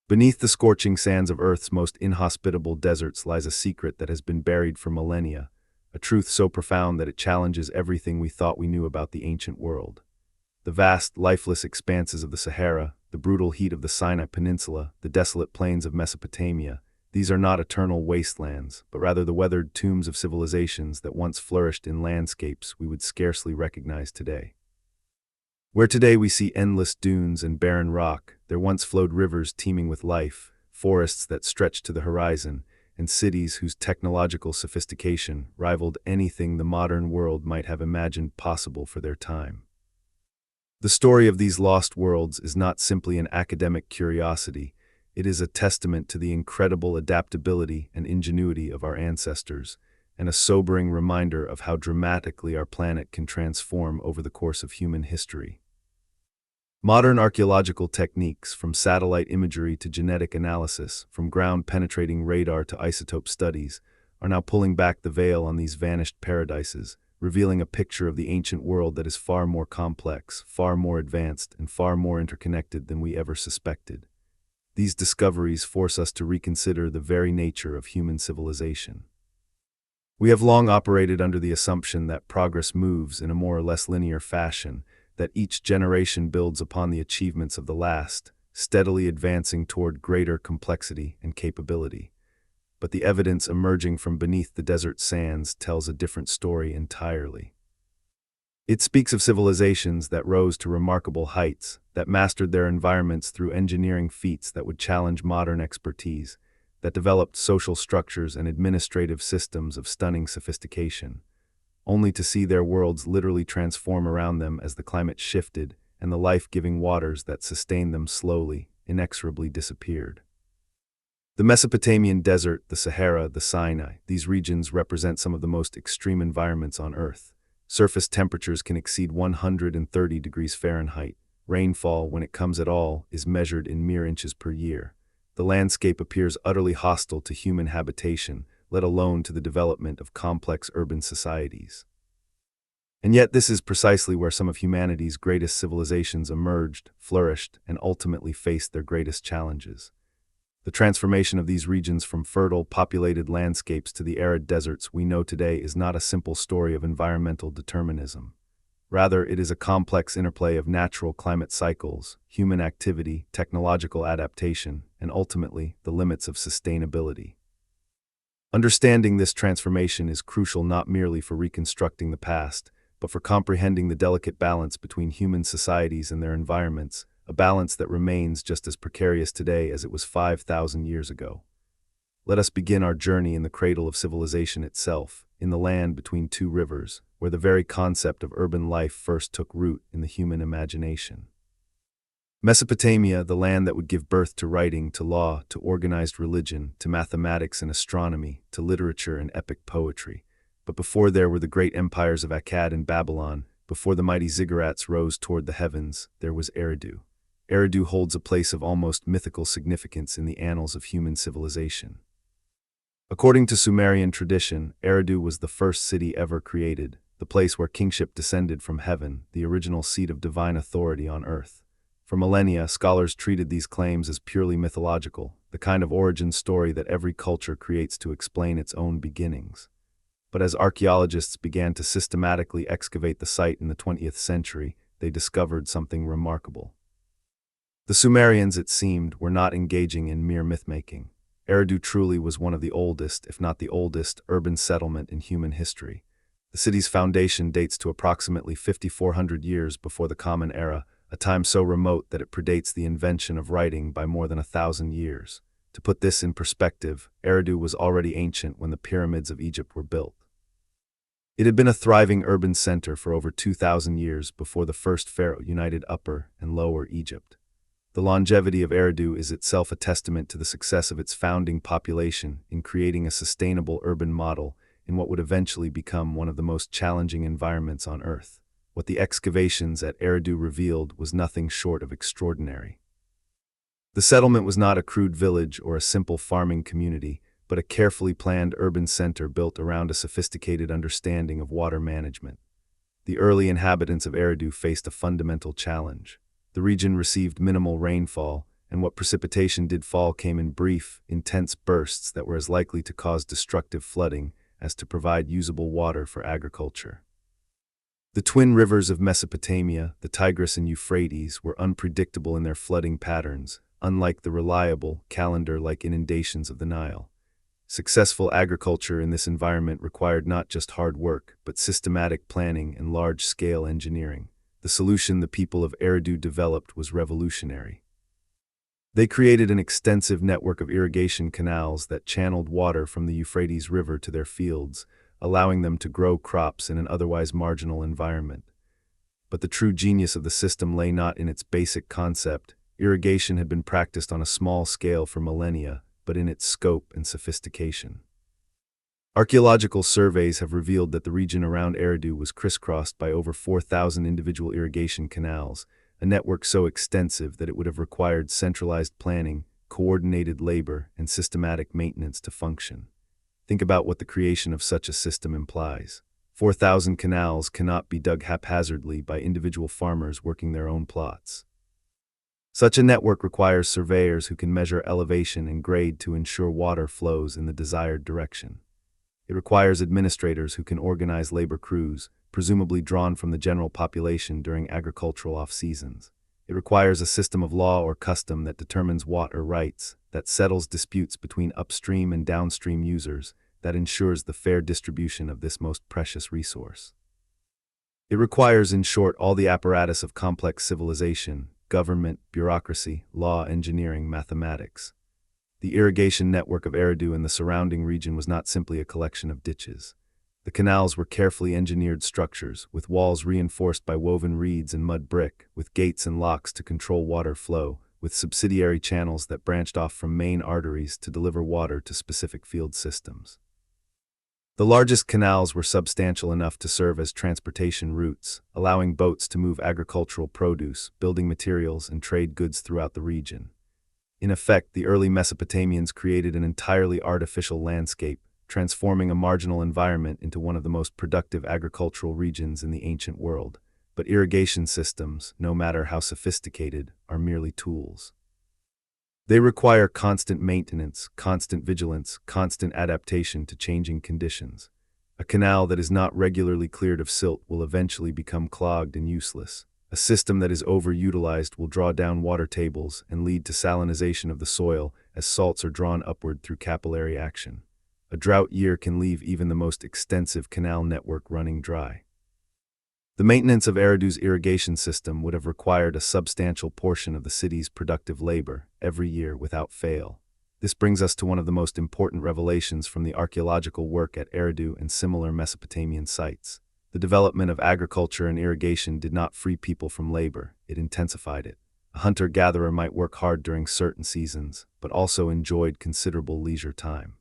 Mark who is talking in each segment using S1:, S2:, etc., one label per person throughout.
S1: Beneath the scorching sands of Earth's most inhospitable deserts lies a secret that has been buried for millennia, a truth so profound that it challenges everything we thought we knew about the ancient world. The vast, lifeless expanses of the Sahara, the brutal heat of the Sinai Peninsula, the desolate plains of Mesopotamia, these are not eternal wastelands, but rather the weathered tombs of civilizations that once flourished in landscapes we would scarcely recognize today. Where today we see endless dunes and barren rock, there once flowed rivers teeming with life, forests that stretched to the horizon, and cities whose technological sophistication rivaled anything the modern world might have imagined possible for their time. The story of these lost worlds is not simply an academic curiosity, it is a testament to the incredible adaptability and ingenuity of our ancestors, and a sobering reminder of how dramatically our planet can transform over the course of human history. Modern archaeological techniques, from satellite imagery to genetic analysis, from ground-penetrating radar to isotope studies, are now pulling back the veil on these vanished paradises, revealing a picture of the ancient world that is far more complex, far more advanced, and far more interconnected than we ever suspected. These discoveries force us to reconsider the very nature of human civilization. We have long operated under the assumption that progress moves in a more or less linear fashion, that each generation builds upon the achievements of the last, steadily advancing toward greater complexity and capability. But the evidence emerging from beneath the desert sands tells a different story entirely. It speaks of civilizations that rose to remarkable heights, that mastered their environments through engineering feats that would challenge modern expertise, that developed social structures and administrative systems of stunning sophistication, only to see their worlds literally transform around them as the climate shifted and the life-giving waters that sustained them slowly, inexorably disappeared. The Mesopotamian desert, the Sahara, the Sinai, these regions represent some of the most extreme environments on Earth. Surface temperatures can exceed 130 degrees Fahrenheit. Rainfall, when it comes at all, is measured in mere inches per year. The landscape appears utterly hostile to human habitation, let alone to the development of complex urban societies. And yet this is precisely where some of humanity's greatest civilizations emerged, flourished, and ultimately faced their greatest challenges. The transformation of these regions from fertile, populated landscapes to the arid deserts we know today is not a simple story of environmental determinism. Rather, it is a complex interplay of natural climate cycles, human activity, technological adaptation, and ultimately, the limits of sustainability. Understanding this transformation is crucial not merely for reconstructing the past, but for comprehending the delicate balance between human societies and their environments, a balance that remains just as precarious today as it was 5,000 years ago. Let us begin our journey in the cradle of civilization itself, in the land between two rivers, where the very concept of urban life first took root in the human imagination. Mesopotamia, the land that would give birth to writing, to law, to organized religion, to mathematics and astronomy, to literature and epic poetry. But before there were the great empires of Akkad and Babylon, before the mighty ziggurats rose toward the heavens, there was Eridu. Eridu holds a place of almost mythical significance in the annals of human civilization. According to Sumerian tradition, Eridu was the first city ever created, the place where kingship descended from heaven, the original seat of divine authority on earth. For millennia, scholars treated these claims as purely mythological, the kind of origin story that every culture creates to explain its own beginnings. But as archaeologists began to systematically excavate the site in the 20th century, they discovered something remarkable. The Sumerians, it seemed, were not engaging in mere myth-making. Eridu truly was one of the oldest, if not the oldest, urban settlement in human history. The city's foundation dates to approximately 5,400 years before the Common Era, a time so remote that it predates the invention of writing by more than 1,000 years. To put this in perspective, Eridu was already ancient when the pyramids of Egypt were built. It had been a thriving urban center for over 2,000 years before the first pharaoh united Upper and Lower Egypt. The longevity of Eridu is itself a testament to the success of its founding population in creating a sustainable urban model in what would eventually become one of the most challenging environments on Earth. What the excavations at Eridu revealed was nothing short of extraordinary. The settlement was not a crude village or a simple farming community, but a carefully planned urban center built around a sophisticated understanding of water management. The early inhabitants of Eridu faced a fundamental challenge. The region received minimal rainfall, and what precipitation did fall came in brief, intense bursts that were as likely to cause destructive flooding as to provide usable water for agriculture. The twin rivers of Mesopotamia, the Tigris and Euphrates, were unpredictable in their flooding patterns, unlike the reliable, calendar-like inundations of the Nile. Successful agriculture in this environment required not just hard work, but systematic planning and large-scale engineering. The solution the people of Eridu developed was revolutionary. They created an extensive network of irrigation canals that channeled water from the Euphrates River to their fields, allowing them to grow crops in an otherwise marginal environment. But the true genius of the system lay not in its basic concept. Irrigation had been practiced on a small scale for millennia, but in its scope and sophistication. Archaeological surveys have revealed that the region around Eridu was crisscrossed by over 4,000 individual irrigation canals, a network so extensive that it would have required centralized planning, coordinated labor, and systematic maintenance to function. Think about what the creation of such a system implies. 4,000 canals cannot be dug haphazardly by individual farmers working their own plots. Such a network requires surveyors who can measure elevation and grade to ensure water flows in the desired direction. It requires administrators who can organize labor crews, presumably drawn from the general population during agricultural off-seasons. It requires a system of law or custom that determines water rights, that settles disputes between upstream and downstream users, that ensures the fair distribution of this most precious resource. It requires, in short, all the apparatus of complex civilization: government, bureaucracy, law, engineering, mathematics. The irrigation network of Eridu and the surrounding region was not simply a collection of ditches. The canals were carefully engineered structures, with walls reinforced by woven reeds and mud brick, with gates and locks to control water flow, with subsidiary channels that branched off from main arteries to deliver water to specific field systems. The largest canals were substantial enough to serve as transportation routes, allowing boats to move agricultural produce, building materials, and trade goods throughout the region. In effect, the early Mesopotamians created an entirely artificial landscape, transforming a marginal environment into one of the most productive agricultural regions in the ancient world. But irrigation systems, no matter how sophisticated, are merely tools. They require constant maintenance, constant vigilance, constant adaptation to changing conditions. A canal that is not regularly cleared of silt will eventually become clogged and useless. A system that is overutilized will draw down water tables and lead to salinization of the soil as salts are drawn upward through capillary action. A drought year can leave even the most extensive canal network running dry. The maintenance of Eridu's irrigation system would have required a substantial portion of the city's productive labor every year without fail. This brings us to one of the most important revelations from the archaeological work at Eridu and similar Mesopotamian sites. The development of agriculture and irrigation did not free people from labor, it intensified it. A hunter-gatherer might work hard during certain seasons, but also enjoyed considerable leisure time.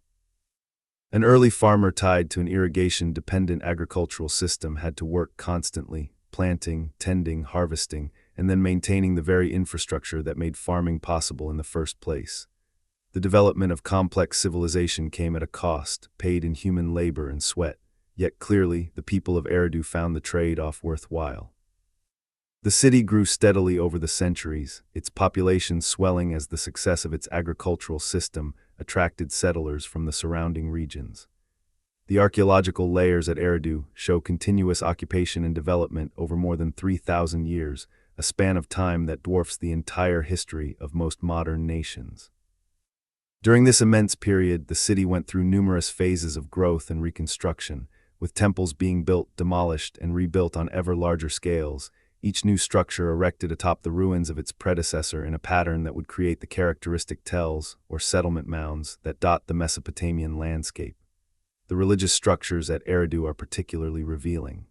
S1: An early farmer tied to an irrigation-dependent agricultural system had to work constantly, planting, tending, harvesting, and then maintaining the very infrastructure that made farming possible in the first place. The development of complex civilization came at a cost, paid in human labor and sweat. Yet clearly, the people of Eridu found the trade-off worthwhile. The city grew steadily over the centuries, its population swelling as the success of its agricultural system attracted settlers from the surrounding regions. The archaeological layers at Eridu show continuous occupation and development over more than 3,000 years, a span of time that dwarfs the entire history of most modern nations. During this immense period, the city went through numerous phases of growth and reconstruction, with temples being built, demolished, and rebuilt on ever larger scales, each new structure erected atop the ruins of its predecessor in a pattern that would create the characteristic tells, or settlement mounds, that dot the Mesopotamian landscape. The religious structures at Eridu are particularly revealing.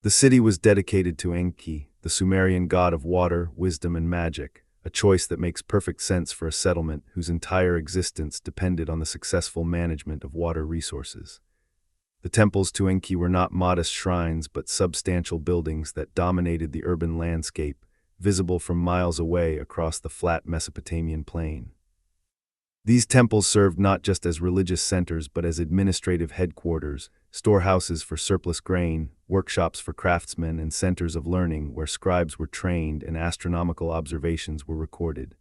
S1: The city was dedicated to Enki, the Sumerian god of water, wisdom, and magic, a choice that makes perfect sense for a settlement whose entire existence depended on the successful management of water resources. The temples to Enki were not modest shrines but substantial buildings that dominated the urban landscape, visible from miles away across the flat Mesopotamian plain. These temples served not just as religious centers but as administrative headquarters, storehouses for surplus grain, workshops for craftsmen, and centers of learning where scribes were trained and astronomical observations were recorded.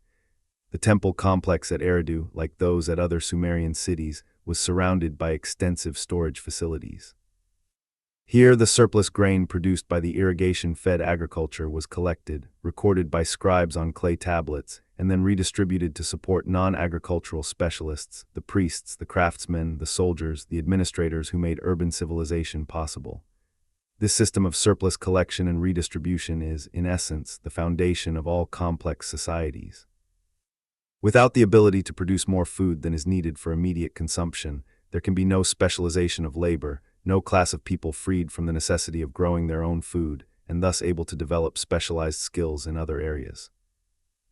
S1: The temple complex at Eridu, like those at other Sumerian cities, was surrounded by extensive storage facilities. Here, the surplus grain produced by the irrigation-fed agriculture was collected, recorded by scribes on clay tablets, and then redistributed to support non-agricultural specialists, the priests, the craftsmen, the soldiers, the administrators who made urban civilization possible. This system of surplus collection and redistribution is, in essence, the foundation of all complex societies. Without the ability to produce more food than is needed for immediate consumption, there can be no specialization of labor, no class of people freed from the necessity of growing their own food, and thus able to develop specialized skills in other areas.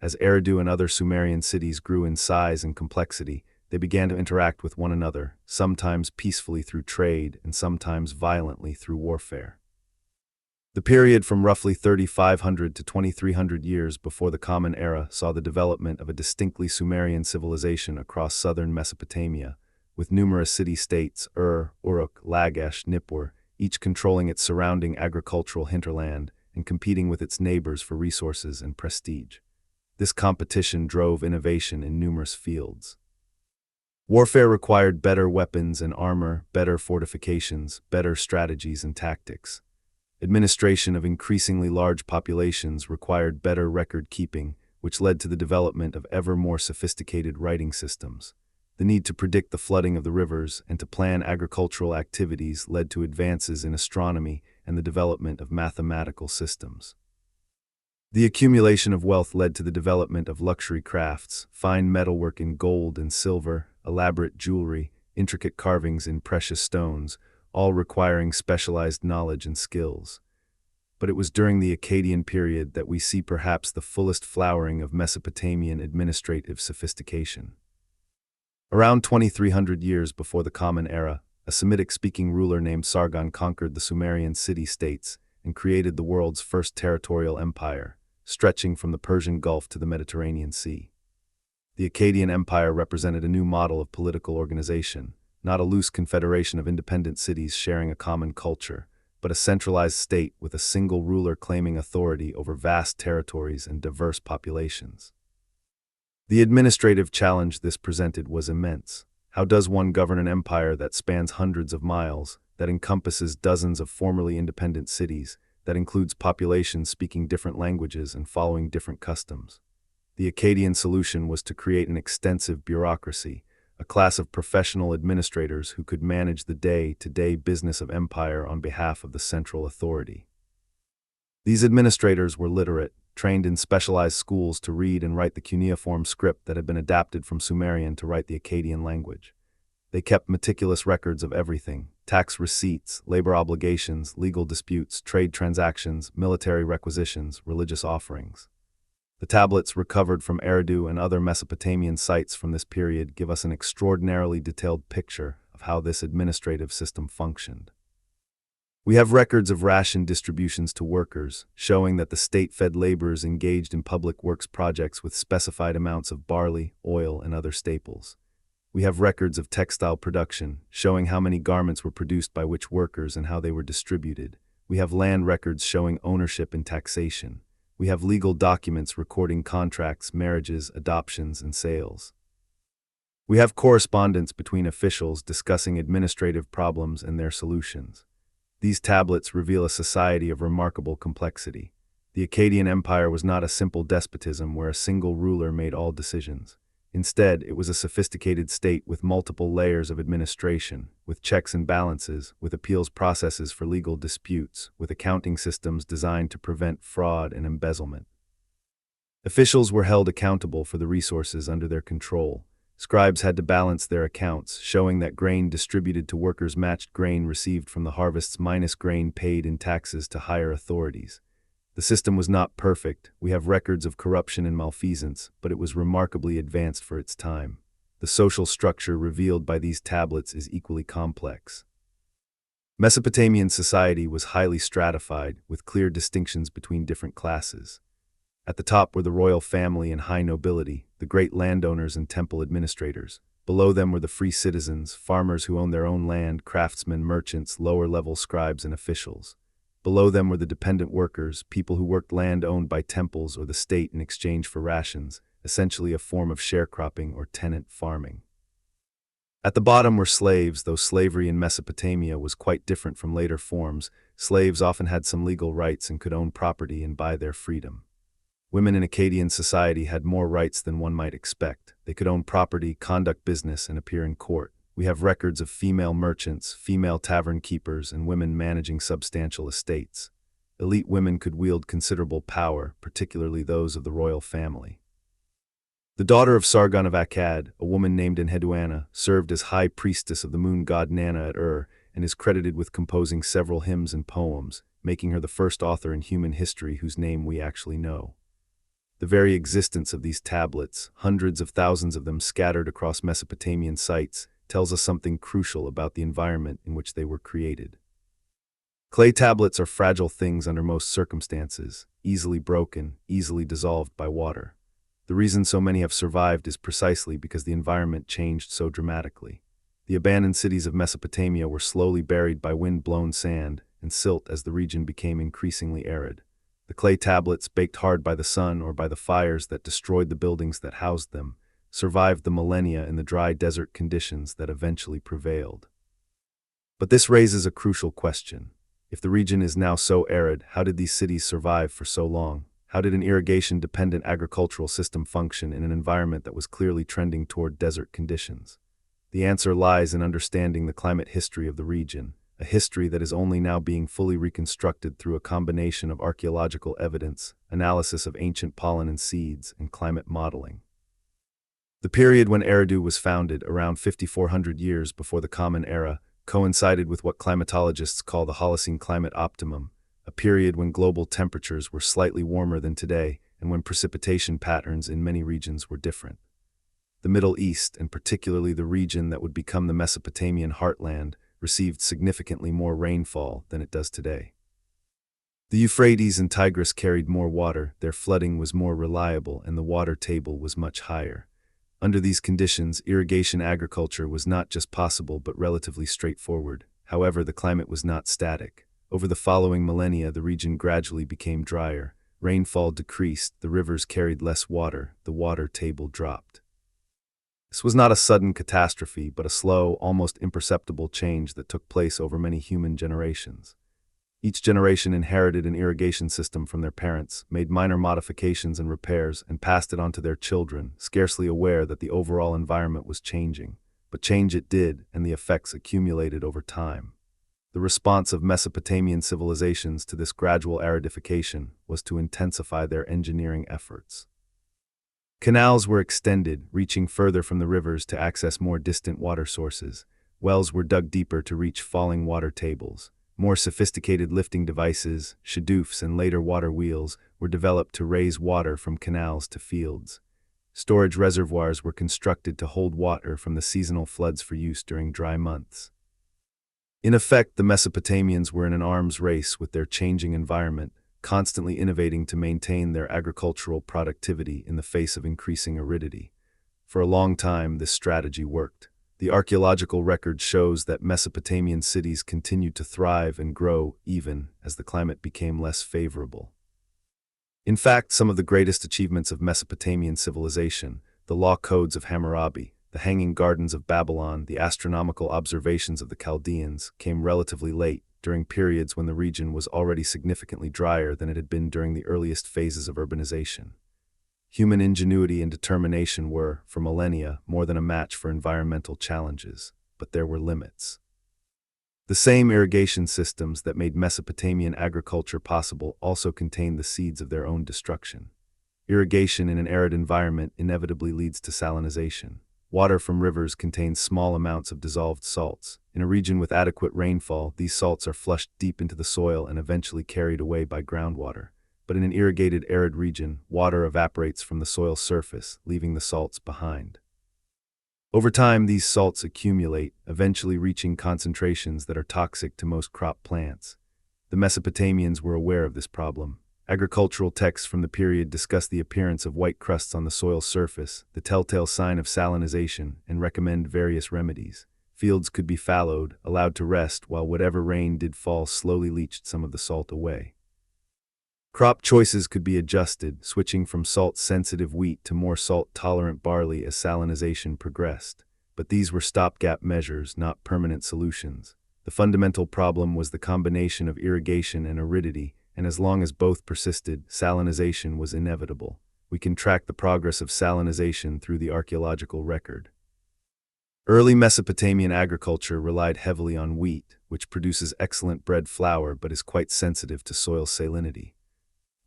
S1: As Eridu and other Sumerian cities grew in size and complexity, they began to interact with one another, sometimes peacefully through trade and sometimes violently through warfare. The period from roughly 3,500 to 2,300 years before the Common Era saw the development of a distinctly Sumerian civilization across southern Mesopotamia, with numerous city-states, Uruk, Lagash, Nippur, each controlling its surrounding agricultural hinterland and competing with its neighbors for resources and prestige. This competition drove innovation in numerous fields. Warfare required better weapons and armor, better fortifications, better strategies and tactics. Administration of increasingly large populations required better record-keeping, which led to the development of ever more sophisticated writing systems. The need to predict the flooding of the rivers and to plan agricultural activities led to advances in astronomy and the development of mathematical systems. The accumulation of wealth led to the development of luxury crafts, fine metalwork in gold and silver, elaborate jewelry, intricate carvings in precious stones, all requiring specialized knowledge and skills. But it was during the Akkadian period that we see perhaps the fullest flowering of Mesopotamian administrative sophistication. Around 2,300 years before the Common Era, a Semitic-speaking ruler named Sargon conquered the Sumerian city-states and created the world's first territorial empire, stretching from the Persian Gulf to the Mediterranean Sea. The Akkadian Empire represented a new model of political organization, not a loose confederation of independent cities sharing a common culture, but a centralized state with a single ruler claiming authority over vast territories and diverse populations. The administrative challenge this presented was immense. How does one govern an empire that spans hundreds of miles, that encompasses dozens of formerly independent cities, that includes populations speaking different languages and following different customs? The Akkadian solution was to create an extensive bureaucracy, a class of professional administrators who could manage the day-to-day business of empire on behalf of the central authority. These administrators were literate, trained in specialized schools to read and write the cuneiform script that had been adapted from Sumerian to write the Akkadian language. They kept meticulous records of everything: tax receipts, labor obligations, legal disputes, trade transactions, military requisitions, religious offerings. The tablets recovered from Eridu and other Mesopotamian sites from this period give us an extraordinarily detailed picture of how this administrative system functioned. We have records of ration distributions to workers, showing that the state fed laborers engaged in public works projects with specified amounts of barley, oil, and other staples. We have records of textile production, showing how many garments were produced by which workers and how they were distributed. We have land records showing ownership and taxation. We have legal documents recording contracts, marriages, adoptions, and sales. We have correspondence between officials discussing administrative problems and their solutions. These tablets reveal a society of remarkable complexity. The Akkadian Empire was not a simple despotism where a single ruler made all decisions. Instead, it was a sophisticated state with multiple layers of administration, with checks and balances, with appeals processes for legal disputes, with accounting systems designed to prevent fraud and embezzlement. Officials were held accountable for the resources under their control. Scribes had to balance their accounts, showing that grain distributed to workers matched grain received from the harvests minus grain paid in taxes to higher authorities. The system was not perfect. We have records of corruption and malfeasance, but it was remarkably advanced for its time. The social structure revealed by these tablets is equally complex. Mesopotamian society was highly stratified, with clear distinctions between different classes. At the top were the royal family and high nobility, the great landowners and temple administrators. Below them were the free citizens, farmers who owned their own land, craftsmen, merchants, lower-level scribes, and officials. Below them were the dependent workers, people who worked land owned by temples or the state in exchange for rations, essentially a form of sharecropping or tenant farming. At the bottom were slaves, though slavery in Mesopotamia was quite different from later forms. Slaves often had some legal rights and could own property and buy their freedom. Women in Akkadian society had more rights than one might expect. They could own property, conduct business, and appear in court. We have records of female merchants, female tavern keepers, and women managing substantial estates. Elite women could wield considerable power, particularly those of the royal family. The daughter of Sargon of Akkad, a woman named Enheduanna, served as high priestess of the moon god Nana at Ur and is credited with composing several hymns and poems, making her the first author in human history whose name we actually know. The very existence of these tablets, hundreds of thousands of them scattered across Mesopotamian sites, tells us something crucial about the environment in which they were created. Clay tablets are fragile things under most circumstances, easily broken, easily dissolved by water. The reason so many have survived is precisely because the environment changed so dramatically. The abandoned cities of Mesopotamia were slowly buried by wind-blown sand and silt as the region became increasingly arid. The clay tablets, baked hard by the sun or by the fires that destroyed the buildings that housed them, survived the millennia in the dry desert conditions that eventually prevailed. But this raises a crucial question. If the region is now so arid, how did these cities survive for so long? How did an irrigation-dependent agricultural system function in an environment that was clearly trending toward desert conditions? The answer lies in understanding the climate history of the region, a history that is only now being fully reconstructed through a combination of archaeological evidence, analysis of ancient pollen and seeds, and climate modeling. The period when Eridu was founded, around 5,400 years before the Common Era, coincided with what climatologists call the Holocene climate optimum, a period when global temperatures were slightly warmer than today and when precipitation patterns in many regions were different. The Middle East, and particularly the region that would become the Mesopotamian heartland, received significantly more rainfall than it does today. The Euphrates and Tigris carried more water, their flooding was more reliable, and the water table was much higher. Under these conditions, irrigation agriculture was not just possible but relatively straightforward. However, the climate was not static. Over the following millennia, the region gradually became drier. Rainfall decreased, the rivers carried less water, the water table dropped. This was not a sudden catastrophe, but a slow, almost imperceptible change that took place over many human generations. Each generation inherited an irrigation system from their parents, made minor modifications and repairs, and passed it on to their children, scarcely aware that the overall environment was changing. But change it did, and the effects accumulated over time. The response of Mesopotamian civilizations to this gradual aridification was to intensify their engineering efforts. Canals were extended, reaching further from the rivers to access more distant water sources. Wells were dug deeper to reach falling water tables. More sophisticated lifting devices, shadoofs, and later water wheels were developed to raise water from canals to fields. Storage reservoirs were constructed to hold water from the seasonal floods for use during dry months. In effect, the Mesopotamians were in an arms race with their changing environment, constantly innovating to maintain their agricultural productivity in the face of increasing aridity. For a long time, this strategy worked. The archaeological record shows that Mesopotamian cities continued to thrive and grow even as the climate became less favorable. In fact, some of the greatest achievements of Mesopotamian civilization, the law codes of Hammurabi, the hanging gardens of Babylon, the astronomical observations of the Chaldeans, came relatively late, during periods when the region was already significantly drier than it had been during the earliest phases of urbanization. Human ingenuity and determination were, for millennia, more than a match for environmental challenges, but there were limits. The same irrigation systems that made Mesopotamian agriculture possible also contained the seeds of their own destruction. Irrigation in an arid environment inevitably leads to salinization. Water from rivers contains small amounts of dissolved salts. In a region with adequate rainfall, these salts are flushed deep into the soil and eventually carried away by groundwater. But in an irrigated arid region, water evaporates from the soil surface, leaving the salts behind. Over time, these salts accumulate, eventually reaching concentrations that are toxic to most crop plants. The Mesopotamians were aware of this problem. Agricultural texts from the period discuss the appearance of white crusts on the soil surface, the telltale sign of salinization, and recommend various remedies. Fields could be fallowed, allowed to rest, while whatever rain did fall slowly leached some of the salt away. Crop choices could be adjusted, switching from salt-sensitive wheat to more salt-tolerant barley as salinization progressed. But these were stopgap measures, not permanent solutions. The fundamental problem was the combination of irrigation and aridity, and as long as both persisted, salinization was inevitable. We can track the progress of salinization through the archaeological record. Early Mesopotamian agriculture relied heavily on wheat, which produces excellent bread flour but is quite sensitive to soil salinity.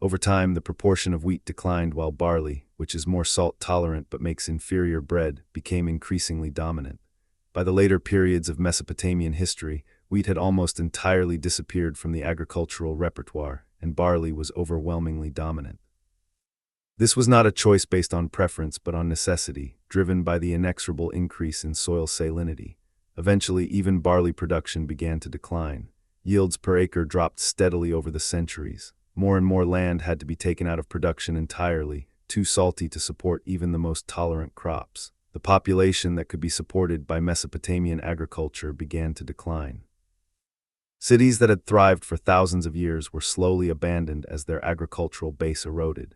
S1: Over time, the proportion of wheat declined while barley, which is more salt-tolerant but makes inferior bread, became increasingly dominant. By the later periods of Mesopotamian history, wheat had almost entirely disappeared from the agricultural repertoire, and barley was overwhelmingly dominant. This was not a choice based on preference but on necessity, driven by the inexorable increase in soil salinity. Eventually, even barley production began to decline. Yields per acre dropped steadily over the centuries. More and more land had to be taken out of production entirely, too salty to support even the most tolerant crops. The population that could be supported by Mesopotamian agriculture began to decline. Cities that had thrived for thousands of years were slowly abandoned as their agricultural base eroded.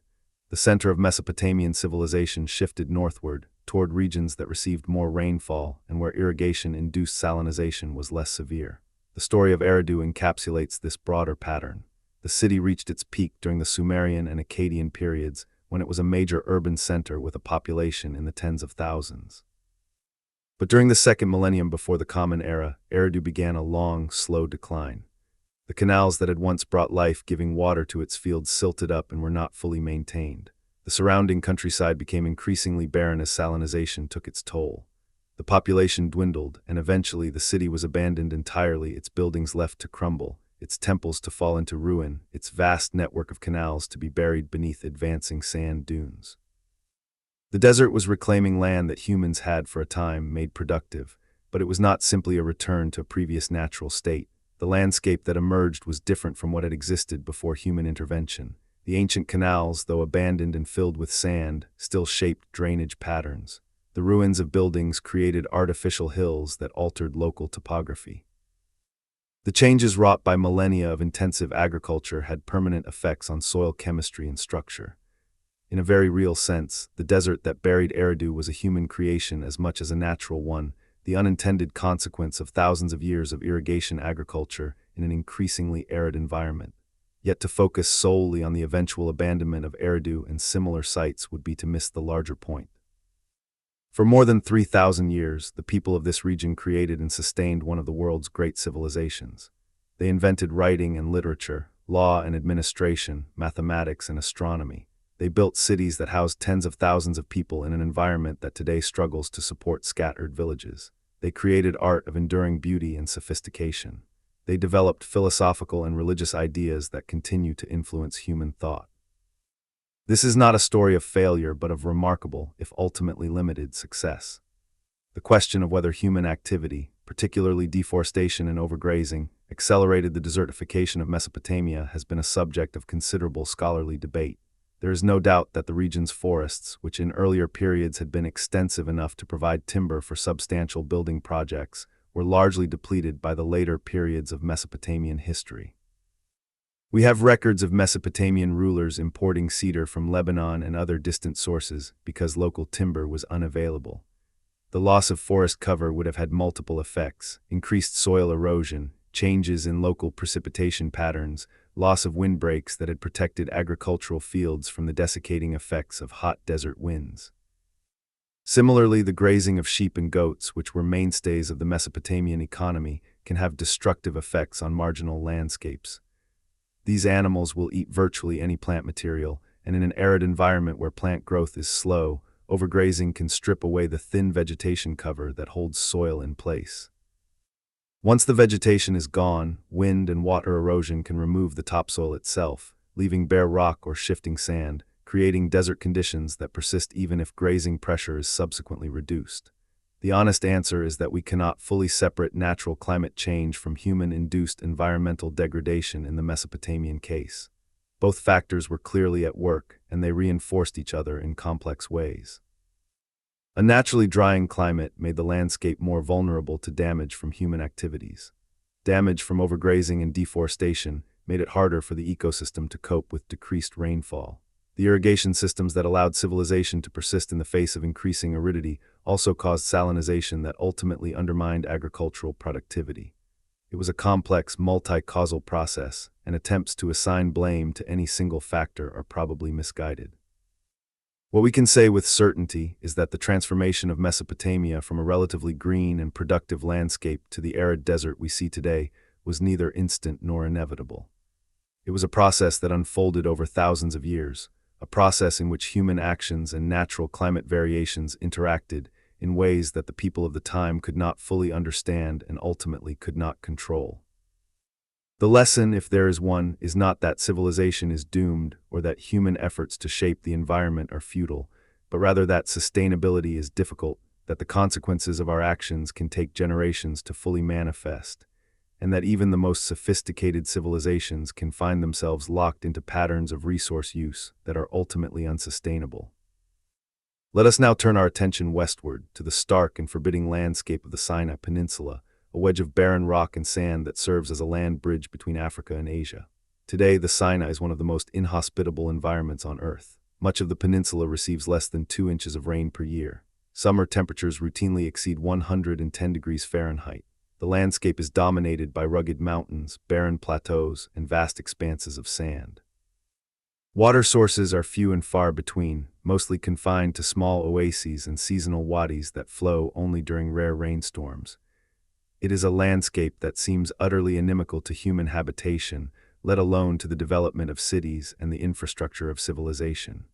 S1: The center of Mesopotamian civilization shifted northward, toward regions that received more rainfall and where irrigation-induced salinization was less severe. The story of Eridu encapsulates this broader pattern. The city reached its peak during the Sumerian and Akkadian periods, when it was a major urban center with a population in the tens of thousands. But during the second millennium before the Common Era, Eridu began a long, slow decline. The canals that had once brought life-giving water to its fields silted up and were not fully maintained. The surrounding countryside became increasingly barren as salinization took its toll. The population dwindled, and eventually the city was abandoned entirely, its buildings left to crumble, its temples to fall into ruin, its vast network of canals to be buried beneath advancing sand dunes. The desert was reclaiming land that humans had for a time made productive, but it was not simply a return to a previous natural state. The landscape that emerged was different from what had existed before human intervention. The ancient canals, though abandoned and filled with sand, still shaped drainage patterns. The ruins of buildings created artificial hills that altered local topography. The changes wrought by millennia of intensive agriculture had permanent effects on soil chemistry and structure. In a very real sense, the desert that buried Eridu was a human creation as much as a natural one, the unintended consequence of thousands of years of irrigation agriculture in an increasingly arid environment. Yet to focus solely on the eventual abandonment of Eridu and similar sites would be to miss the larger point. For more than 3,000 years, the people of this region created and sustained one of the world's great civilizations. They invented writing and literature, law and administration, mathematics and astronomy. They built cities that housed tens of thousands of people in an environment that today struggles to support scattered villages. They created art of enduring beauty and sophistication. They developed philosophical and religious ideas that continue to influence human thought. This is not a story of failure, but of remarkable, if ultimately limited, success. The question of whether human activity, particularly deforestation and overgrazing, accelerated the desertification of Mesopotamia has been a subject of considerable scholarly debate. There is no doubt that the region's forests, which in earlier periods had been extensive enough to provide timber for substantial building projects, were largely depleted by the later periods of Mesopotamian history. We have records of Mesopotamian rulers importing cedar from Lebanon and other distant sources because local timber was unavailable. The loss of forest cover would have had multiple effects: increased soil erosion, changes in local precipitation patterns, loss of windbreaks that had protected agricultural fields from the desiccating effects of hot desert winds. Similarly, the grazing of sheep and goats, which were mainstays of the Mesopotamian economy, can have destructive effects on marginal landscapes. These animals will eat virtually any plant material, and in an arid environment where plant growth is slow, overgrazing can strip away the thin vegetation cover that holds soil in place. Once the vegetation is gone, wind and water erosion can remove the topsoil itself, leaving bare rock or shifting sand, creating desert conditions that persist even if grazing pressure is subsequently reduced. The honest answer is that we cannot fully separate natural climate change from human-induced environmental degradation in the Mesopotamian case. Both factors were clearly at work, and they reinforced each other in complex ways. A naturally drying climate made the landscape more vulnerable to damage from human activities. Damage from overgrazing and deforestation, made it harder for the ecosystem to cope with decreased rainfall. The irrigation systems that allowed civilization to persist in the face of increasing aridity also caused salinization that ultimately undermined agricultural productivity. It was a complex, multi-causal process, and attempts to assign blame to any single factor are probably misguided. What we can say with certainty is that the transformation of Mesopotamia from a relatively green and productive landscape to the arid desert we see today was neither instant nor inevitable. It was a process that unfolded over thousands of years, a process in which human actions and natural climate variations interacted in ways that the people of the time could not fully understand and ultimately could not control. The lesson, if there is one, is not that civilization is doomed or that human efforts to shape the environment are futile, but rather that sustainability is difficult, that the consequences of our actions can take generations to fully manifest, and that even the most sophisticated civilizations can find themselves locked into patterns of resource use that are ultimately unsustainable. Let us now turn our attention westward to the stark and forbidding landscape of the Sinai Peninsula, a wedge of barren rock and sand that serves as a land bridge between Africa and Asia. Today, the Sinai is one of the most inhospitable environments on Earth. Much of the peninsula receives less than 2 inches of rain per year. Summer temperatures routinely exceed 110 degrees Fahrenheit. The landscape is dominated by rugged mountains, barren plateaus, and vast expanses of sand. Water sources are few and far between, mostly confined to small oases and seasonal wadis that flow only during rare rainstorms. It is a landscape that seems utterly inimical to human habitation, let alone to the development of cities and the infrastructure of civilization.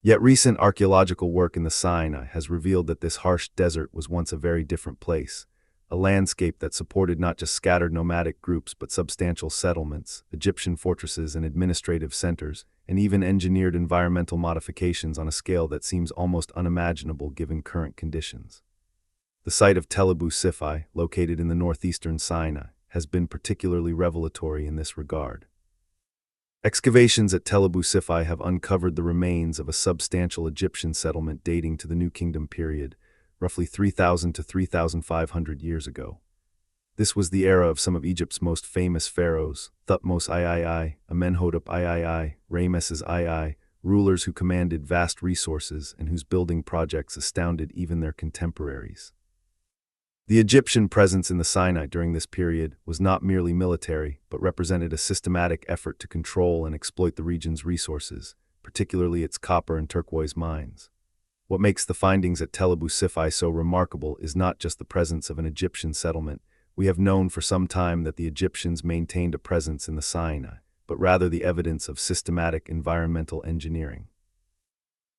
S1: Yet recent archaeological work in the Sinai has revealed that this harsh desert was once a very different place, a landscape that supported not just scattered nomadic groups but substantial settlements, Egyptian fortresses and administrative centers, and even engineered environmental modifications on a scale that seems almost unimaginable given current conditions. The site of Tel Abu-Sifai, located in the northeastern Sinai, has been particularly revelatory in this regard. Excavations at Tel Abu-Sifai have uncovered the remains of a substantial Egyptian settlement dating to the New Kingdom period, roughly 3,000 to 3,500 years ago. This was the era of some of Egypt's most famous pharaohs, Thutmose III, Amenhotep III, Ramesses II, rulers who commanded vast resources and whose building projects astounded even their contemporaries. The Egyptian presence in the Sinai during this period was not merely military, but represented a systematic effort to control and exploit the region's resources, particularly its copper and turquoise mines. What makes the findings at Tel Abu-Sifai so remarkable is not just the presence of an Egyptian settlement. We have known for some time that the Egyptians maintained a presence in the Sinai, but rather the evidence of systematic environmental engineering.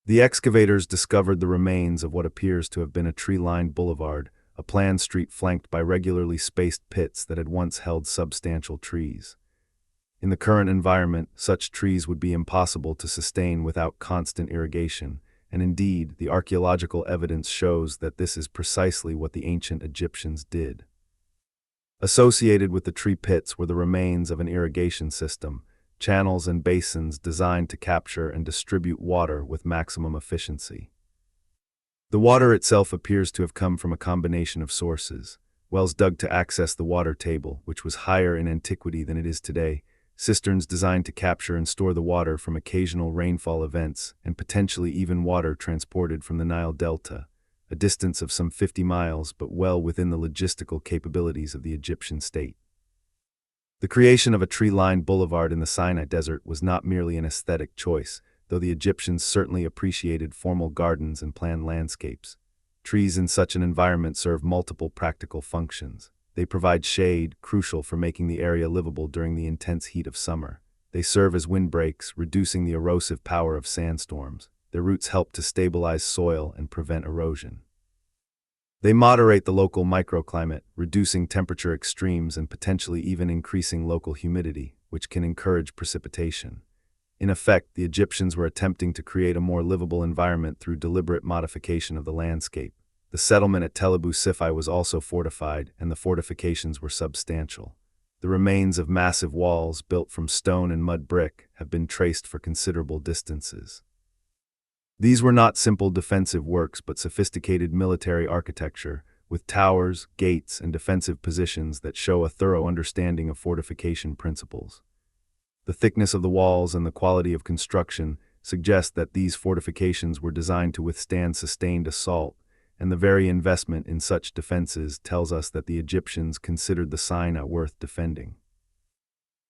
S1: The excavators discovered the remains of what appears to have been a tree-lined boulevard, a planned street flanked by regularly spaced pits that had once held substantial trees. In the current environment, such trees would be impossible to sustain without constant irrigation, and indeed, the archaeological evidence shows that this is precisely what the ancient Egyptians did. Associated with the tree pits were the remains of an irrigation system, channels and basins designed to capture and distribute water with maximum efficiency. The water itself appears to have come from a combination of sources: wells dug to access the water table, which was higher in antiquity than it is today, cisterns designed to capture and store the water from occasional rainfall events, and potentially even water transported from the Nile Delta, a distance of some 50 miles but well within the logistical capabilities of the Egyptian state. The creation of a tree-lined boulevard in the Sinai Desert was not merely an aesthetic choice, though the Egyptians certainly appreciated formal gardens and planned landscapes. Trees in such an environment serve multiple practical functions. They provide shade, crucial for making the area livable during the intense heat of summer. They serve as windbreaks, reducing the erosive power of sandstorms. Their roots help to stabilize soil and prevent erosion. They moderate the local microclimate, reducing temperature extremes and potentially even increasing local humidity, which can encourage precipitation. In effect, the Egyptians were attempting to create a more livable environment through deliberate modification of the landscape. The settlement at Tel Abu-Sifai was also fortified, and the fortifications were substantial. The remains of massive walls, built from stone and mud brick, have been traced for considerable distances. These were not simple defensive works but sophisticated military architecture, with towers, gates, and defensive positions that show a thorough understanding of fortification principles. The thickness of the walls and the quality of construction suggest that these fortifications were designed to withstand sustained assault, and the very investment in such defenses tells us that the Egyptians considered the Sinai worth defending.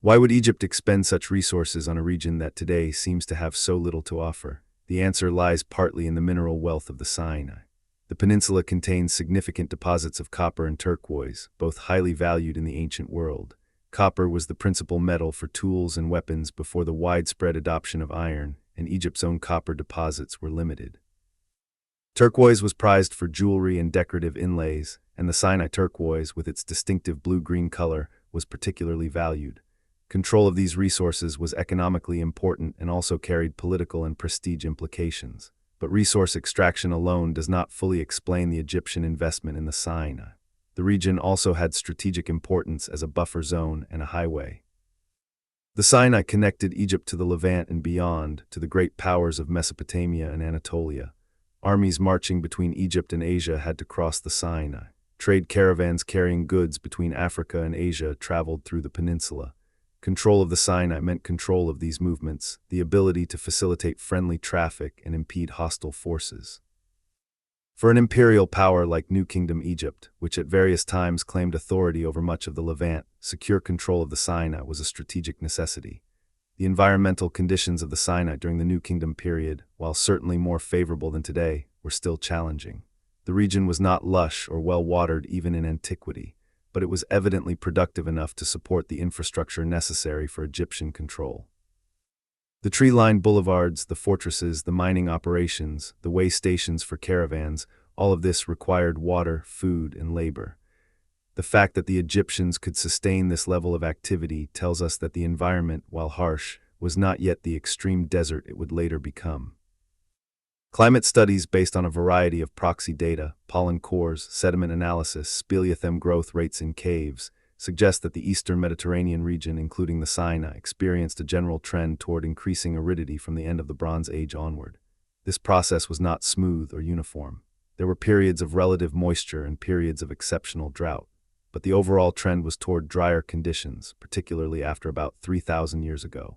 S1: Why would Egypt expend such resources on a region that today seems to have so little to offer? The answer lies partly in the mineral wealth of the Sinai. The peninsula contains significant deposits of copper and turquoise, both highly valued in the ancient world. Copper was the principal metal for tools and weapons before the widespread adoption of iron, and Egypt's own copper deposits were limited. Turquoise was prized for jewelry and decorative inlays, and the Sinai turquoise, with its distinctive blue-green color, was particularly valued. Control of these resources was economically important and also carried political and prestige implications. But resource extraction alone does not fully explain the Egyptian investment in the Sinai. The region also had strategic importance as a buffer zone and a highway. The Sinai connected Egypt to the Levant and beyond, to the great powers of Mesopotamia and Anatolia. Armies marching between Egypt and Asia had to cross the Sinai. Trade caravans carrying goods between Africa and Asia traveled through the peninsula. Control of the Sinai meant control of these movements, the ability to facilitate friendly traffic and impede hostile forces. For an imperial power like New Kingdom Egypt, which at various times claimed authority over much of the Levant, secure control of the Sinai was a strategic necessity. The environmental conditions of the Sinai during the New Kingdom period, while certainly more favorable than today, were still challenging. The region was not lush or well-watered even in antiquity, but it was evidently productive enough to support the infrastructure necessary for Egyptian control. The tree-lined boulevards, the fortresses, the mining operations, the way stations for caravans, all of this required water, food, and labor. The fact that the Egyptians could sustain this level of activity tells us that the environment, while harsh, was not yet the extreme desert it would later become. Climate studies based on a variety of proxy data, pollen cores, sediment analysis, speleothem growth rates in caves, suggest that the eastern Mediterranean region, including the Sinai, experienced a general trend toward increasing aridity from the end of the Bronze Age onward. This process was not smooth or uniform. There were periods of relative moisture and periods of exceptional drought, but the overall trend was toward drier conditions, particularly after about 3,000 years ago.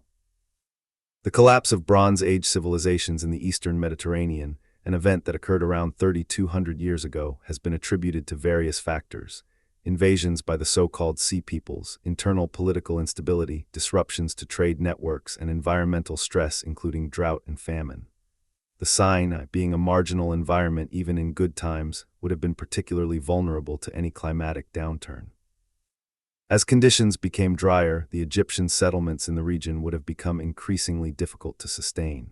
S1: The collapse of Bronze Age civilizations in the eastern Mediterranean, an event that occurred around 3,200 years ago, has been attributed to various factors: invasions by the so-called Sea Peoples, internal political instability, disruptions to trade networks, and environmental stress including drought and famine. The Sinai, being a marginal environment even in good times, would have been particularly vulnerable to any climatic downturn. As conditions became drier, the Egyptian settlements in the region would have become increasingly difficult to sustain.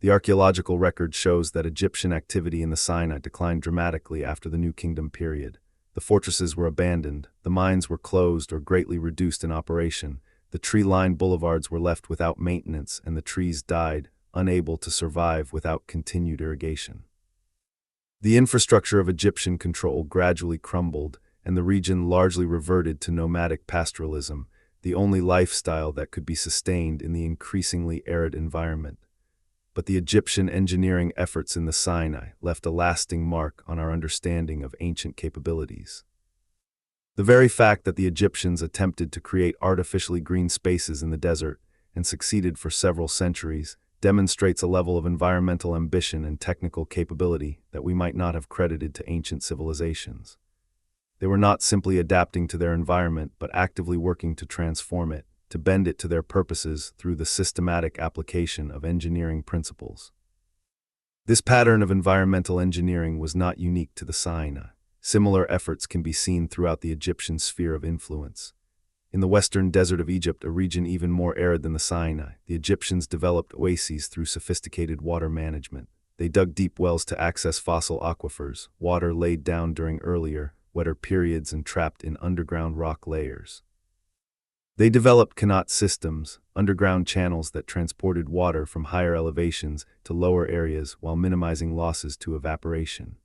S1: The archaeological record shows that Egyptian activity in the Sinai declined dramatically after the New Kingdom period. The fortresses were abandoned, the mines were closed or greatly reduced in operation, the tree-lined boulevards were left without maintenance, and the trees died, unable to survive without continued irrigation. The infrastructure of Egyptian control gradually crumbled, and the region largely reverted to nomadic pastoralism, the only lifestyle that could be sustained in the increasingly arid environment. But the Egyptian engineering efforts in the Sinai left a lasting mark on our understanding of ancient capabilities. The very fact that the Egyptians attempted to create artificially green spaces in the desert, and succeeded for several centuries, demonstrates a level of environmental ambition and technical capability that we might not have credited to ancient civilizations. They were not simply adapting to their environment, but actively working to transform it, to bend it to their purposes through the systematic application of engineering principles. This pattern of environmental engineering was not unique to the Sinai. Similar efforts can be seen throughout the Egyptian sphere of influence. In the western desert of Egypt, a region even more arid than the Sinai, the Egyptians developed oases through sophisticated water management. They dug deep wells to access fossil aquifers, water laid down during earlier, wetter periods and trapped in underground rock layers. They developed canal systems, underground channels that transported water from higher elevations to lower areas while minimizing losses to evaporation.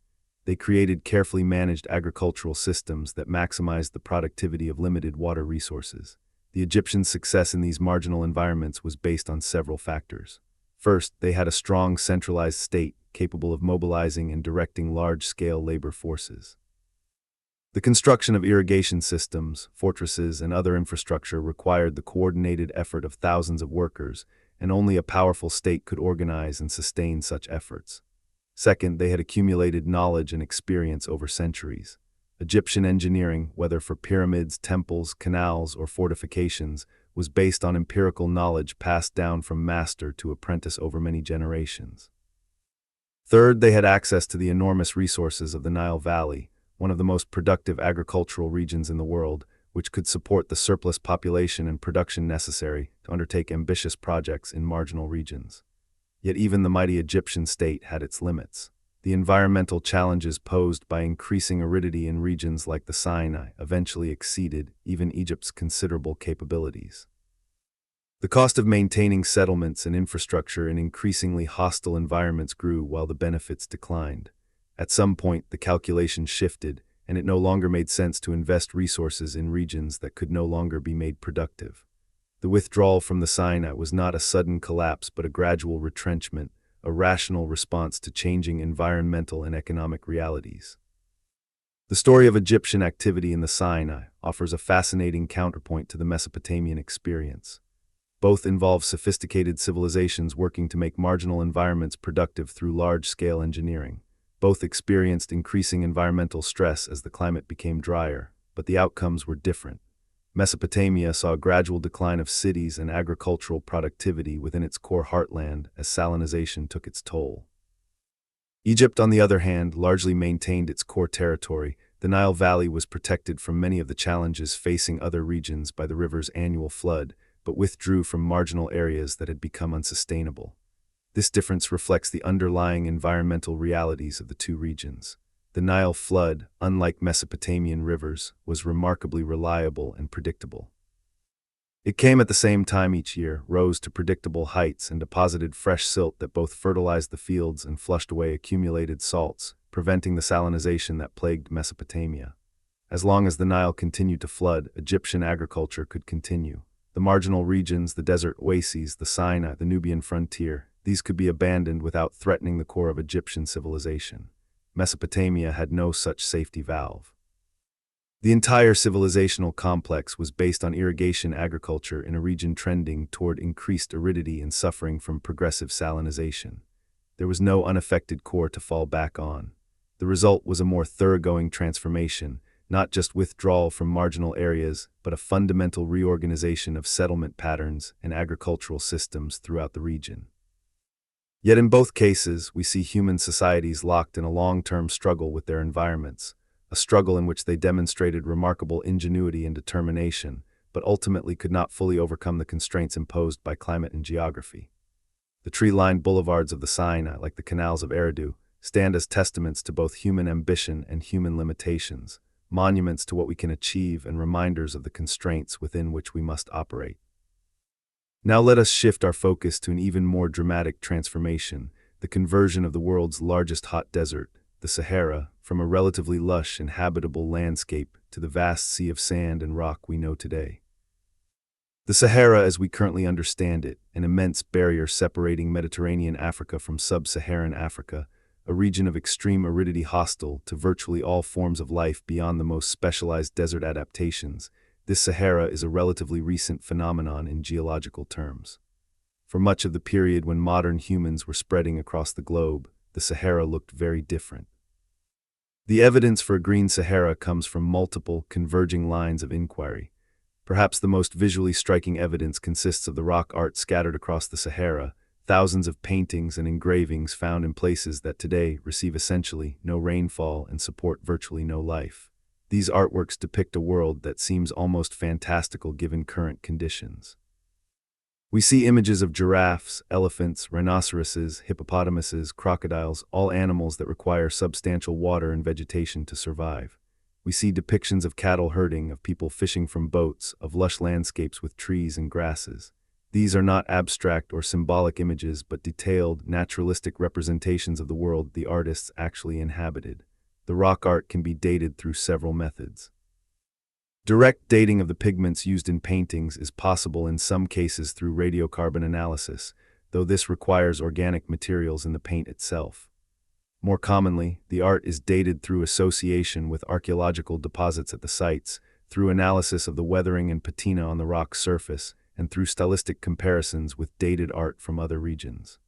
S1: They created carefully managed agricultural systems that maximized the productivity of limited water resources. The Egyptians' success in these marginal environments was based on several factors. First, they had a strong centralized state capable of mobilizing and directing large-scale labor forces. The construction of irrigation systems, fortresses, and other infrastructure required the coordinated effort of thousands of workers, and only a powerful state could organize and sustain such efforts. Second, they had accumulated knowledge and experience over centuries. Egyptian engineering, whether for pyramids, temples, canals, or fortifications, was based on empirical knowledge passed down from master to apprentice over many generations. Third, they had access to the enormous resources of the Nile Valley, one of the most productive agricultural regions in the world, which could support the surplus population and production necessary to undertake ambitious projects in marginal regions. Yet even the mighty Egyptian state had its limits. The environmental challenges posed by increasing aridity in regions like the Sinai eventually exceeded even Egypt's considerable capabilities. The cost of maintaining settlements and infrastructure in increasingly hostile environments grew while the benefits declined. At some point, the calculation shifted, and it no longer made sense to invest resources in regions that could no longer be made productive. The withdrawal from the Sinai was not a sudden collapse but a gradual retrenchment, a rational response to changing environmental and economic realities. The story of Egyptian activity in the Sinai offers a fascinating counterpoint to the Mesopotamian experience. Both involve sophisticated civilizations working to make marginal environments productive through large-scale engineering. Both experienced increasing environmental stress as the climate became drier, but the outcomes were different. Mesopotamia saw a gradual decline of cities and agricultural productivity within its core heartland as salinization took its toll. Egypt, on the other hand, largely maintained its core territory. The Nile Valley was protected from many of the challenges facing other regions by the river's annual flood, but withdrew from marginal areas that had become unsustainable. This difference reflects the underlying environmental realities of the two regions. The Nile flood, unlike Mesopotamian rivers, was remarkably reliable and predictable. It came at the same time each year, rose to predictable heights, and deposited fresh silt that both fertilized the fields and flushed away accumulated salts, preventing the salinization that plagued Mesopotamia. As long as the Nile continued to flood, Egyptian agriculture could continue. The marginal regions, the desert oases, the Sinai, the Nubian frontier, these could be abandoned without threatening the core of Egyptian civilization. Mesopotamia had no such safety valve. The entire civilizational complex was based on irrigation agriculture in a region trending toward increased aridity and suffering from progressive salinization. There was no unaffected core to fall back on. The result was a more thoroughgoing transformation, not just withdrawal from marginal areas, but a fundamental reorganization of settlement patterns and agricultural systems throughout the region. Yet in both cases, we see human societies locked in a long-term struggle with their environments, a struggle in which they demonstrated remarkable ingenuity and determination, but ultimately could not fully overcome the constraints imposed by climate and geography. The tree-lined boulevards of the Sinai, like the canals of Eridu, stand as testaments to both human ambition and human limitations, monuments to what we can achieve and reminders of the constraints within which we must operate. Now let us shift our focus to an even more dramatic transformation, the conversion of the world's largest hot desert, the Sahara, from a relatively lush and habitable landscape to the vast sea of sand and rock we know today. The Sahara, as we currently understand it, an immense barrier separating Mediterranean Africa from sub-Saharan Africa, a region of extreme aridity hostile to virtually all forms of life beyond the most specialized desert adaptations. This Sahara is a relatively recent phenomenon in geological terms. For much of the period when modern humans were spreading across the globe, the Sahara looked very different. The evidence for a Green Sahara comes from multiple, converging lines of inquiry. Perhaps the most visually striking evidence consists of the rock art scattered across the Sahara, thousands of paintings and engravings found in places that today receive essentially no rainfall and support virtually no life. These artworks depict a world that seems almost fantastical given current conditions. We see images of giraffes, elephants, rhinoceroses, hippopotamuses, crocodiles, all animals that require substantial water and vegetation to survive. We see depictions of cattle herding, of people fishing from boats, of lush landscapes with trees and grasses. These are not abstract or symbolic images, but detailed, naturalistic representations of the world the artists actually inhabited. The rock art can be dated through several methods. Direct dating of the pigments used in paintings is possible in some cases through radiocarbon analysis, though this requires organic materials in the paint itself. More commonly, the art is dated through association with archaeological deposits at the sites, through analysis of the weathering and patina on the rock's surface, and through stylistic comparisons with dated art from other regions.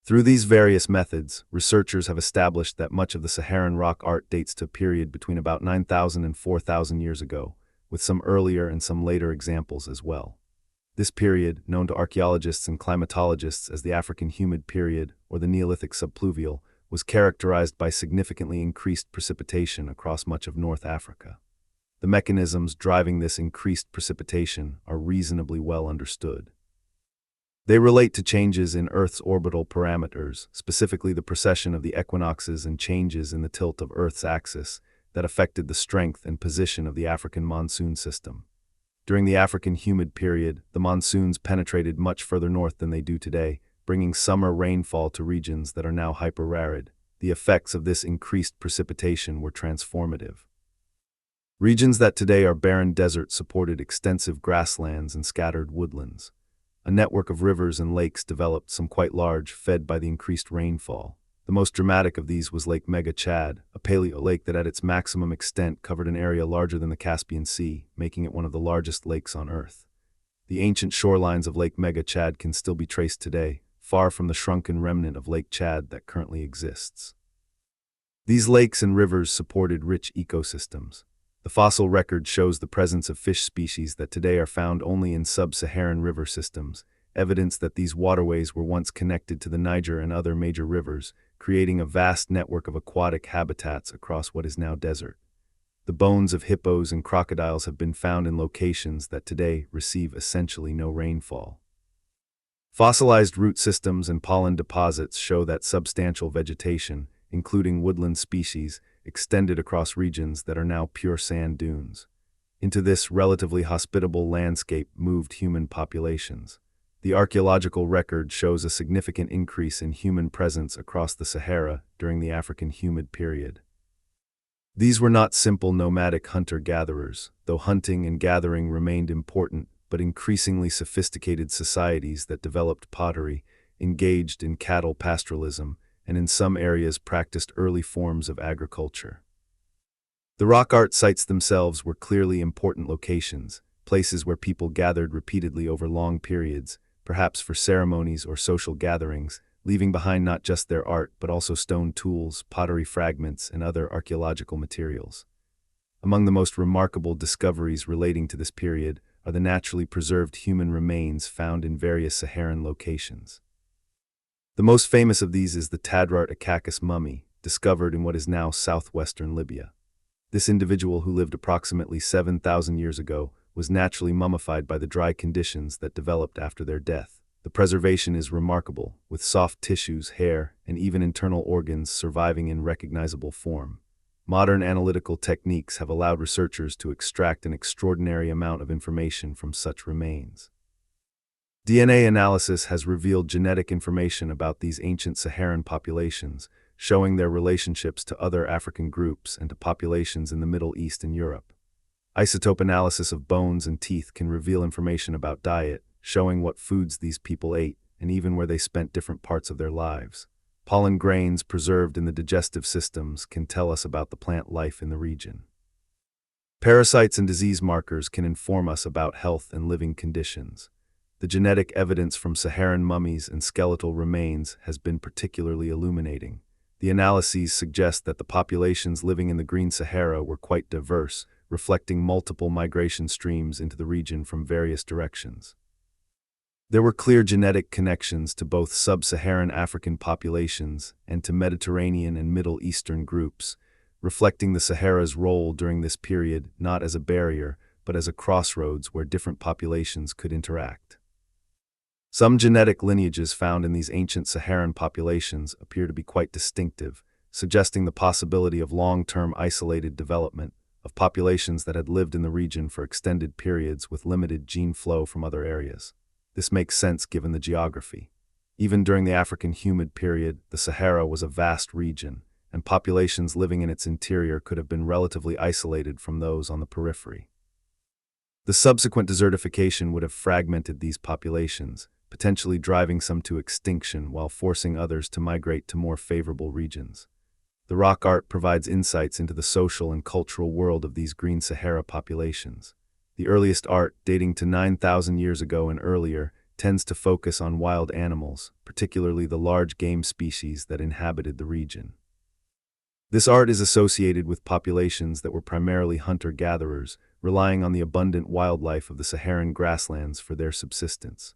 S1: Through these various methods, researchers have established that much of the Saharan rock art dates to a period between about 9,000 and 4,000 years ago, with some earlier and some later examples as well. This period, known to archaeologists and climatologists as the African Humid Period or the Neolithic Subpluvial, was characterized by significantly increased precipitation across much of North Africa. The mechanisms driving this increased precipitation are reasonably well understood. They relate to changes in Earth's orbital parameters, specifically the precession of the equinoxes and changes in the tilt of Earth's axis that affected the strength and position of the African monsoon system. During the African Humid Period, the monsoons penetrated much further north than they do today, bringing summer rainfall to regions that are now hyper-arid. The effects of this increased precipitation were transformative. Regions that today are barren deserts supported extensive grasslands and scattered woodlands. A network of rivers and lakes developed, some quite large, fed by the increased rainfall. The most dramatic of these was Lake Mega-Chad, a paleo lake that at its maximum extent covered an area larger than the Caspian Sea, making it one of the largest lakes on Earth. The ancient shorelines of Lake Mega-Chad can still be traced today, far from the shrunken remnant of Lake Chad that currently exists. These lakes and rivers supported rich ecosystems. The fossil record shows the presence of fish species that today are found only in sub-Saharan river systems, evidence that these waterways were once connected to the Niger and other major rivers, creating a vast network of aquatic habitats across what is now desert. The bones of hippos and crocodiles have been found in locations that today receive essentially no rainfall. Fossilized root systems and pollen deposits show that substantial vegetation, including woodland species, extended across regions that are now pure sand dunes. Into this relatively hospitable landscape moved human populations. The archaeological record shows a significant increase in human presence across the Sahara during the African Humid Period. These were not simple nomadic hunter-gatherers, though hunting and gathering remained important, but increasingly sophisticated societies that developed pottery, engaged in cattle pastoralism, and in some areas practiced early forms of agriculture. The rock art sites themselves were clearly important locations, places where people gathered repeatedly over long periods, perhaps for ceremonies or social gatherings, leaving behind not just their art but also stone tools, pottery fragments, and other archaeological materials. Among the most remarkable discoveries relating to this period are the naturally preserved human remains found in various Saharan locations. The most famous of these is the Tadrart Akakis mummy, discovered in what is now southwestern Libya. This individual, who lived approximately 7,000 years ago, was naturally mummified by the dry conditions that developed after their death. The preservation is remarkable, with soft tissues, hair, and even internal organs surviving in recognizable form. Modern analytical techniques have allowed researchers to extract an extraordinary amount of information from such remains. DNA analysis has revealed genetic information about these ancient Saharan populations, showing their relationships to other African groups and to populations in the Middle East and Europe. Isotope analysis of bones and teeth can reveal information about diet, showing what foods these people ate and even where they spent different parts of their lives. Pollen grains preserved in the digestive systems can tell us about the plant life in the region. Parasites and disease markers can inform us about health and living conditions. The genetic evidence from Saharan mummies and skeletal remains has been particularly illuminating. The analyses suggest that the populations living in the Green Sahara were quite diverse, reflecting multiple migration streams into the region from various directions. There were clear genetic connections to both sub-Saharan African populations and to Mediterranean and Middle Eastern groups, reflecting the Sahara's role during this period not as a barrier, but as a crossroads where different populations could interact. Some genetic lineages found in these ancient Saharan populations appear to be quite distinctive, suggesting the possibility of long-term isolated development of populations that had lived in the region for extended periods with limited gene flow from other areas. This makes sense given the geography. Even during the African Humid Period, the Sahara was a vast region, and populations living in its interior could have been relatively isolated from those on the periphery. The subsequent desertification would have fragmented these populations, potentially driving some to extinction while forcing others to migrate to more favorable regions. The rock art provides insights into the social and cultural world of these Green Sahara populations. The earliest art, dating to 9,000 years ago and earlier, tends to focus on wild animals, particularly the large game species that inhabited the region. This art is associated with populations that were primarily hunter-gatherers, relying on the abundant wildlife of the Saharan grasslands for their subsistence.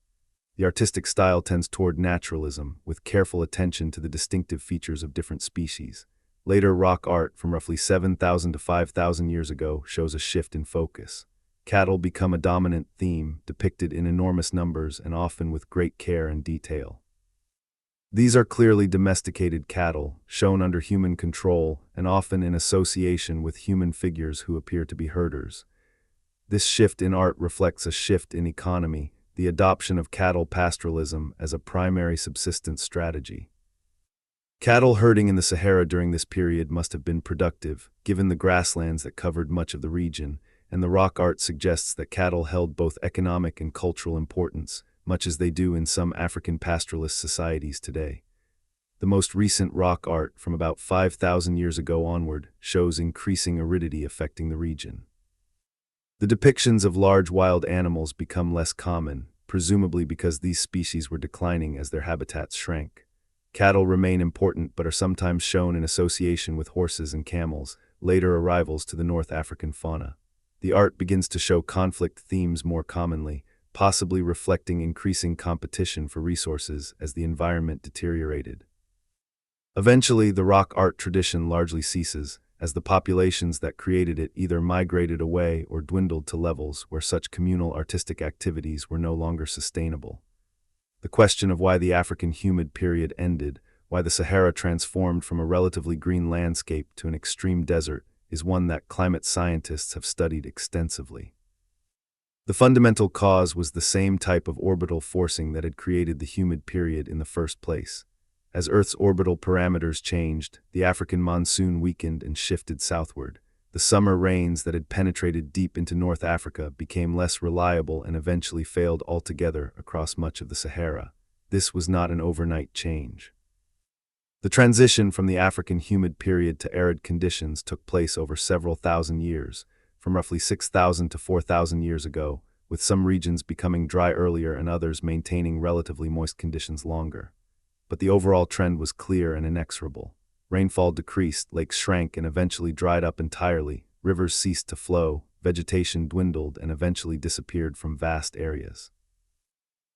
S1: The artistic style tends toward naturalism, with careful attention to the distinctive features of different species. Later rock art from roughly 7,000 to 5,000 years ago shows a shift in focus. Cattle become a dominant theme, depicted in enormous numbers and often with great care and detail. These are clearly domesticated cattle, shown under human control and often in association with human figures who appear to be herders. This shift in art reflects a shift in economy, the adoption of cattle pastoralism as a primary subsistence strategy. Cattle herding in the Sahara during this period must have been productive, given the grasslands that covered much of the region, and the rock art suggests that cattle held both economic and cultural importance, much as they do in some African pastoralist societies today. The most recent rock art, from about 5,000 years ago onward, shows increasing aridity affecting the region. The depictions of large wild animals become less common, presumably because these species were declining as their habitats shrank. Cattle remain important but are sometimes shown in association with horses and camels, later arrivals to the North African fauna. The art begins to show conflict themes more commonly, possibly reflecting increasing competition for resources as the environment deteriorated. Eventually, the rock art tradition largely ceases, as the populations that created it either migrated away or dwindled to levels where such communal artistic activities were no longer sustainable. The question of why the African humid period ended, why the Sahara transformed from a relatively green landscape to an extreme desert, is one that climate scientists have studied extensively. The fundamental cause was the same type of orbital forcing that had created the humid period in the first place. As Earth's orbital parameters changed, the African monsoon weakened and shifted southward. The summer rains that had penetrated deep into North Africa became less reliable and eventually failed altogether across much of the Sahara. This was not an overnight change. The transition from the African humid period to arid conditions took place over several thousand years, from roughly 6,000 to 4,000 years ago, with some regions becoming dry earlier and others maintaining relatively moist conditions longer. But the overall trend was clear and inexorable. Rainfall decreased, lakes shrank and eventually dried up entirely, rivers ceased to flow, vegetation dwindled and eventually disappeared from vast areas.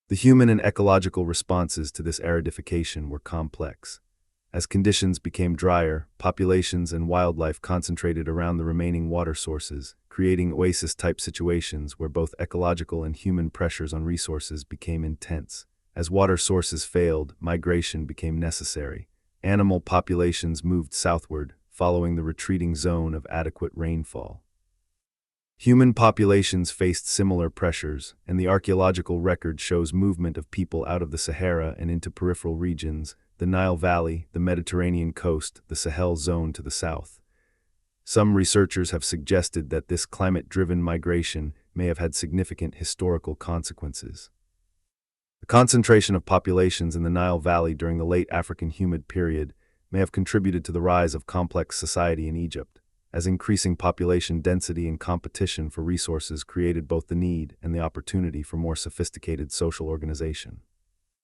S1: The human and ecological responses to this aridification were complex. As conditions became drier, populations and wildlife concentrated around the remaining water sources, creating oasis-type situations where both ecological and human pressures on resources became intense. As water sources failed, migration became necessary. Animal populations moved southward, following the retreating zone of adequate rainfall. Human populations faced similar pressures, and the archaeological record shows movement of people out of the Sahara and into peripheral regions, the Nile Valley, the Mediterranean coast, the Sahel zone to the south. Some researchers have suggested that this climate-driven migration may have had significant historical consequences. The concentration of populations in the Nile Valley during the late African humid period may have contributed to the rise of complex society in Egypt, as increasing population density and competition for resources created both the need and the opportunity for more sophisticated social organization.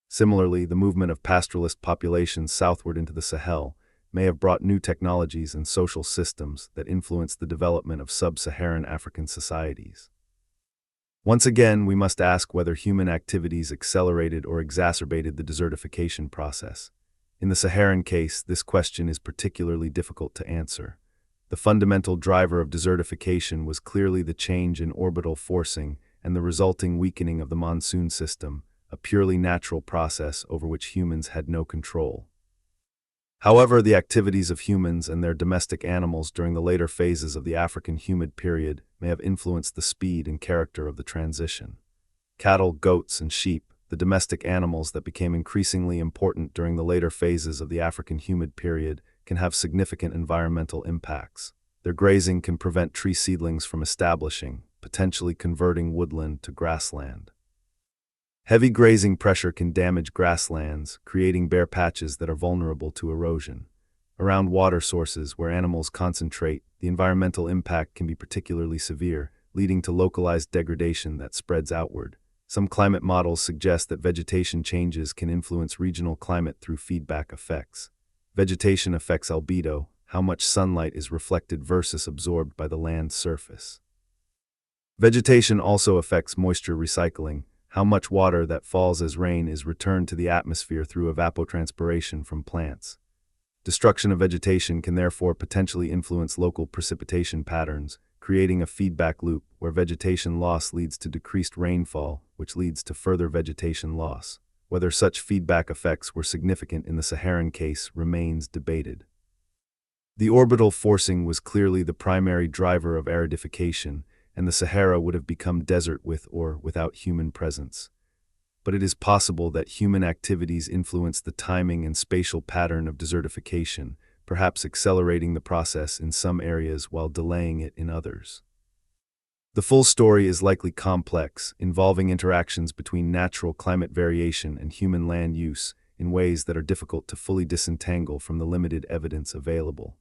S1: Similarly, the movement of pastoralist populations southward into the Sahel may have brought new technologies and social systems that influenced the development of sub-Saharan African societies. Once again, we must ask whether human activities accelerated or exacerbated the desertification process. In the Saharan case, this question is particularly difficult to answer. The fundamental driver of desertification was clearly the change in orbital forcing and the resulting weakening of the monsoon system, a purely natural process over which humans had no control. However, the activities of humans and their domestic animals during the later phases of the African humid period may have influenced the speed and character of the transition. Cattle, goats, and sheep, the domestic animals that became increasingly important during the later phases of the African humid period, can have significant environmental impacts. Their grazing can prevent tree seedlings from establishing, potentially converting woodland to grassland. Heavy grazing pressure can damage grasslands, creating bare patches that are vulnerable to erosion. Around water sources where animals concentrate, the environmental impact can be particularly severe, leading to localized degradation that spreads outward. Some climate models suggest that vegetation changes can influence regional climate through feedback effects. Vegetation affects albedo, how much sunlight is reflected versus absorbed by the land's surface. Vegetation also affects moisture recycling, how much water that falls as rain is returned to the atmosphere through evapotranspiration from plants. Destruction of vegetation can therefore potentially influence local precipitation patterns, creating a feedback loop where vegetation loss leads to decreased rainfall, which leads to further vegetation loss. Whether such feedback effects were significant in the Saharan case remains debated. The orbital forcing was clearly the primary driver of aridification, and the Sahara would have become desert with or without human presence. But it is possible that human activities influenced the timing and spatial pattern of desertification, perhaps accelerating the process in some areas while delaying it in others. The full story is likely complex, involving interactions between natural climate variation and human land use in ways that are difficult to fully disentangle from the limited evidence available.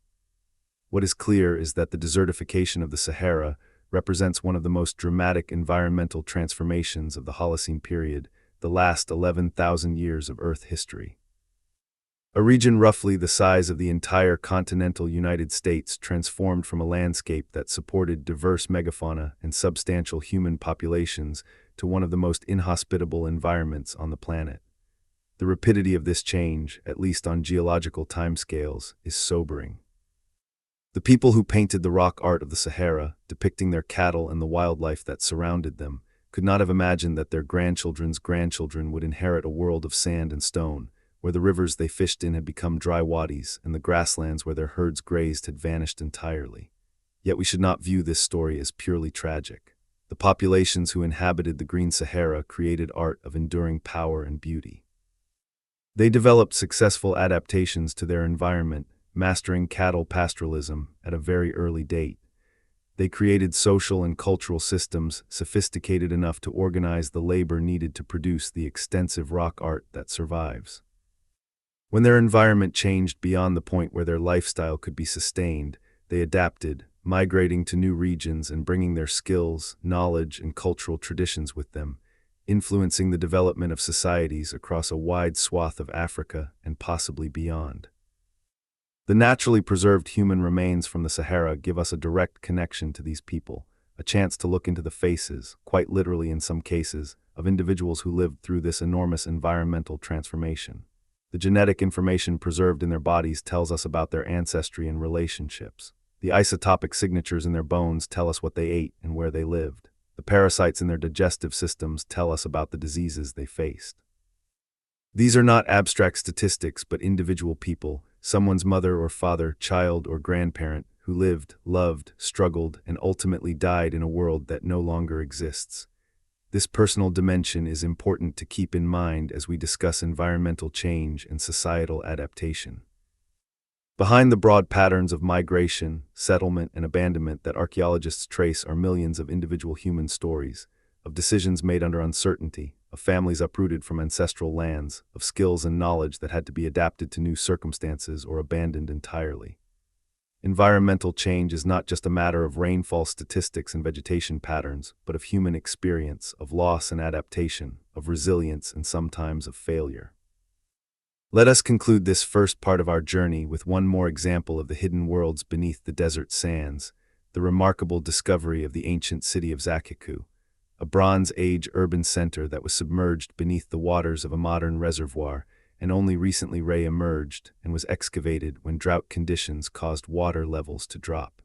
S1: What is clear is that the desertification of the Sahara represents one of the most dramatic environmental transformations of the Holocene period, the last 11,000 years of Earth history. A region roughly the size of the entire continental United States transformed from a landscape that supported diverse megafauna and substantial human populations to one of the most inhospitable environments on the planet. The rapidity of this change, at least on geological timescales, is sobering. The people who painted the rock art of the Sahara, depicting their cattle and the wildlife that surrounded them, could not have imagined that their grandchildren's grandchildren would inherit a world of sand and stone, where the rivers they fished in had become dry wadis and the grasslands where their herds grazed had vanished entirely. Yet we should not view this story as purely tragic. The populations who inhabited the Green Sahara created art of enduring power and beauty. They developed successful adaptations to their environment, mastering cattle pastoralism at a very early date. They created social and cultural systems sophisticated enough to organize the labor needed to produce the extensive rock art that survives. When their environment changed beyond the point where their lifestyle could be sustained, they adapted, migrating to new regions and bringing their skills, knowledge, and cultural traditions with them, influencing the development of societies across a wide swath of Africa and possibly beyond. The naturally preserved human remains from the Sahara give us a direct connection to these people, a chance to look into the faces, quite literally in some cases, of individuals who lived through this enormous environmental transformation. The genetic information preserved in their bodies tells us about their ancestry and relationships. The isotopic signatures in their bones tell us what they ate and where they lived. The parasites in their digestive systems tell us about the diseases they faced. These are not abstract statistics, but individual people, someone's mother or father, child or grandparent, who lived, loved, struggled, and ultimately died in a world that no longer exists. This personal dimension is important to keep in mind as we discuss environmental change and societal adaptation. Behind the broad patterns of migration, settlement, and abandonment that archaeologists trace are millions of individual human stories, of decisions made under uncertainty, of families uprooted from ancestral lands, of skills and knowledge that had to be adapted to new circumstances or abandoned entirely. Environmental change is not just a matter of rainfall statistics and vegetation patterns, but of human experience, of loss and adaptation, of resilience and sometimes of failure. Let us conclude this first part of our journey with one more example of the hidden worlds beneath the desert sands, the remarkable discovery of the ancient city of Zakiku, a Bronze Age urban center that was submerged beneath the waters of a modern reservoir and only recently re-emerged and was excavated when drought conditions caused water levels to drop.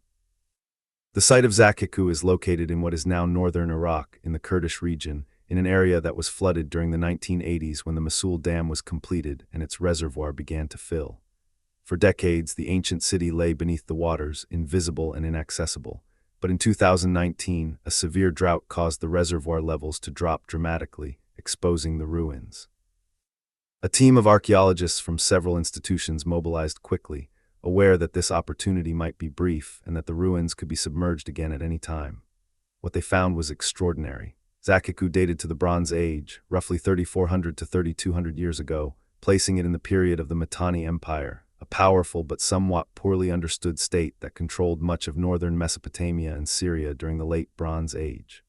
S1: The site of Zakiku is located in what is now northern Iraq in the Kurdish region, in an area that was flooded during the 1980s when the Mosul Dam was completed and its reservoir began to fill. For decades, the ancient city lay beneath the waters, invisible and inaccessible. But in 2019, a severe drought caused the reservoir levels to drop dramatically, exposing the ruins. A team of archaeologists from several institutions mobilized quickly, aware that this opportunity might be brief and that the ruins could be submerged again at any time. What they found was extraordinary. Zakiku dated to the Bronze Age, roughly 3,400 to 3,200 years ago, placing it in the period of the Mitanni Empire, a powerful but somewhat poorly understood state that controlled much of northern Mesopotamia and Syria during the late Bronze Age.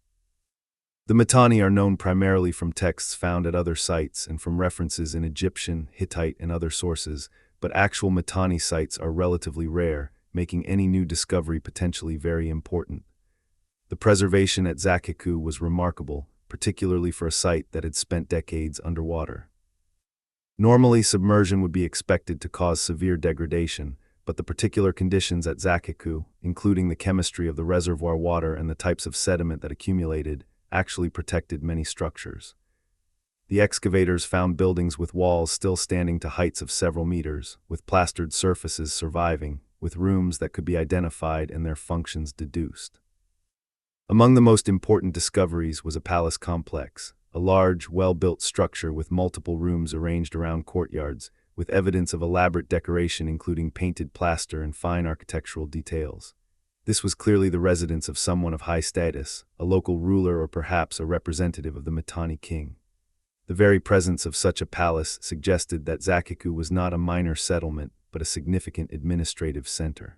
S1: The Mitanni are known primarily from texts found at other sites and from references in Egyptian, Hittite, and other sources, but actual Mitanni sites are relatively rare, making any new discovery potentially very important. The preservation at Zakiku was remarkable, particularly for a site that had spent decades underwater. Normally, submersion would be expected to cause severe degradation, but the particular conditions at Zakiku, including the chemistry of the reservoir water and the types of sediment that accumulated, actually protected many structures. The excavators found buildings with walls still standing to heights of several meters, with plastered surfaces surviving, with rooms that could be identified and their functions deduced. Among the most important discoveries was a palace complex, a large, well-built structure with multiple rooms arranged around courtyards, with evidence of elaborate decoration including painted plaster and fine architectural details. This was clearly the residence of someone of high status, a local ruler or perhaps a representative of the Mitanni king. The very presence of such a palace suggested that Zakiku was not a minor settlement, but a significant administrative center.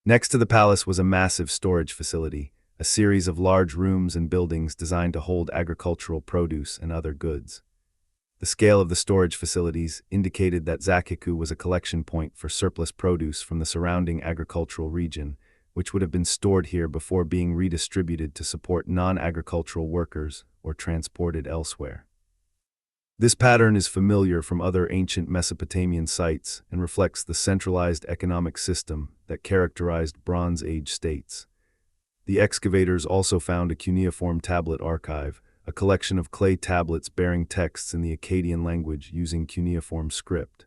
S1: Next to the palace was a massive storage facility, a series of large rooms and buildings designed to hold agricultural produce and other goods. The scale of the storage facilities indicated that Zakiku was a collection point for surplus produce from the surrounding agricultural region, which would have been stored here before being redistributed to support non-agricultural workers or transported elsewhere. This pattern is familiar from other ancient Mesopotamian sites and reflects the centralized economic system that characterized Bronze Age states. The excavators also found a cuneiform tablet archive, a collection of clay tablets bearing texts in the Akkadian language using cuneiform script.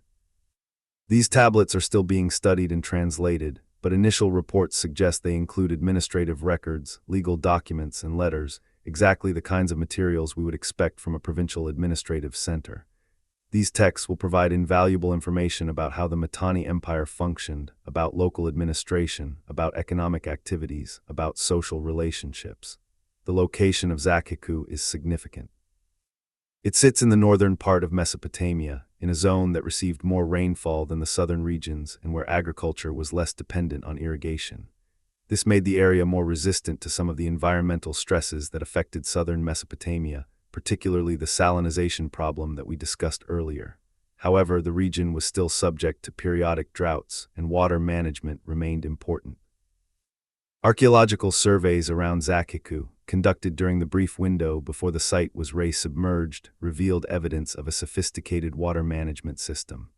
S1: These tablets are still being studied and translated, but initial reports suggest they include administrative records, legal documents, and letters, exactly the kinds of materials we would expect from a provincial administrative center. These texts will provide invaluable information about how the Mitanni Empire functioned, about local administration, about economic activities, about social relationships. The location of Zakiku is significant. It sits in the northern part of Mesopotamia, in a zone that received more rainfall than the southern regions and where agriculture was less dependent on irrigation. This made the area more resistant to some of the environmental stresses that affected southern Mesopotamia, particularly the salinization problem that we discussed earlier. However, the region was still subject to periodic droughts, and water management remained important. Archaeological surveys around Zakiku, conducted during the brief window before the site was re-submerged, revealed evidence of a sophisticated water management system.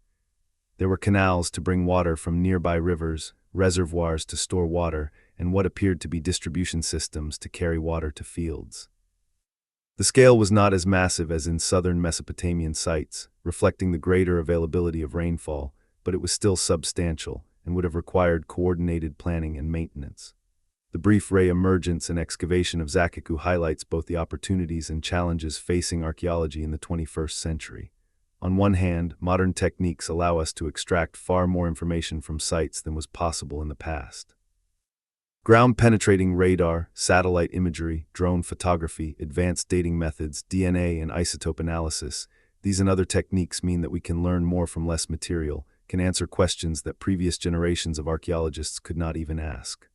S1: There were canals to bring water from nearby rivers, reservoirs to store water, and what appeared to be distribution systems to carry water to fields. The scale was not as massive as in southern Mesopotamian sites, reflecting the greater availability of rainfall, but it was still substantial and would have required coordinated planning and maintenance. The brief re-emergence and excavation of Zakiku highlights both the opportunities and challenges facing archaeology in the 21st century. On one hand, modern techniques allow us to extract far more information from sites than was possible in the past. Ground-penetrating radar, satellite imagery, drone photography, advanced dating methods, DNA and isotope analysis, these and other techniques mean that we can learn more from less material, can answer questions that previous generations of archaeologists could not even ask.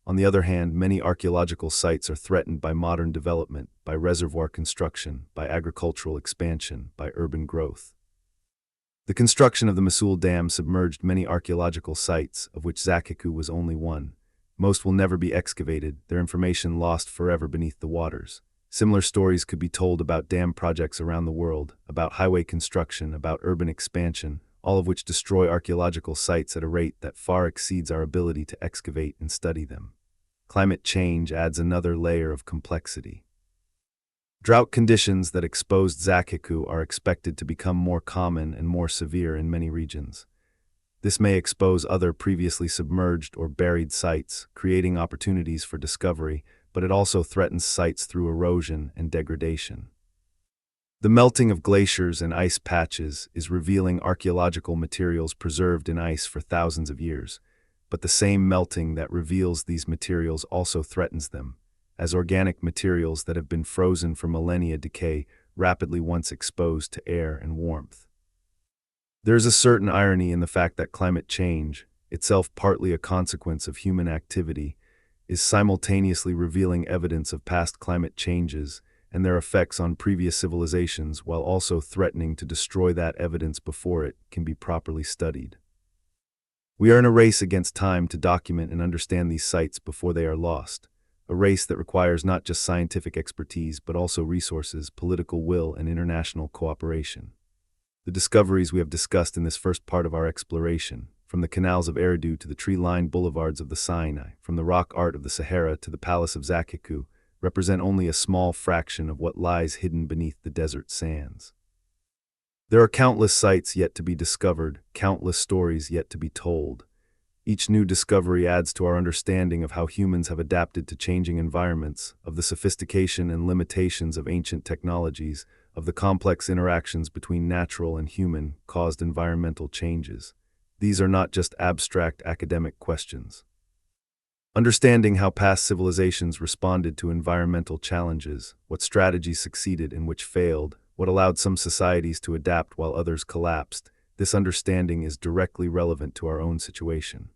S1: On the other hand, many archaeological sites are threatened by modern development, by reservoir construction, by agricultural expansion, by urban growth. The construction of the Mosul Dam submerged many archaeological sites, of which Zakiku was only one. Most will never be excavated, their information lost forever beneath the waters. Similar stories could be told about dam projects around the world, about highway construction, about urban expansion, all of which destroy archaeological sites at a rate that far exceeds our ability to excavate and study them. Climate change adds another layer of complexity. Drought conditions that exposed Zakiku are expected to become more common and more severe in many regions. This may expose other previously submerged or buried sites, creating opportunities for discovery, but it also threatens sites through erosion and degradation. The melting of glaciers and ice patches is revealing archaeological materials preserved in ice for thousands of years, but the same melting that reveals these materials also threatens them. as organic materials that have been frozen for millennia decay rapidly once exposed to air and warmth. There is a certain irony in the fact that climate change, itself partly a consequence of human activity, is simultaneously revealing evidence of past climate changes and their effects on previous civilizations, while also threatening to destroy that evidence before it can be properly studied. We are in a race against time to document and understand these sites before they are lost, a race that requires not just scientific expertise but also resources, political will, and international cooperation. The discoveries we have discussed in this first part of our exploration, from the canals of Eridu to the tree-lined boulevards of the Sinai, from the rock art of the Sahara to the palace of Zakiku, represent only a small fraction of what lies hidden beneath the desert sands. There are countless sites yet to be discovered, countless stories yet to be told. Each new discovery adds to our understanding of how humans have adapted to changing environments, of the sophistication and limitations of ancient technologies, of the complex interactions between natural and human-caused environmental changes. These are not just abstract academic questions. Understanding how past civilizations responded to environmental challenges, what strategies succeeded and which failed, what allowed some societies to adapt while others collapsed, this understanding is directly relevant to our own situation.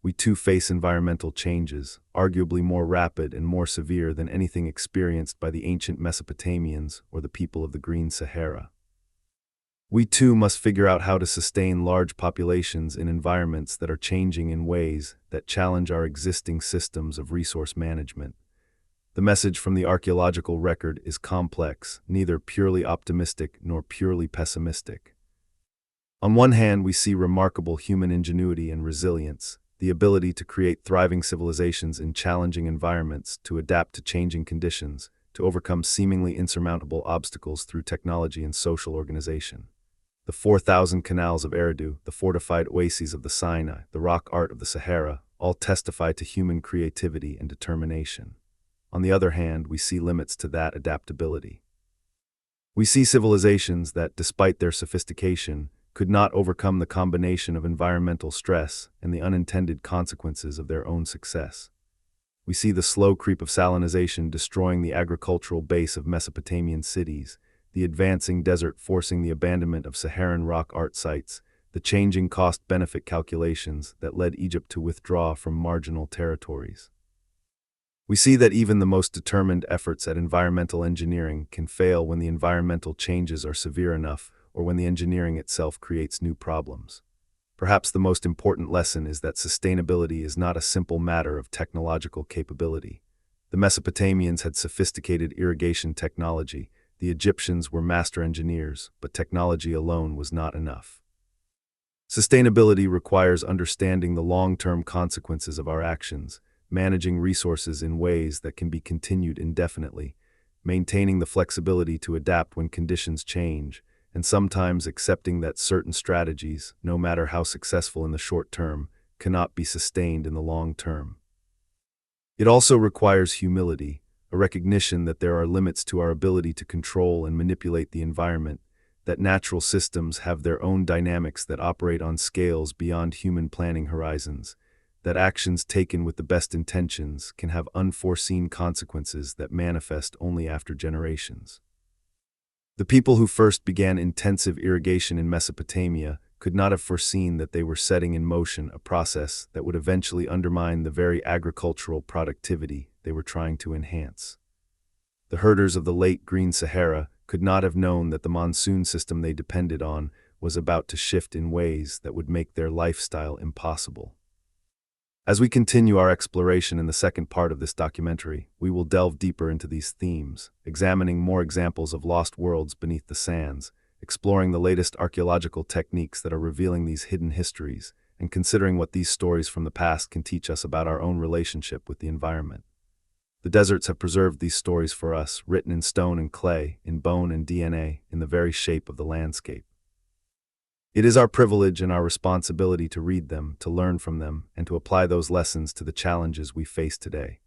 S1: We too face environmental changes, arguably more rapid and more severe than anything experienced by the ancient Mesopotamians or the people of the Green Sahara. We too must figure out how to sustain large populations in environments that are changing in ways that challenge our existing systems of resource management. The message from the archaeological record is complex, neither purely optimistic nor purely pessimistic. On one hand, we see remarkable human ingenuity and resilience, the ability to create thriving civilizations in challenging environments, to adapt to changing conditions, to overcome seemingly insurmountable obstacles through technology and social organization. The 4,000 canals of Eridu, the fortified oases of the Sinai, the rock art of the Sahara, all testify to human creativity and determination. On the other hand, we see limits to that adaptability. We see civilizations that, despite their sophistication, could not overcome the combination of environmental stress and the unintended consequences of their own success. We see the slow creep of salinization destroying the agricultural base of Mesopotamian cities, the advancing desert forcing the abandonment of Saharan rock art sites, the changing cost-benefit calculations that led Egypt to withdraw from marginal territories. We see that even the most determined efforts at environmental engineering can fail when the environmental changes are severe enough or when the engineering itself creates new problems. Perhaps the most important lesson is that sustainability is not a simple matter of technological capability. The Mesopotamians had sophisticated irrigation technology, the Egyptians were master engineers, but technology alone was not enough. Sustainability requires understanding the long-term consequences of our actions, managing resources in ways that can be continued indefinitely, maintaining the flexibility to adapt when conditions change, and sometimes accepting that certain strategies, no matter how successful in the short term, cannot be sustained in the long term. It also requires humility, a recognition that there are limits to our ability to control and manipulate the environment, that natural systems have their own dynamics that operate on scales beyond human planning horizons, that actions taken with the best intentions can have unforeseen consequences that manifest only after generations. The people who first began intensive irrigation in Mesopotamia could not have foreseen that they were setting in motion a process that would eventually undermine the very agricultural productivity they were trying to enhance. The herders of the late Green Sahara could not have known that the monsoon system they depended on was about to shift in ways that would make their lifestyle impossible. As we continue our exploration in the second part of this documentary, we will delve deeper into these themes, examining more examples of lost worlds beneath the sands, exploring the latest archaeological techniques that are revealing these hidden histories, and considering what these stories from the past can teach us about our own relationship with the environment. The deserts have preserved these stories for us, written in stone and clay, in bone and DNA, in the very shape of the landscape. It is our privilege and our responsibility to read them, to learn from them, and to apply those lessons to the challenges we face today.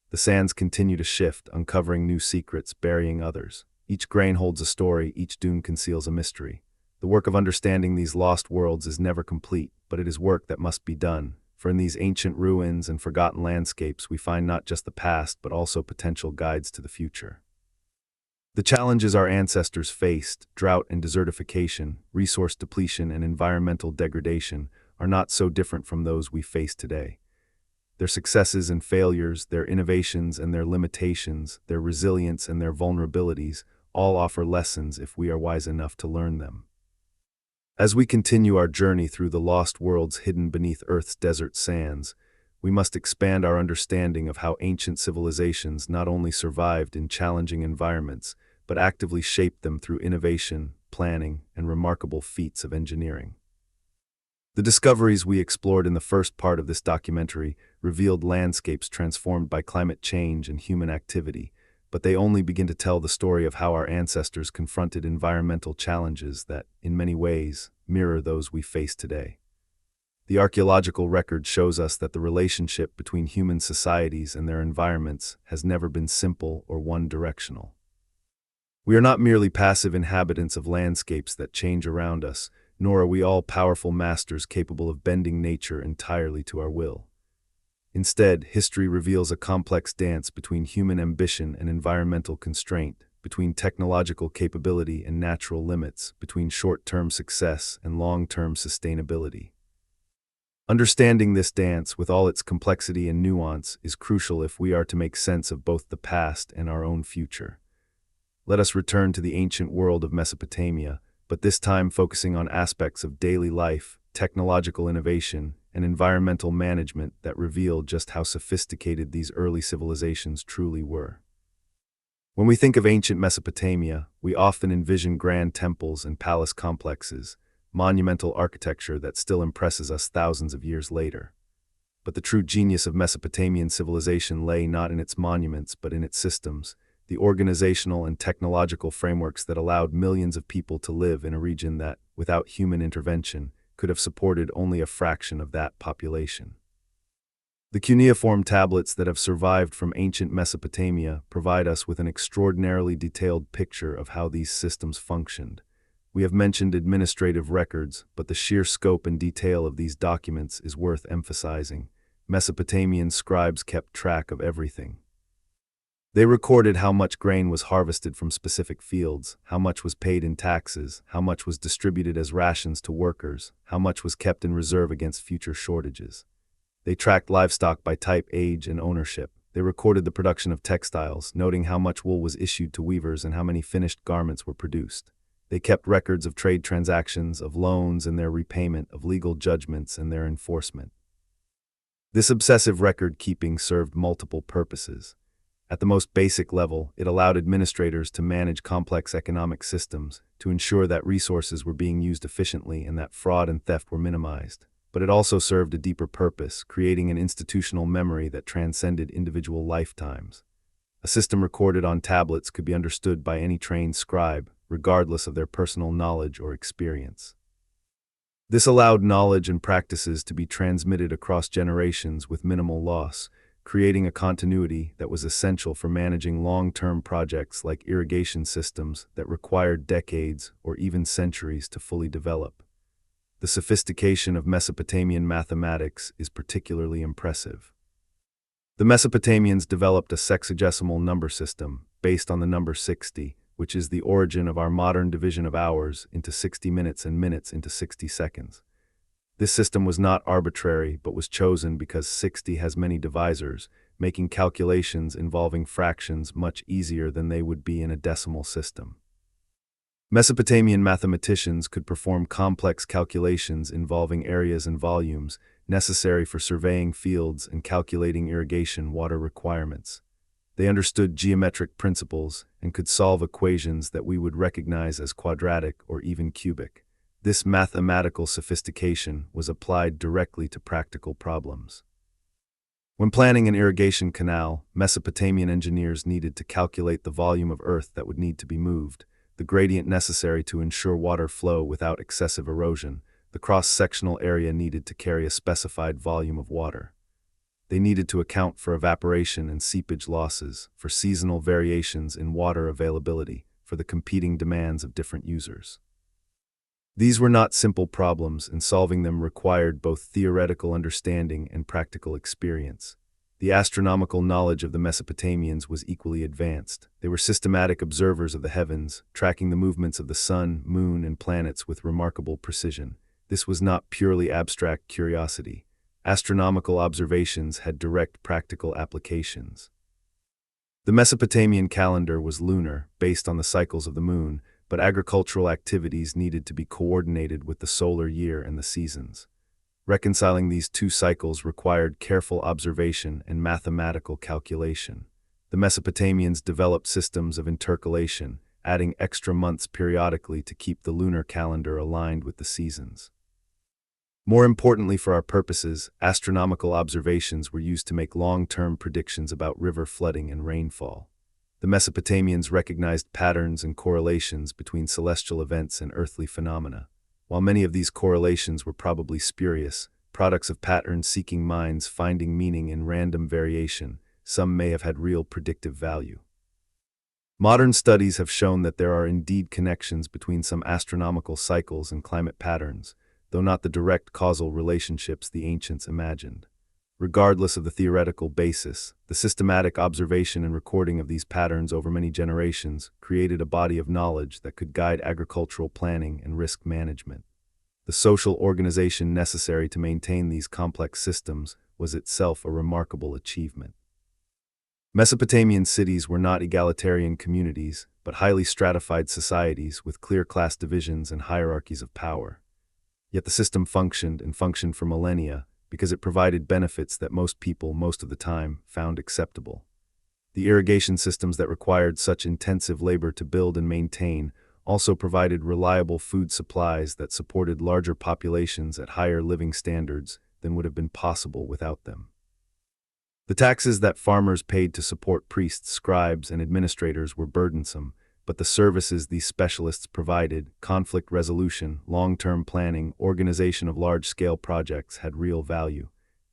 S1: The sands continue to shift, uncovering new secrets, burying others. Each grain holds a story, each dune conceals a mystery. The work of understanding these lost worlds is never complete, but it is work that must be done, for in these ancient ruins and forgotten landscapes we find not just the past but also potential guides to the future. The challenges our ancestors faced, drought and desertification, resource depletion and environmental degradation, are not so different from those we face today. Their successes and failures, their innovations and their limitations, their resilience and their vulnerabilities, all offer lessons if we are wise enough to learn them. As we continue our journey through the lost worlds hidden beneath Earth's desert sands, we must expand our understanding of how ancient civilizations not only survived in challenging environments, but actively shaped them through innovation, planning, and remarkable feats of engineering. The discoveries we explored in the first part of this documentary revealed landscapes transformed by climate change and human activity, but they only begin to tell the story of how our ancestors confronted environmental challenges that, in many ways, mirror those we face today. The archaeological record shows us that the relationship between human societies and their environments has never been simple or one-directional. We are not merely passive inhabitants of landscapes that change around us, nor are we all powerful masters capable of bending nature entirely to our will. Instead, history reveals a complex dance between human ambition and environmental constraint, between technological capability and natural limits, between short-term success and long-term sustainability. Understanding this dance, with all its complexity and nuance, is crucial if we are to make sense of both the past and our own future. Let us return to the ancient world of Mesopotamia, but this time focusing on aspects of daily life, technological innovation, and environmental management that reveal just how sophisticated these early civilizations truly were. When we think of ancient Mesopotamia, we often envision grand temples and palace complexes, monumental architecture that still impresses us thousands of years later. But the true genius of Mesopotamian civilization lay not in its monuments but in its systems, the organizational and technological frameworks that allowed millions of people to live in a region that, without human intervention, could have supported only a fraction of that population. The cuneiform tablets that have survived from ancient Mesopotamia provide us with an extraordinarily detailed picture of how these systems functioned. We have mentioned administrative records, but the sheer scope and detail of these documents is worth emphasizing. Mesopotamian scribes kept track of everything. They recorded how much grain was harvested from specific fields, how much was paid in taxes, how much was distributed as rations to workers, how much was kept in reserve against future shortages. They tracked livestock by type, age, and ownership. They recorded the production of textiles, noting how much wool was issued to weavers and how many finished garments were produced. They kept records of trade transactions, of loans and their repayment, of legal judgments and their enforcement. This obsessive record-keeping served multiple purposes. At the most basic level, it allowed administrators to manage complex economic systems, to ensure that resources were being used efficiently and that fraud and theft were minimized. But it also served a deeper purpose, creating an institutional memory that transcended individual lifetimes. A system recorded on tablets could be understood by any trained scribe, regardless of their personal knowledge or experience. This allowed knowledge and practices to be transmitted across generations with minimal loss, creating a continuity that was essential for managing long-term projects like irrigation systems that required decades or even centuries to fully develop. The sophistication of Mesopotamian mathematics is particularly impressive. The Mesopotamians developed a sexagesimal number system based on the number 60, which is the origin of our modern division of hours into 60 minutes and minutes into 60 seconds. This system was not arbitrary, but was chosen because 60 has many divisors, making calculations involving fractions much easier than they would be in a decimal system. Mesopotamian mathematicians could perform complex calculations involving areas and volumes necessary for surveying fields and calculating irrigation water requirements. They understood geometric principles and could solve equations that we would recognize as quadratic or even cubic. This mathematical sophistication was applied directly to practical problems. When planning an irrigation canal, Mesopotamian engineers needed to calculate the volume of earth that would need to be moved, the gradient necessary to ensure water flow without excessive erosion, the cross-sectional area needed to carry a specified volume of water. They needed to account for evaporation and seepage losses, for seasonal variations in water availability, for the competing demands of different users. These were not simple problems, and solving them required both theoretical understanding and practical experience. The astronomical knowledge of the Mesopotamians was equally advanced. They were systematic observers of the heavens, tracking the movements of the sun, moon, and planets with remarkable precision. This was not purely abstract curiosity. Astronomical observations had direct practical applications. The Mesopotamian calendar was lunar, based on the cycles of the moon, but agricultural activities needed to be coordinated with the solar year and the seasons. Reconciling these two cycles required careful observation and mathematical calculation. The Mesopotamians developed systems of intercalation, adding extra months periodically to keep the lunar calendar aligned with the seasons. More importantly for our purposes, astronomical observations were used to make long-term predictions about river flooding and rainfall. The Mesopotamians recognized patterns and correlations between celestial events and earthly phenomena. While many of these correlations were probably spurious, products of pattern-seeking minds finding meaning in random variation, some may have had real predictive value. Modern studies have shown that there are indeed connections between some astronomical cycles and climate patterns, though not the direct causal relationships the ancients imagined. Regardless of the theoretical basis, the systematic observation and recording of these patterns over many generations created a body of knowledge that could guide agricultural planning and risk management. The social organization necessary to maintain these complex systems was itself a remarkable achievement. Mesopotamian cities were not egalitarian communities, but highly stratified societies with clear class divisions and hierarchies of power. Yet the system functioned for millennia, because it provided benefits that most people, most of the time, found acceptable. The irrigation systems that required such intensive labor to build and maintain also provided reliable food supplies that supported larger populations at higher living standards than would have been possible without them. The taxes that farmers paid to support priests, scribes, and administrators were burdensome, but the services these specialists provided, conflict resolution, long-term planning, organization of large-scale projects, had real value.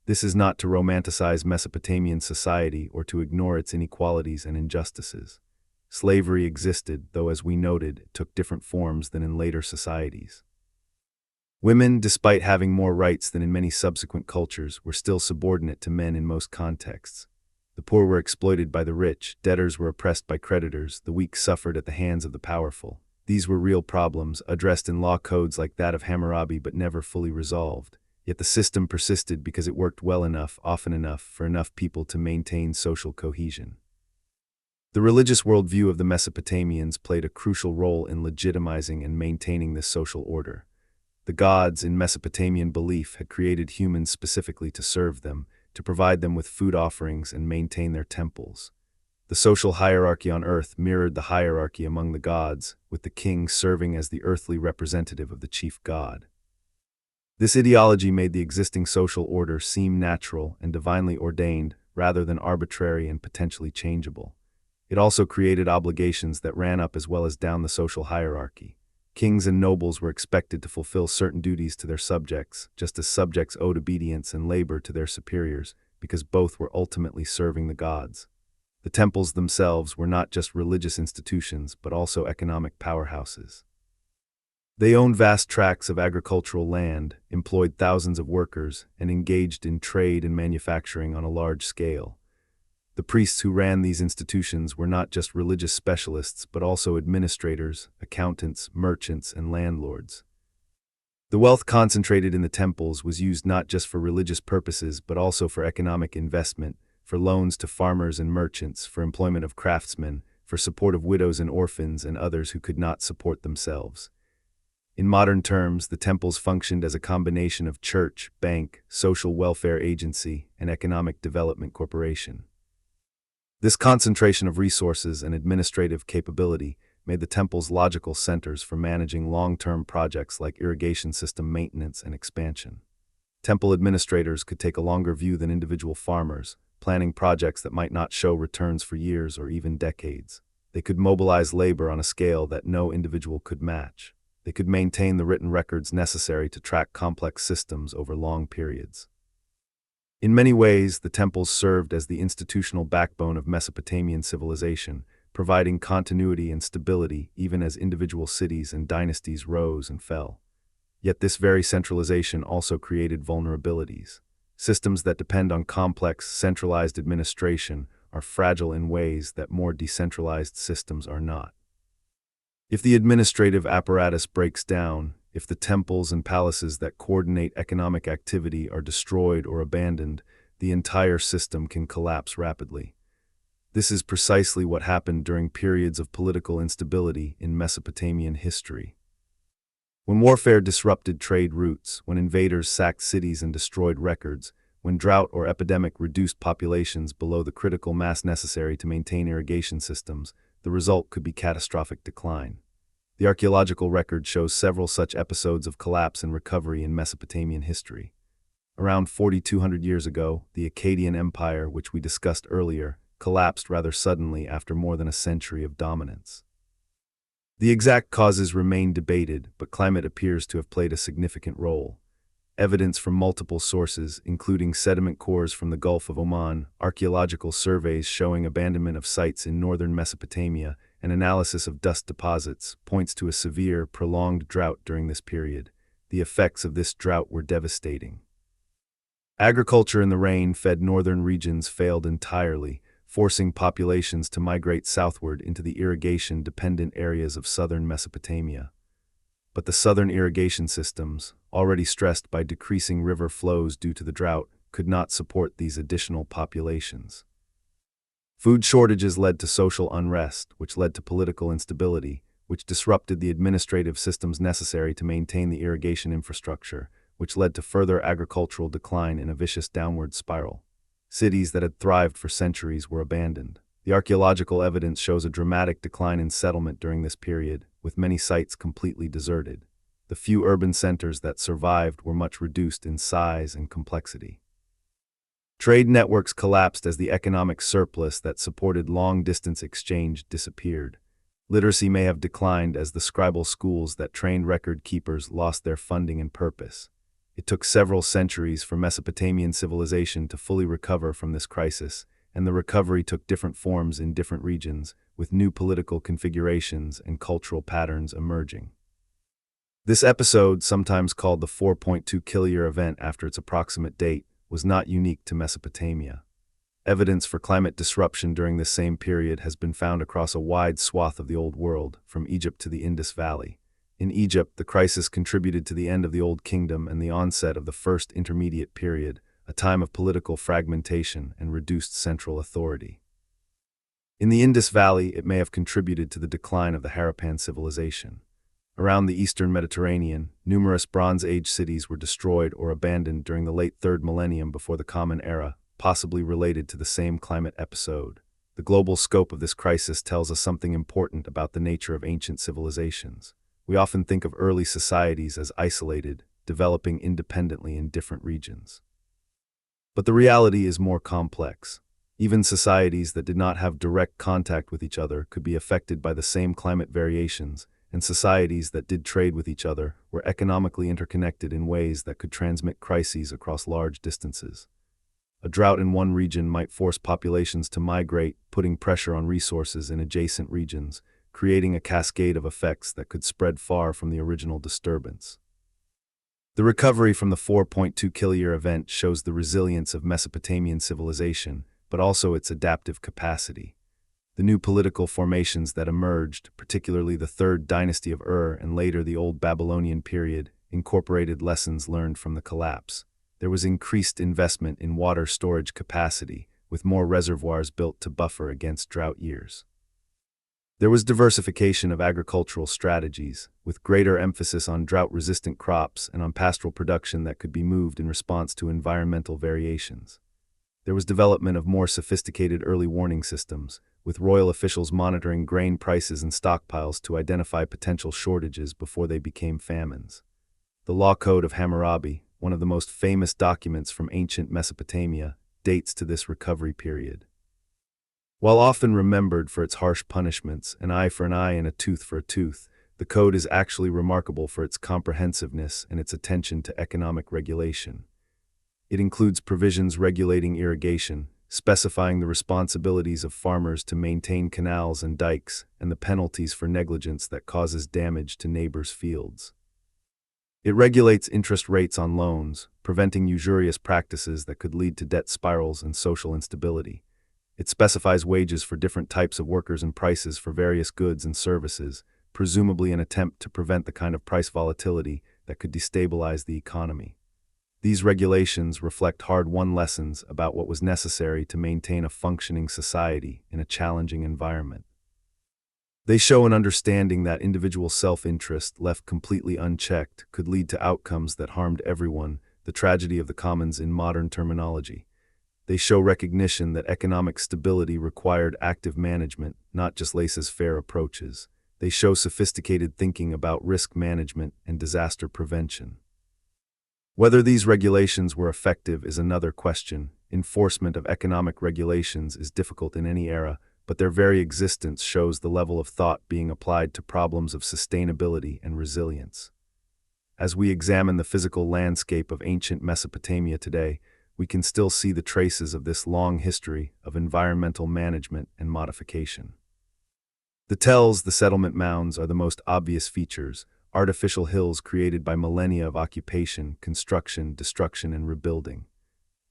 S1: This is not to romanticize Mesopotamian society or to ignore its inequalities and injustices. Slavery existed, though as we noted, it took different forms than in later societies. Women, despite having more rights than in many subsequent cultures, were still subordinate to men in most contexts. The poor were exploited by the rich, debtors were oppressed by creditors, the weak suffered at the hands of the powerful. These were real problems, addressed in law codes like that of Hammurabi but never fully resolved. Yet the system persisted because it worked well enough, often enough, for enough people to maintain social cohesion. The religious worldview of the Mesopotamians played a crucial role in legitimizing and maintaining this social order. The gods, in Mesopotamian belief, had created humans specifically to serve them, to provide them with food offerings and maintain their temples. The social hierarchy on earth mirrored the hierarchy among the gods, with the king serving as the earthly representative of the chief god. This ideology made the existing social order seem natural and divinely ordained, rather than arbitrary and potentially changeable. It also created obligations that ran up as well as down the social hierarchy. Kings and nobles were expected to fulfill certain duties to their subjects, just as subjects owed obedience and labor to their superiors, because both were ultimately serving the gods. The temples themselves were not just religious institutions, but also economic powerhouses. They owned vast tracts of agricultural land, employed thousands of workers, and engaged in trade and manufacturing on a large scale. The priests who ran these institutions were not just religious specialists, but also administrators, accountants, merchants, and landlords. The wealth concentrated in the temples was used not just for religious purposes, but also for economic investment, for loans to farmers and merchants, for employment of craftsmen, for support of widows and orphans and others who could not support themselves. In modern terms, the temples functioned as a combination of church, bank, social welfare agency, and economic development corporation. This concentration of resources and administrative capability made the temples logical centers for managing long-term projects like irrigation system maintenance and expansion. Temple administrators could take a longer view than individual farmers, planning projects that might not show returns for years or even decades. They could mobilize labor on a scale that no individual could match. They could maintain the written records necessary to track complex systems over long periods. In many ways, the temples served as the institutional backbone of Mesopotamian civilization, providing continuity and stability even as individual cities and dynasties rose and fell. Yet this very centralization also created vulnerabilities. Systems that depend on complex, centralized administration are fragile in ways that more decentralized systems are not. If the administrative apparatus breaks down, if the temples and palaces that coordinate economic activity are destroyed or abandoned, the entire system can collapse rapidly. This is precisely what happened during periods of political instability in Mesopotamian history. When warfare disrupted trade routes, when invaders sacked cities and destroyed records, when drought or epidemic reduced populations below the critical mass necessary to maintain irrigation systems, the result could be catastrophic decline. The archaeological record shows several such episodes of collapse and recovery in Mesopotamian history. Around 4,200 years ago, the Akkadian Empire, which we discussed earlier, collapsed rather suddenly after more than a century of dominance. The exact causes remain debated, but climate appears to have played a significant role. Evidence from multiple sources, including sediment cores from the Gulf of Oman, archaeological surveys showing abandonment of sites in northern Mesopotamia, and analysis of dust deposits, points to a severe, prolonged drought during this period. The effects of this drought were devastating. Agriculture in the rain-fed northern regions failed entirely, forcing populations to migrate southward into the irrigation-dependent areas of southern Mesopotamia. But the southern irrigation systems, already stressed by decreasing river flows due to the drought, could not support these additional populations. Food shortages led to social unrest, which led to political instability, which disrupted the administrative systems necessary to maintain the irrigation infrastructure, which led to further agricultural decline in a vicious downward spiral. Cities that had thrived for centuries were abandoned. The archaeological evidence shows a dramatic decline in settlement during this period, with many sites completely deserted. The few urban centers that survived were much reduced in size and complexity. Trade networks collapsed as the economic surplus that supported long-distance exchange disappeared. Literacy may have declined as the scribal schools that trained record keepers lost their funding and purpose. It took several centuries for Mesopotamian civilization to fully recover from this crisis, and the recovery took different forms in different regions, with new political configurations and cultural patterns emerging. This episode, sometimes called the 4.2 kiloyear event after its approximate date, was not unique to Mesopotamia. Evidence for climate disruption during this same period has been found across a wide swath of the Old World, from Egypt to the Indus Valley. In Egypt, the crisis contributed to the end of the Old Kingdom and the onset of the First Intermediate Period, a time of political fragmentation and reduced central authority. In the Indus Valley, it may have contributed to the decline of the Harappan civilization. Around the eastern Mediterranean, numerous Bronze Age cities were destroyed or abandoned during the late 3rd millennium before the Common Era, possibly related to the same climate episode. The global scope of this crisis tells us something important about the nature of ancient civilizations. We often think of early societies as isolated, developing independently in different regions. But the reality is more complex. Even societies that did not have direct contact with each other could be affected by the same climate variations, and societies that did trade with each other were economically interconnected in ways that could transmit crises across large distances. A drought in one region might force populations to migrate, putting pressure on resources in adjacent regions, creating a cascade of effects that could spread far from the original disturbance. The recovery from the 4.2 kiloyear event shows the resilience of Mesopotamian civilization, but also its adaptive capacity. The new political formations that emerged, particularly the Third Dynasty of Ur and later the Old Babylonian period, incorporated lessons learned from the collapse. There was increased investment in water storage capacity, with more reservoirs built to buffer against drought years. There was diversification of agricultural strategies, with greater emphasis on drought-resistant crops and on pastoral production that could be moved in response to environmental variations. There was development of more sophisticated early warning systems, with royal officials monitoring grain prices and stockpiles to identify potential shortages before they became famines. The Law Code of Hammurabi, one of the most famous documents from ancient Mesopotamia, dates to this recovery period. While often remembered for its harsh punishments, an eye for an eye and a tooth for a tooth, the code is actually remarkable for its comprehensiveness and its attention to economic regulation. It includes provisions regulating irrigation, specifying the responsibilities of farmers to maintain canals and dikes, and the penalties for negligence that causes damage to neighbors' fields. It regulates interest rates on loans, preventing usurious practices that could lead to debt spirals and social instability. It specifies wages for different types of workers and prices for various goods and services, presumably an attempt to prevent the kind of price volatility that could destabilize the economy. These regulations reflect hard-won lessons about what was necessary to maintain a functioning society in a challenging environment. They show an understanding that individual self-interest, left completely unchecked, could lead to outcomes that harmed everyone, the tragedy of the commons in modern terminology. They show recognition that economic stability required active management, not just laissez-faire approaches. They show sophisticated thinking about risk management and disaster prevention. Whether these regulations were effective is another question. Enforcement of economic regulations is difficult in any era, but their very existence shows the level of thought being applied to problems of sustainability and resilience. As we examine the physical landscape of ancient Mesopotamia today, we can still see the traces of this long history of environmental management and modification. The tells, the settlement mounds, are the most obvious features, artificial hills created by millennia of occupation, construction, destruction, and rebuilding.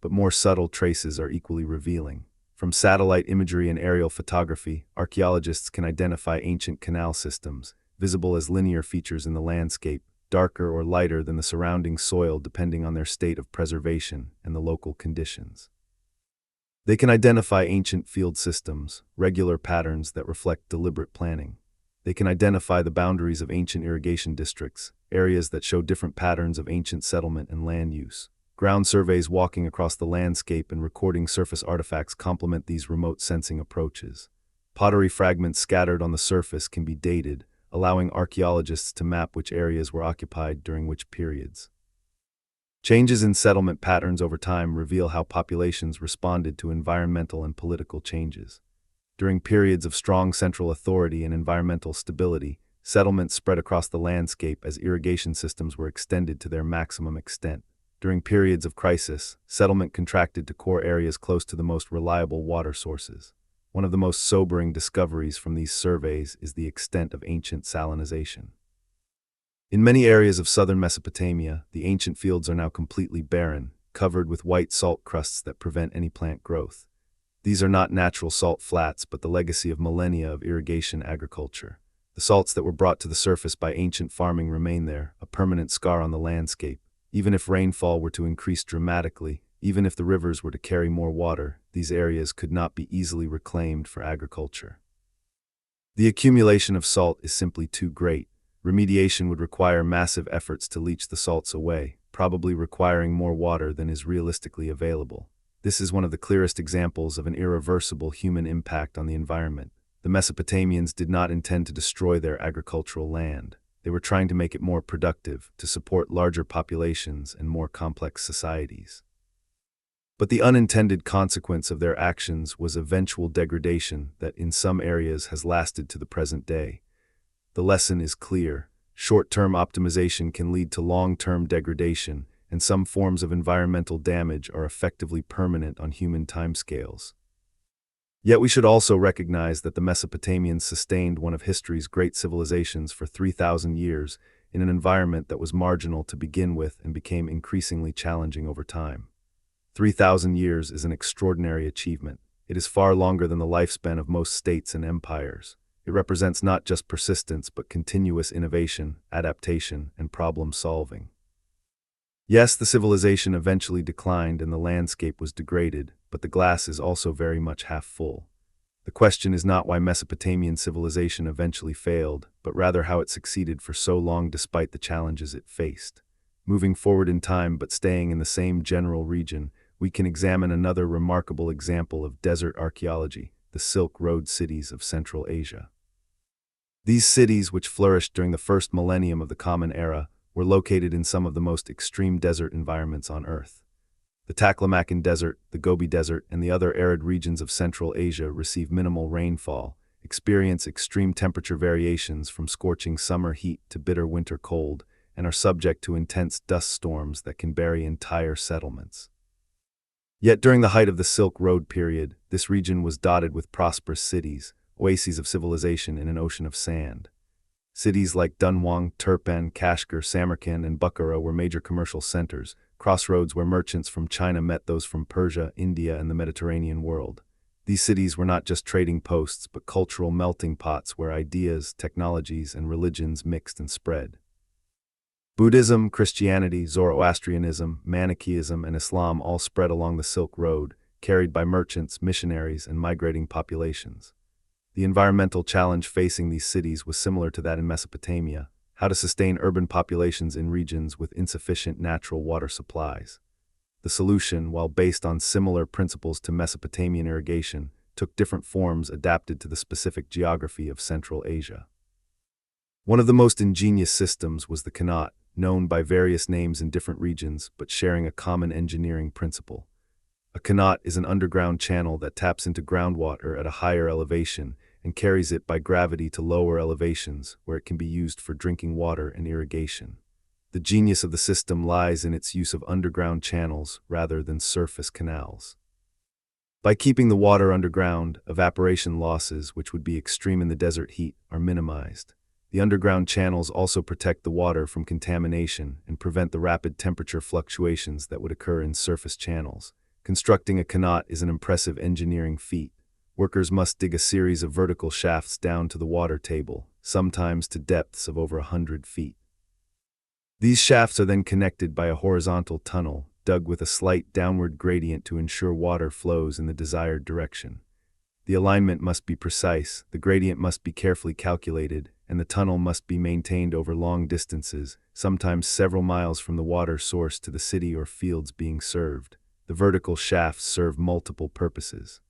S1: But more subtle traces are equally revealing. From satellite imagery and aerial photography, archaeologists can identify ancient canal systems, visible as linear features in the landscape, darker or lighter than the surrounding soil depending on their state of preservation and the local conditions. They can identify ancient field systems, regular patterns that reflect deliberate planning. They can identify the boundaries of ancient irrigation districts, areas that show different patterns of ancient settlement and land use. Ground surveys walking across the landscape and recording surface artifacts complement these remote sensing approaches. Pottery fragments scattered on the surface can be dated, allowing archaeologists to map which areas were occupied during which periods. Changes in settlement patterns over time reveal how populations responded to environmental and political changes. During periods of strong central authority and environmental stability, settlements spread across the landscape as irrigation systems were extended to their maximum extent. During periods of crisis, settlement contracted to core areas close to the most reliable water sources. One of the most sobering discoveries from these surveys is the extent of ancient salinization. In many areas of southern Mesopotamia, the ancient fields are now completely barren, covered with white salt crusts that prevent any plant growth. These are not natural salt flats, but the legacy of millennia of irrigation agriculture. The salts that were brought to the surface by ancient farming remain there, a permanent scar on the landscape. Even if rainfall were to increase dramatically, even if the rivers were to carry more water, these areas could not be easily reclaimed for agriculture. The accumulation of salt is simply too great. Remediation would require massive efforts to leach the salts away, probably requiring more water than is realistically available. This is one of the clearest examples of an irreversible human impact on the environment. The Mesopotamians did not intend to destroy their agricultural land. They were trying to make it more productive, to support larger populations and more complex societies. But the unintended consequence of their actions was eventual degradation that in some areas has lasted to the present day. The lesson is clear. Short-term optimization can lead to long-term degradation, and some forms of environmental damage are effectively permanent on human timescales. Yet we should also recognize that the Mesopotamians sustained one of history's great civilizations for 3,000 years in an environment that was marginal to begin with and became increasingly challenging over time. 3,000 years is an extraordinary achievement. It is far longer than the lifespan of most states and empires. It represents not just persistence but continuous innovation, adaptation, and problem-solving. Yes, the civilization eventually declined and the landscape was degraded, but the glass is also very much half full. The question is not why Mesopotamian civilization eventually failed, but rather how it succeeded for so long despite the challenges it faced. Moving forward in time but staying in the same general region, we can examine another remarkable example of desert archaeology, the Silk Road cities of Central Asia. These cities, which flourished during the first millennium of the Common Era, were located in some of the most extreme desert environments on Earth. The Taklamakan Desert, the Gobi Desert, and the other arid regions of Central Asia receive minimal rainfall, experience extreme temperature variations from scorching summer heat to bitter winter cold, and are subject to intense dust storms that can bury entire settlements. Yet during the height of the Silk Road period, this region was dotted with prosperous cities, oases of civilization in an ocean of sand. Cities like Dunhuang, Turpan, Kashgar, Samarkand, and Bukhara were major commercial centers, crossroads where merchants from China met those from Persia, India, and the Mediterranean world. These cities were not just trading posts, but cultural melting pots where ideas, technologies, and religions mixed and spread. Buddhism, Christianity, Zoroastrianism, Manichaeism, and Islam all spread along the Silk Road, carried by merchants, missionaries, and migrating populations. The environmental challenge facing these cities was similar to that in Mesopotamia: how to sustain urban populations in regions with insufficient natural water supplies. The solution, while based on similar principles to Mesopotamian irrigation, took different forms adapted to the specific geography of Central Asia. One of the most ingenious systems was the qanat, known by various names in different regions but sharing a common engineering principle. A qanat is an underground channel that taps into groundwater at a higher elevation and carries it by gravity to lower elevations where it can be used for drinking water and irrigation. The genius of the system lies in its use of underground channels rather than surface canals. By keeping the water underground, evaporation losses, which would be extreme in the desert heat, are minimized. The underground channels also protect the water from contamination and prevent the rapid temperature fluctuations that would occur in surface channels. Constructing a qanat is an impressive engineering feat. Workers must dig a series of vertical shafts down to the water table, sometimes to depths of over 100 feet. These shafts are then connected by a horizontal tunnel, dug with a slight downward gradient to ensure water flows in the desired direction. The alignment must be precise, the gradient must be carefully calculated, and the tunnel must be maintained over long distances, sometimes several miles from the water source to the city or fields being served. The vertical shafts serve multiple purposes.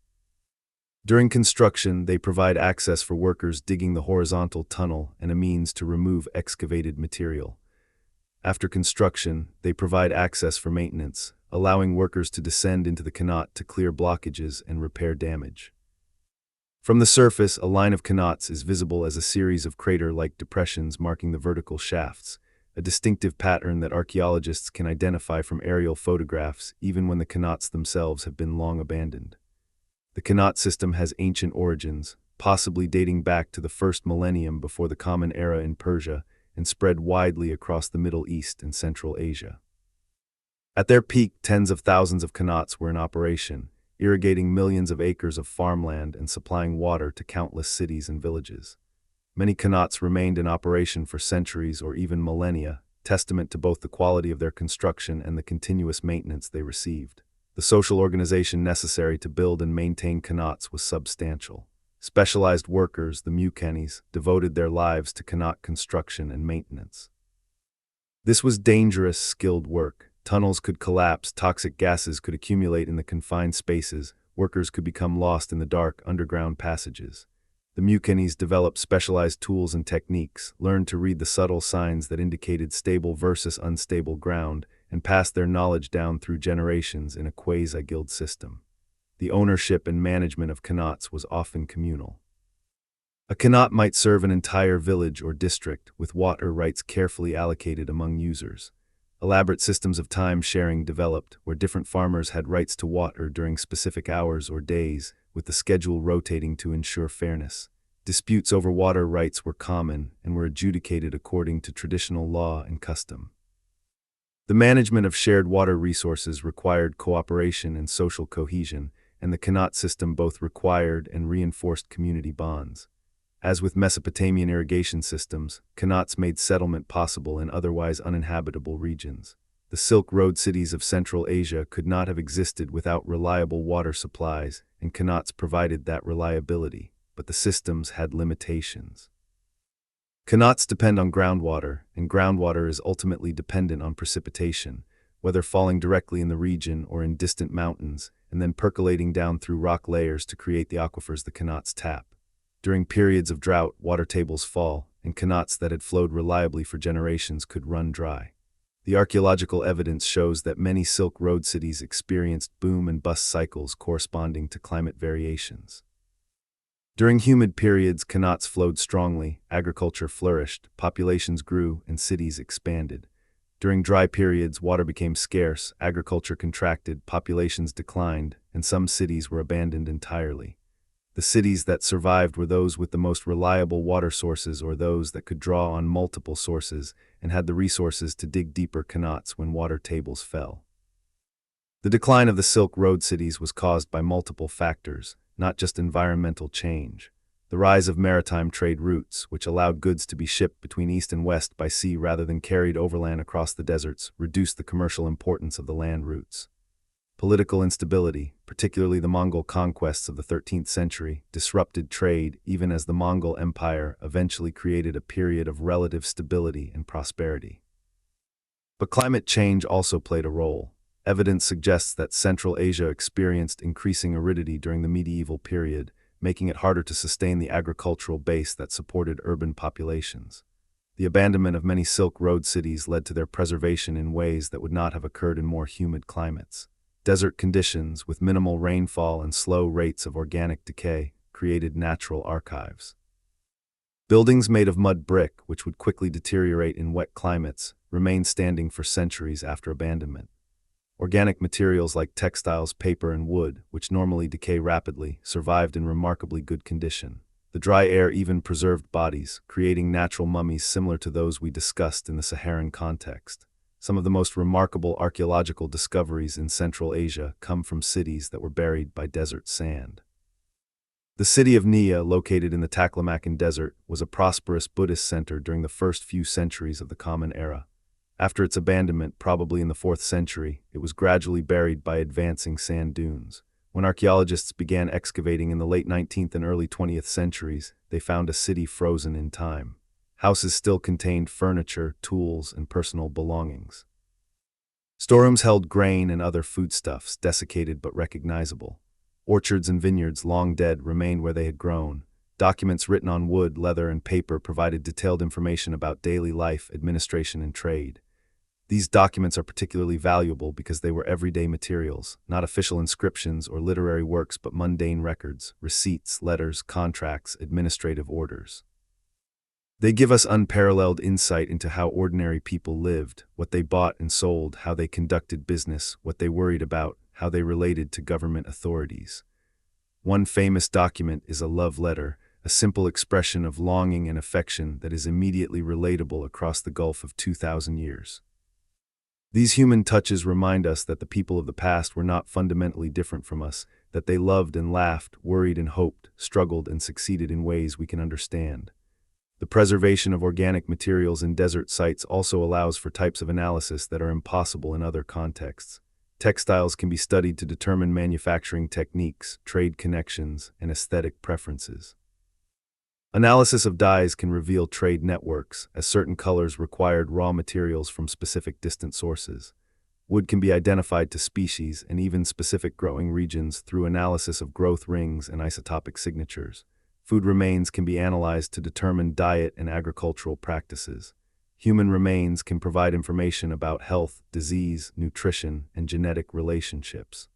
S1: During construction, they provide access for workers digging the horizontal tunnel and a means to remove excavated material. After construction, they provide access for maintenance, allowing workers to descend into the qanat to clear blockages and repair damage. From the surface, a line of qanats is visible as a series of crater-like depressions marking the vertical shafts, a distinctive pattern that archaeologists can identify from aerial photographs even when the qanats themselves have been long abandoned. The qanat system has ancient origins, possibly dating back to the first millennium before the Common Era in Persia, and spread widely across the Middle East and Central Asia. At their peak, tens of thousands of qanats were in operation, irrigating millions of acres of farmland and supplying water to countless cities and villages. Many qanats remained in operation for centuries or even millennia, testament to both the quality of their construction and the continuous maintenance they received. The social organization necessary to build and maintain qanats was substantial. Specialized workers, the mukenis, devoted their lives to qanat construction and maintenance. This was dangerous, skilled work. Tunnels could collapse, toxic gases could accumulate in the confined spaces, workers could become lost in the dark, underground passages. The mukenis developed specialized tools and techniques, learned to read the subtle signs that indicated stable versus unstable ground, and passed their knowledge down through generations in a quasi-guild system. The ownership and management of qanats was often communal. A qanat might serve an entire village or district, with water rights carefully allocated among users. Elaborate systems of time sharing developed, where different farmers had rights to water during specific hours or days, with the schedule rotating to ensure fairness. Disputes over water rights were common and were adjudicated according to traditional law and custom. The management of shared water resources required cooperation and social cohesion, and the qanat system both required and reinforced community bonds. As with Mesopotamian irrigation systems, qanats made settlement possible in otherwise uninhabitable regions. The Silk Road cities of Central Asia could not have existed without reliable water supplies, and qanats provided that reliability, but the systems had limitations. Qanats depend on groundwater, and groundwater is ultimately dependent on precipitation, whether falling directly in the region or in distant mountains, and then percolating down through rock layers to create the aquifers the qanats tap. During periods of drought, water tables fall, and qanats that had flowed reliably for generations could run dry. The archaeological evidence shows that many Silk Road cities experienced boom and bust cycles corresponding to climate variations. During humid periods, qanats flowed strongly, agriculture flourished, populations grew, and cities expanded. During dry periods, water became scarce, agriculture contracted, populations declined, and some cities were abandoned entirely. The cities that survived were those with the most reliable water sources or those that could draw on multiple sources and had the resources to dig deeper qanats when water tables fell. The decline of the Silk Road cities was caused by multiple factors, not just environmental change. The rise of maritime trade routes, which allowed goods to be shipped between east and west by sea rather than carried overland across the deserts, reduced the commercial importance of the land routes. Political instability, particularly the Mongol conquests of the 13th century, disrupted trade even as the Mongol Empire eventually created a period of relative stability and prosperity. But climate change also played a role. Evidence suggests that Central Asia experienced increasing aridity during the medieval period, making it harder to sustain the agricultural base that supported urban populations. The abandonment of many Silk Road cities led to their preservation in ways that would not have occurred in more humid climates. Desert conditions, with minimal rainfall and slow rates of organic decay, created natural archives. Buildings made of mud brick, which would quickly deteriorate in wet climates, remained standing for centuries after abandonment. Organic materials like textiles, paper, and wood, which normally decay rapidly, survived in remarkably good condition. The dry air even preserved bodies, creating natural mummies similar to those we discussed in the Saharan context. Some of the most remarkable archaeological discoveries in Central Asia come from cities that were buried by desert sand. The city of Nia, located in the Taklamakan Desert, was a prosperous Buddhist center during the first few centuries of the Common Era. After its abandonment, probably in the 4th century, it was gradually buried by advancing sand dunes. When archaeologists began excavating in the late 19th and early 20th centuries, they found a city frozen in time. Houses still contained furniture, tools, and personal belongings. Storerooms held grain and other foodstuffs, desiccated but recognizable. Orchards and vineyards, long dead, remained where they had grown. Documents written on wood, leather, and paper provided detailed information about daily life, administration, and trade. These documents are particularly valuable because they were everyday materials, not official inscriptions or literary works but mundane records, receipts, letters, contracts, administrative orders. They give us unparalleled insight into how ordinary people lived, what they bought and sold, how they conducted business, what they worried about, how they related to government authorities. One famous document is a love letter, a simple expression of longing and affection that is immediately relatable across the gulf of 2,000 years. These human touches remind us that the people of the past were not fundamentally different from us, that they loved and laughed, worried and hoped, struggled and succeeded in ways we can understand. The preservation of organic materials in desert sites also allows for types of analysis that are impossible in other contexts. Textiles can be studied to determine manufacturing techniques, trade connections, and aesthetic preferences. Analysis of dyes can reveal trade networks, as certain colors required raw materials from specific distant sources. Wood can be identified to species and even specific growing regions through analysis of growth rings and isotopic signatures. Food remains can be analyzed to determine diet and agricultural practices. Human remains can provide information about health, disease, nutrition, and genetic relationships.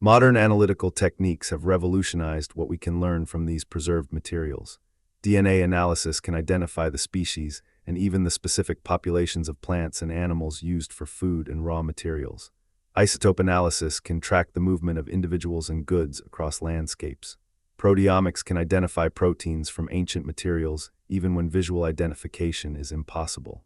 S1: Modern analytical techniques have revolutionized what we can learn from these preserved materials. DNA analysis can identify the species and even the specific populations of plants and animals used for food and raw materials. Isotope analysis can track the movement of individuals and goods across landscapes. Proteomics can identify proteins from ancient materials, even when visual identification is impossible.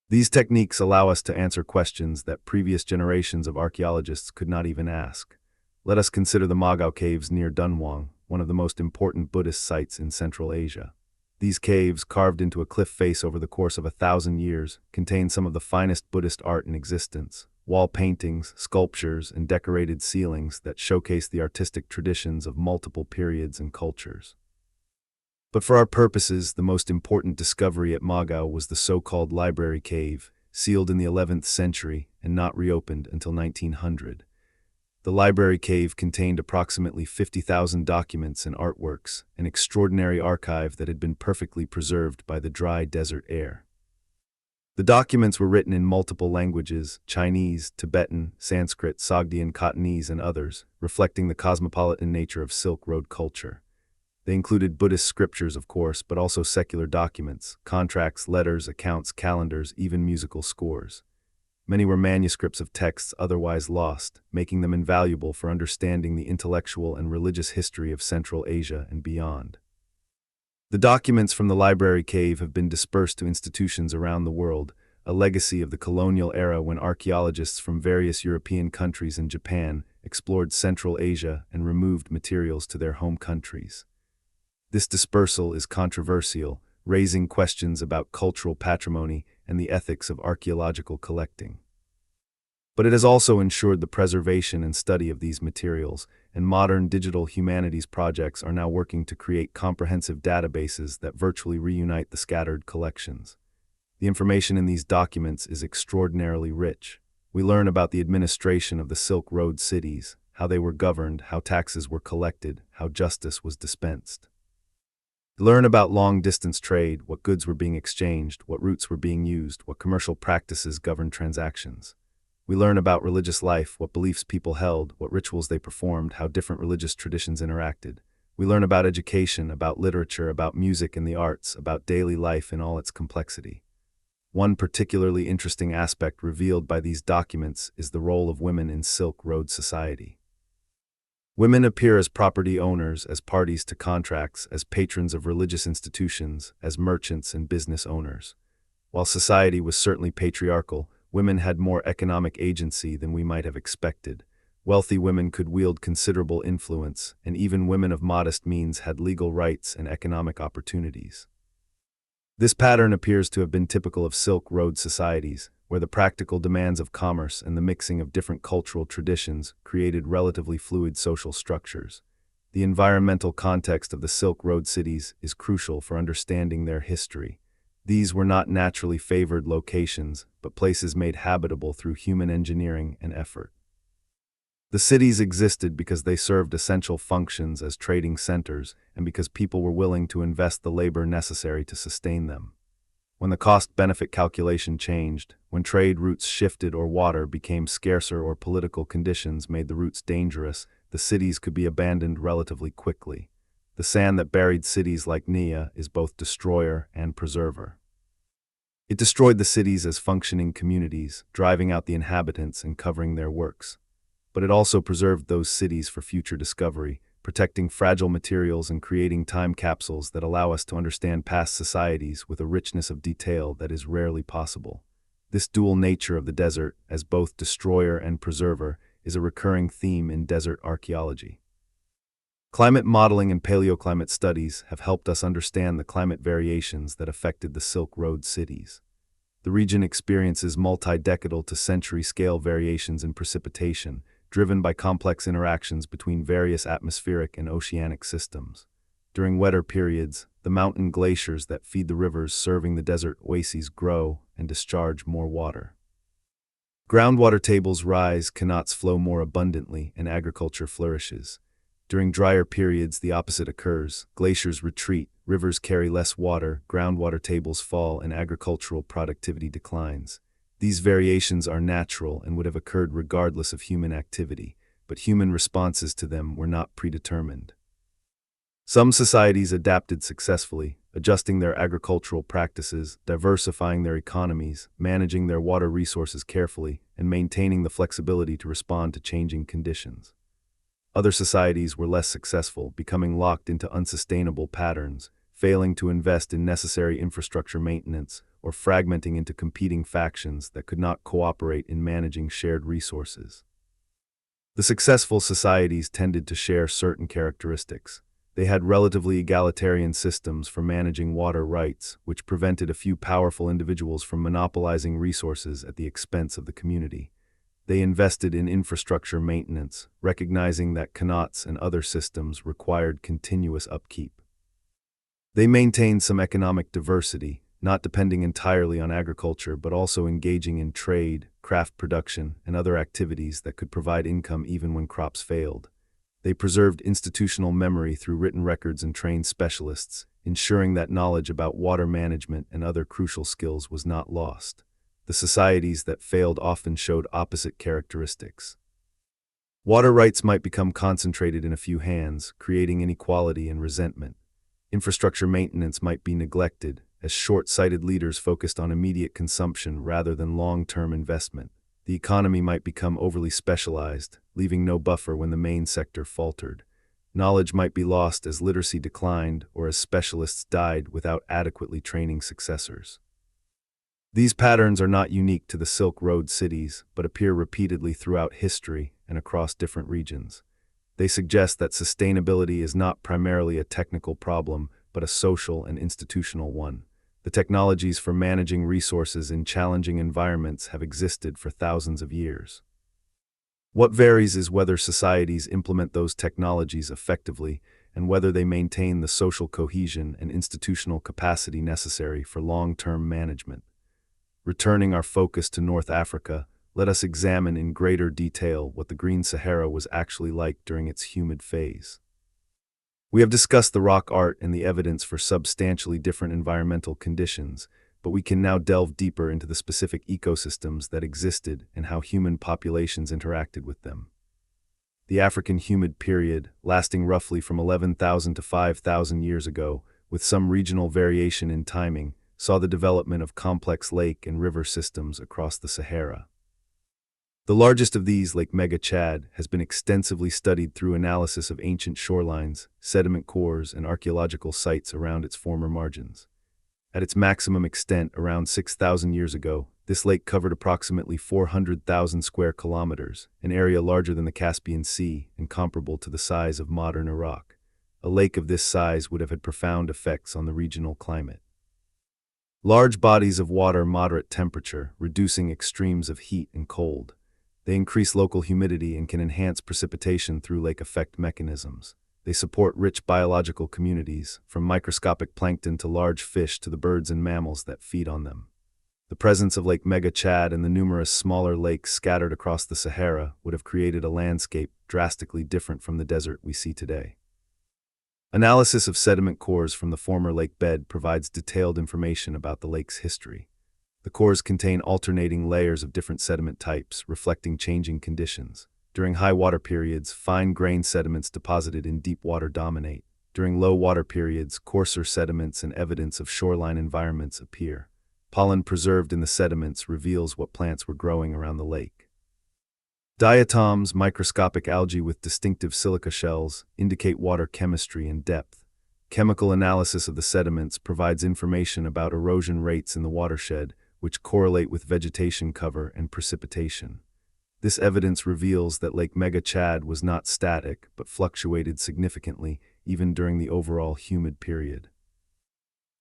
S1: These techniques allow us to answer questions that previous generations of archaeologists could not even ask. Let us consider the Magao caves near Dunhuang, one of the most important Buddhist sites in Central Asia. These caves, carved into a cliff face over the course of 1,000 years, contain some of the finest Buddhist art in existence. Wall paintings, sculptures, and decorated ceilings that showcase the artistic traditions of multiple periods and cultures. But for our purposes, the most important discovery at Magao was the so-called Library Cave, sealed in the 11th century and not reopened until 1900. The Library Cave contained approximately 50,000 documents and artworks, an extraordinary archive that had been perfectly preserved by the dry desert air. The documents were written in multiple languages: Chinese, Tibetan, Sanskrit, Sogdian, Khotanese, and others, reflecting the cosmopolitan nature of Silk Road culture. They included Buddhist scriptures, of course, but also secular documents, contracts, letters, accounts, calendars, even musical scores. Many were manuscripts of texts otherwise lost, making them invaluable for understanding the intellectual and religious history of Central Asia and beyond. The documents from the library cave have been dispersed to institutions around the world, a legacy of the colonial era when archaeologists from various European countries and Japan explored Central Asia and removed materials to their home countries. This dispersal is controversial, raising questions about cultural patrimony and the ethics of archaeological collecting. But it has also ensured the preservation and study of these materials, and modern digital humanities projects are now working to create comprehensive databases that virtually reunite the scattered collections. The information in these documents is extraordinarily rich. We learn about the administration of the Silk Road cities, how they were governed, how taxes were collected, how justice was dispensed. Learn about long-distance trade, what goods were being exchanged, what routes were being used, what commercial practices governed transactions. We learn about religious life, what beliefs people held, what rituals they performed, how different religious traditions interacted. We learn about education, about literature, about music and the arts, about daily life in all its complexity. One particularly interesting aspect revealed by these documents is the role of women in Silk Road society. Women appear as property owners, as parties to contracts, as patrons of religious institutions, as merchants and business owners. While society was certainly patriarchal, women had more economic agency than we might have expected. Wealthy women could wield considerable influence, and even women of modest means had legal rights and economic opportunities. This pattern appears to have been typical of Silk Road societies, where the practical demands of commerce and the mixing of different cultural traditions created relatively fluid social structures. The environmental context of the Silk Road cities is crucial for understanding their history. These were not naturally favored locations, but places made habitable through human engineering and effort. The cities existed because they served essential functions as trading centers and because people were willing to invest the labor necessary to sustain them. When the cost-benefit calculation changed, when trade routes shifted or water became scarcer or political conditions made the routes dangerous, the cities could be abandoned relatively quickly. The sand that buried cities like Nia is both destroyer and preserver. It destroyed the cities as functioning communities, driving out the inhabitants and covering their works. But it also preserved those cities for future discovery, protecting fragile materials and creating time capsules that allow us to understand past societies with a richness of detail that is rarely possible. This dual nature of the desert, as both destroyer and preserver, is a recurring theme in desert archaeology. Climate modeling and paleoclimate studies have helped us understand the climate variations that affected the Silk Road cities. The region experiences multi-decadal to century-scale variations in precipitation, driven by complex interactions between various atmospheric and oceanic systems. During wetter periods, the mountain glaciers that feed the rivers serving the desert oases grow and discharge more water. Groundwater tables rise, canals flow more abundantly, and agriculture flourishes. During drier periods, the opposite occurs. Glaciers retreat, rivers carry less water, groundwater tables fall, and agricultural productivity declines. These variations are natural and would have occurred regardless of human activity, but human responses to them were not predetermined. Some societies adapted successfully, adjusting their agricultural practices, diversifying their economies, managing their water resources carefully, and maintaining the flexibility to respond to changing conditions. Other societies were less successful, becoming locked into unsustainable patterns, failing to invest in necessary infrastructure maintenance, or fragmenting into competing factions that could not cooperate in managing shared resources. The successful societies tended to share certain characteristics. They had relatively egalitarian systems for managing water rights, which prevented a few powerful individuals from monopolizing resources at the expense of the community. They invested in infrastructure maintenance, recognizing that canals and other systems required continuous upkeep. They maintained some economic diversity, not depending entirely on agriculture but also engaging in trade, craft production, and other activities that could provide income even when crops failed. They preserved institutional memory through written records and trained specialists, ensuring that knowledge about water management and other crucial skills was not lost. The societies that failed often showed opposite characteristics. Water rights might become concentrated in a few hands, creating inequality and resentment. Infrastructure maintenance might be neglected, as short-sighted leaders focused on immediate consumption rather than long-term investment. The economy might become overly specialized, leaving no buffer when the main sector faltered. Knowledge might be lost as literacy declined or as specialists died without adequately training successors. These patterns are not unique to the Silk Road cities, but appear repeatedly throughout history and across different regions. They suggest that sustainability is not primarily a technical problem, but a social and institutional one. The technologies for managing resources in challenging environments have existed for thousands of years. What varies is whether societies implement those technologies effectively and whether they maintain the social cohesion and institutional capacity necessary for long-term management. Returning our focus to North Africa, let us examine in greater detail what the Green Sahara was actually like during its humid phase. We have discussed the rock art and the evidence for substantially different environmental conditions, but we can now delve deeper into the specific ecosystems that existed and how human populations interacted with them. The African humid period, lasting roughly from 11,000 to 5,000 years ago, with some regional variation in timing, saw the development of complex lake and river systems across the Sahara. The largest of these, Lake Mega Chad, has been extensively studied through analysis of ancient shorelines, sediment cores, and archaeological sites around its former margins. At its maximum extent, around 6,000 years ago, this lake covered approximately 400,000 square kilometers, an area larger than the Caspian Sea and comparable to the size of modern Iraq. A lake of this size would have had profound effects on the regional climate. Large bodies of water moderate temperature, reducing extremes of heat and cold. They increase local humidity and can enhance precipitation through lake effect mechanisms. They support rich biological communities, from microscopic plankton to large fish to the birds and mammals that feed on them. The presence of Lake Mega Chad and the numerous smaller lakes scattered across the Sahara would have created a landscape drastically different from the desert we see today. Analysis of sediment cores from the former lake bed provides detailed information about the lake's history. The cores contain alternating layers of different sediment types, reflecting changing conditions. During high water periods, fine-grained sediments deposited in deep water dominate. During low water periods, coarser sediments and evidence of shoreline environments appear. Pollen preserved in the sediments reveals what plants were growing around the lake. Diatoms, microscopic algae with distinctive silica shells, indicate water chemistry and depth. Chemical analysis of the sediments provides information about erosion rates in the watershed, which correlate with vegetation cover and precipitation. This evidence reveals that Lake Mega Chad was not static, but fluctuated significantly, even during the overall humid period.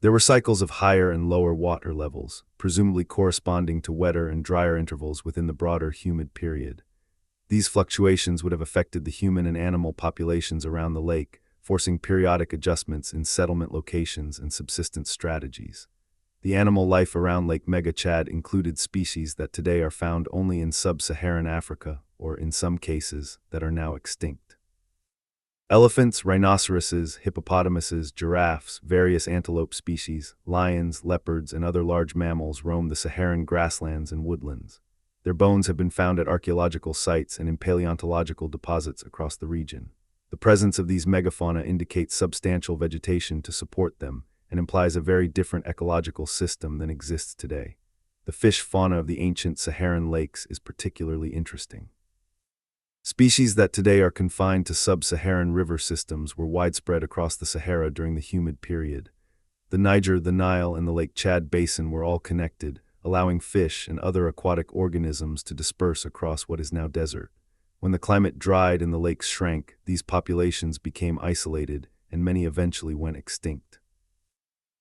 S1: There were cycles of higher and lower water levels, presumably corresponding to wetter and drier intervals within the broader humid period. These fluctuations would have affected the human and animal populations around the lake, forcing periodic adjustments in settlement locations and subsistence strategies. The animal life around Lake Mega Chad included species that today are found only in sub-Saharan Africa, or in some cases, that are now extinct. Elephants, rhinoceroses, hippopotamuses, giraffes, various antelope species, lions, leopards, and other large mammals roam the Saharan grasslands and woodlands. Their bones have been found at archaeological sites and in paleontological deposits across the region. The presence of these megafauna indicates substantial vegetation to support them, and implies a very different ecological system than exists today. The fish fauna of the ancient Saharan lakes is particularly interesting. Species that today are confined to sub-Saharan river systems were widespread across the Sahara during the humid period. The Niger, the Nile, and the Lake Chad basin were all connected, allowing fish and other aquatic organisms to disperse across what is now desert. When the climate dried and the lakes shrank, these populations became isolated, and many eventually went extinct.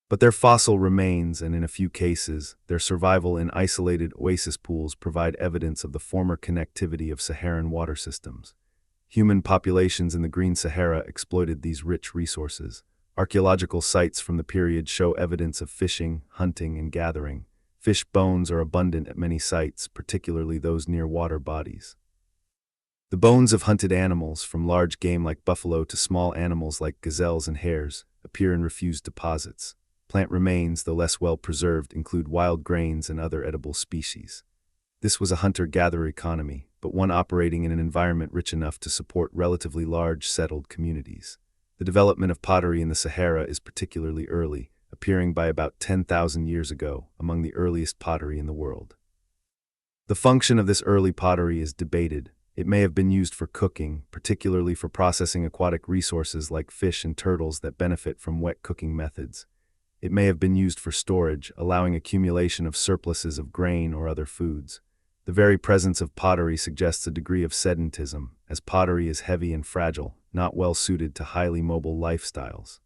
S1: But their fossil remains, and in a few cases, their survival in isolated oasis pools provide evidence of the former connectivity of Saharan water systems. Human populations in the Green Sahara exploited these rich resources. Archaeological sites from the period show evidence of fishing, hunting, and gathering. Fish bones are abundant at many sites, particularly those near water bodies. The bones of hunted animals, from large game like buffalo to small animals like gazelles and hares, appear in refused deposits. Plant remains, though less well preserved, include wild grains and other edible species. This was a hunter-gatherer economy, but one operating in an environment rich enough to support relatively large settled communities. The development of pottery in the Sahara is particularly early, appearing by about 10,000 years ago, among the earliest pottery in the world. The function of this early pottery is debated. It may have been used for cooking, particularly for processing aquatic resources like fish and turtles that benefit from wet cooking methods. It may have been used for storage, allowing accumulation of surpluses of grain or other foods. The very presence of pottery suggests a degree of sedentism, as pottery is heavy and fragile, not well suited to highly mobile lifestyles.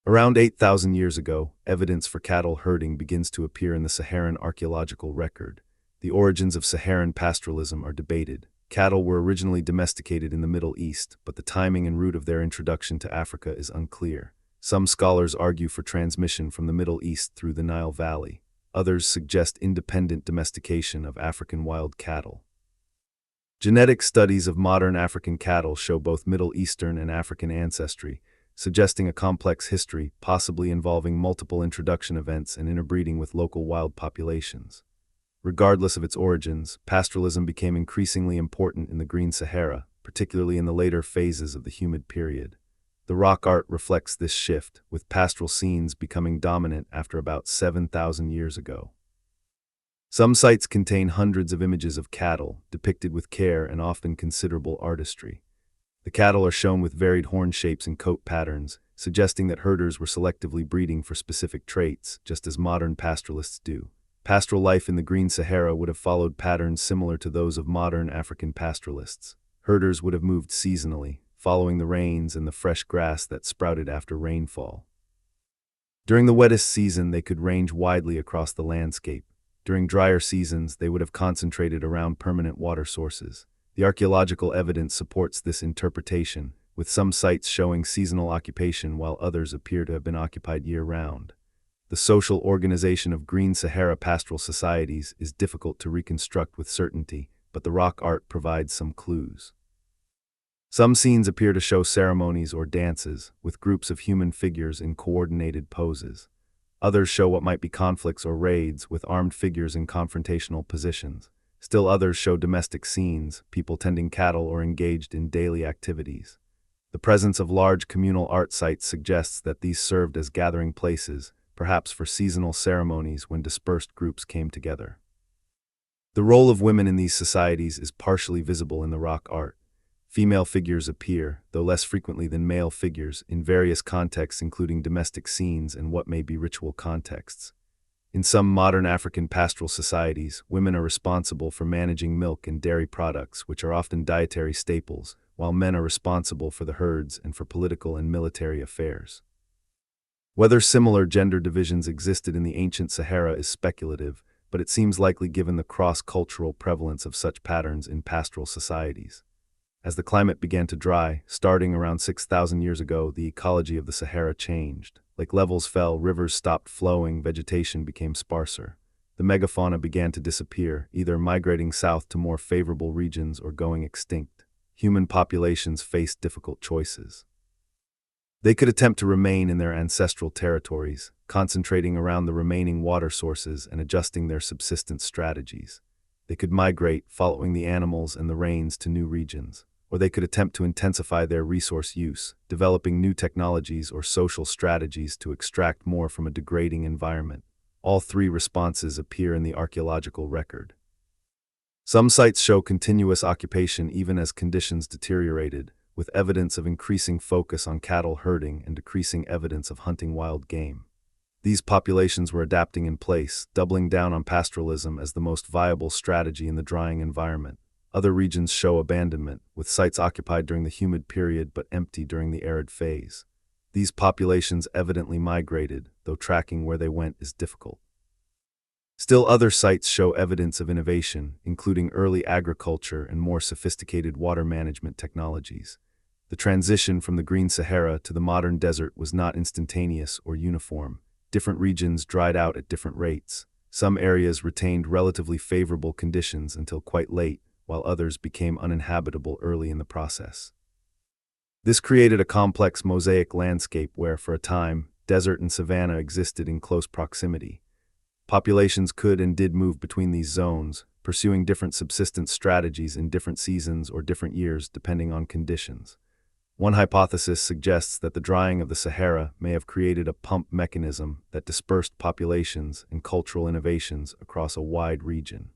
S1: Around 8,000 years ago, evidence for cattle herding begins to appear in the Saharan archaeological record. The origins of Saharan pastoralism are debated. Cattle were originally domesticated in the Middle East, but the timing and route of their introduction to Africa is unclear. Some scholars argue for transmission from the Middle East through the Nile Valley. Others suggest independent domestication of African wild cattle. Genetic studies of modern African cattle show both Middle Eastern and African ancestry, suggesting a complex history, possibly involving multiple introduction events and interbreeding with local wild populations. Regardless of its origins, pastoralism became increasingly important in the Green Sahara, particularly in the later phases of the humid period. The rock art reflects this shift, with pastoral scenes becoming dominant after about 7,000 years ago. Some sites contain hundreds of images of cattle, depicted with care and often considerable artistry. The cattle are shown with varied horn shapes and coat patterns, suggesting that herders were selectively breeding for specific traits, just as modern pastoralists do. Pastoral life in the Green Sahara would have followed patterns similar to those of modern African pastoralists. Herders would have moved seasonally, following the rains and the fresh grass that sprouted after rainfall. During the wettest season, they could range widely across the landscape. During drier seasons, they would have concentrated around permanent water sources. The archaeological evidence supports this interpretation, with some sites showing seasonal occupation while others appear to have been occupied year-round. The social organization of Green Sahara pastoral societies is difficult to reconstruct with certainty, but the rock art provides some clues. Some scenes appear to show ceremonies or dances, with groups of human figures in coordinated poses. Others show what might be conflicts or raids, with armed figures in confrontational positions. Still others show domestic scenes, people tending cattle or engaged in daily activities. The presence of large communal art sites suggests that these served as gathering places, perhaps for seasonal ceremonies when dispersed groups came together. The role of women in these societies is partially visible in the rock art. Female figures appear, though less frequently than male figures, in various contexts including domestic scenes and what may be ritual contexts. In some modern African pastoral societies, women are responsible for managing milk and dairy products, which are often dietary staples, while men are responsible for the herds and for political and military affairs. Whether similar gender divisions existed in the ancient Sahara is speculative, but it seems likely given the cross-cultural prevalence of such patterns in pastoral societies. As the climate began to dry, starting around 6,000 years ago, the ecology of the Sahara changed. Lake levels fell, rivers stopped flowing, vegetation became sparser. The megafauna began to disappear, either migrating south to more favorable regions or going extinct. Human populations faced difficult choices. They could attempt to remain in their ancestral territories, concentrating around the remaining water sources and adjusting their subsistence strategies. They could migrate, following the animals and the rains to new regions. Or they could attempt to intensify their resource use, developing new technologies or social strategies to extract more from a degrading environment. All three responses appear in the archaeological record. Some sites show continuous occupation even as conditions deteriorated, with evidence of increasing focus on cattle herding and decreasing evidence of hunting wild game. These populations were adapting in place, doubling down on pastoralism as the most viable strategy in the drying environment. Other regions show abandonment, with sites occupied during the humid period but empty during the arid phase. These populations evidently migrated, though tracking where they went is difficult. Still other sites show evidence of innovation, including early agriculture and more sophisticated water management technologies. The transition from the Green Sahara to the modern desert was not instantaneous or uniform. Different regions dried out at different rates. Some areas retained relatively favorable conditions until quite late, while others became uninhabitable early in the process. This created a complex mosaic landscape where, for a time, desert and savanna existed in close proximity. Populations could and did move between these zones, pursuing different subsistence strategies in different seasons or different years depending on conditions. One hypothesis suggests that the drying of the Sahara may have created a pump mechanism that dispersed populations and cultural innovations across a wide region.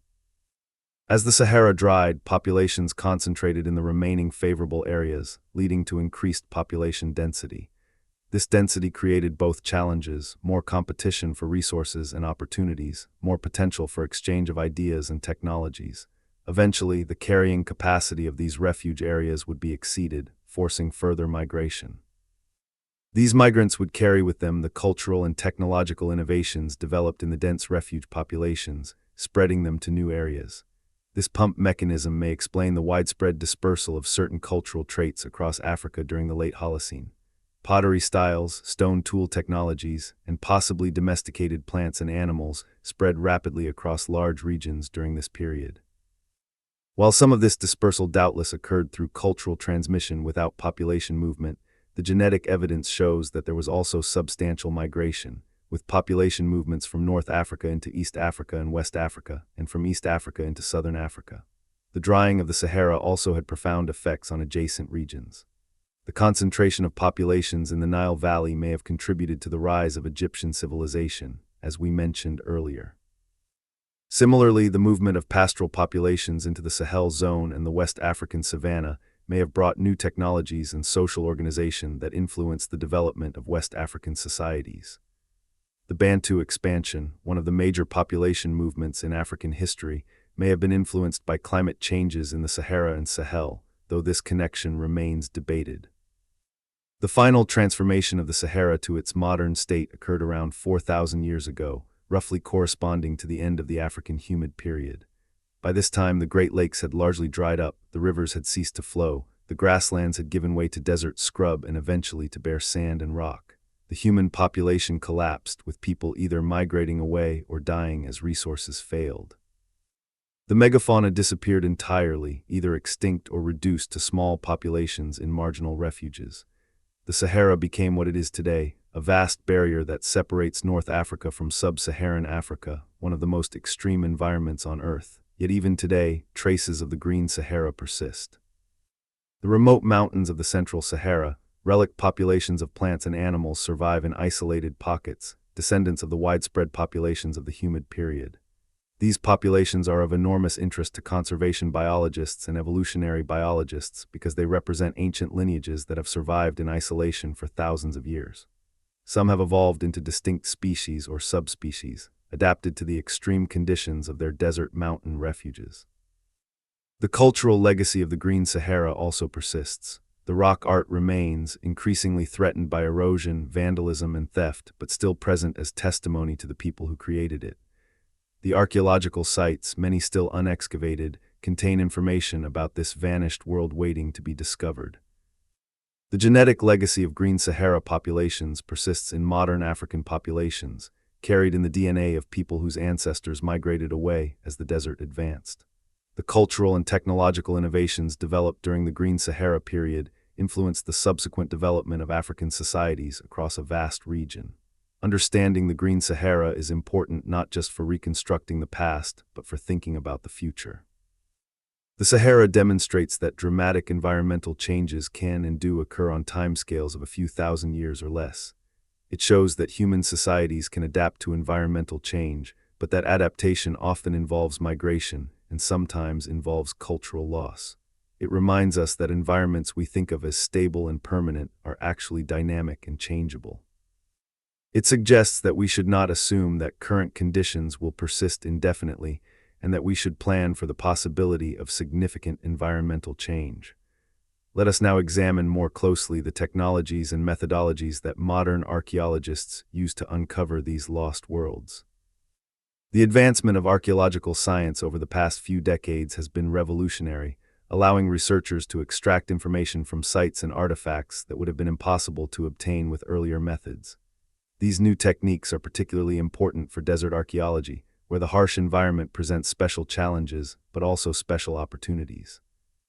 S1: As the Sahara dried, populations concentrated in the remaining favorable areas, leading to increased population density. This density created both challenges: more competition for resources and opportunities, more potential for exchange of ideas and technologies. Eventually, the carrying capacity of these refuge areas would be exceeded, forcing further migration. These migrants would carry with them the cultural and technological innovations developed in the dense refuge populations, spreading them to new areas. This pump mechanism may explain the widespread dispersal of certain cultural traits across Africa during the late Holocene. Pottery styles, stone tool technologies, and possibly domesticated plants and animals spread rapidly across large regions during this period. While some of this dispersal doubtless occurred through cultural transmission without population movement, the genetic evidence shows that there was also substantial migration, with population movements from North Africa into East Africa and West Africa, and from East Africa into Southern Africa. The drying of the Sahara also had profound effects on adjacent regions. The concentration of populations in the Nile Valley may have contributed to the rise of Egyptian civilization, as we mentioned earlier. Similarly, the movement of pastoral populations into the Sahel zone and the West African savanna may have brought new technologies and social organization that influenced the development of West African societies. The Bantu expansion, one of the major population movements in African history, may have been influenced by climate changes in the Sahara and Sahel, though this connection remains debated. The final transformation of the Sahara to its modern state occurred around 4,000 years ago, roughly corresponding to the end of the African humid period. By this time, the Great Lakes had largely dried up, the rivers had ceased to flow, the grasslands had given way to desert scrub and eventually to bare sand and rock. The human population collapsed, with people either migrating away or dying as resources failed. The megafauna disappeared entirely, either extinct or reduced to small populations in marginal refuges. The Sahara became what it is today, a vast barrier that separates North Africa from sub-Saharan Africa, one of the most extreme environments on Earth. Yet even today, traces of the Green Sahara persist. The remote mountains of the Central Sahara, relic populations of plants and animals, survive in isolated pockets, descendants of the widespread populations of the humid period. These populations are of enormous interest to conservation biologists and evolutionary biologists because they represent ancient lineages that have survived in isolation for thousands of years. Some have evolved into distinct species or subspecies, adapted to the extreme conditions of their desert mountain refuges. The cultural legacy of the Green Sahara also persists. The rock art remains, increasingly threatened by erosion, vandalism, and theft, but still present as testimony to the people who created it. The archaeological sites, many still unexcavated, contain information about this vanished world waiting to be discovered. The genetic legacy of Green Sahara populations persists in modern African populations, carried in the DNA of people whose ancestors migrated away as the desert advanced. The cultural and technological innovations developed during the Green Sahara period influenced the subsequent development of African societies across a vast region. Understanding the Green Sahara is important not just for reconstructing the past, but for thinking about the future. The Sahara demonstrates that dramatic environmental changes can and do occur on timescales of a few thousand years or less. It shows that human societies can adapt to environmental change, but that adaptation often involves migration and sometimes involves cultural loss. It reminds us that environments we think of as stable and permanent are actually dynamic and changeable. It suggests that we should not assume that current conditions will persist indefinitely, and that we should plan for the possibility of significant environmental change. Let us now examine more closely the technologies and methodologies that modern archaeologists use to uncover these lost worlds. The advancement of archaeological science over the past few decades has been revolutionary, allowing researchers to extract information from sites and artifacts that would have been impossible to obtain with earlier methods. These new techniques are particularly important for desert archaeology, where the harsh environment presents special challenges, but also special opportunities.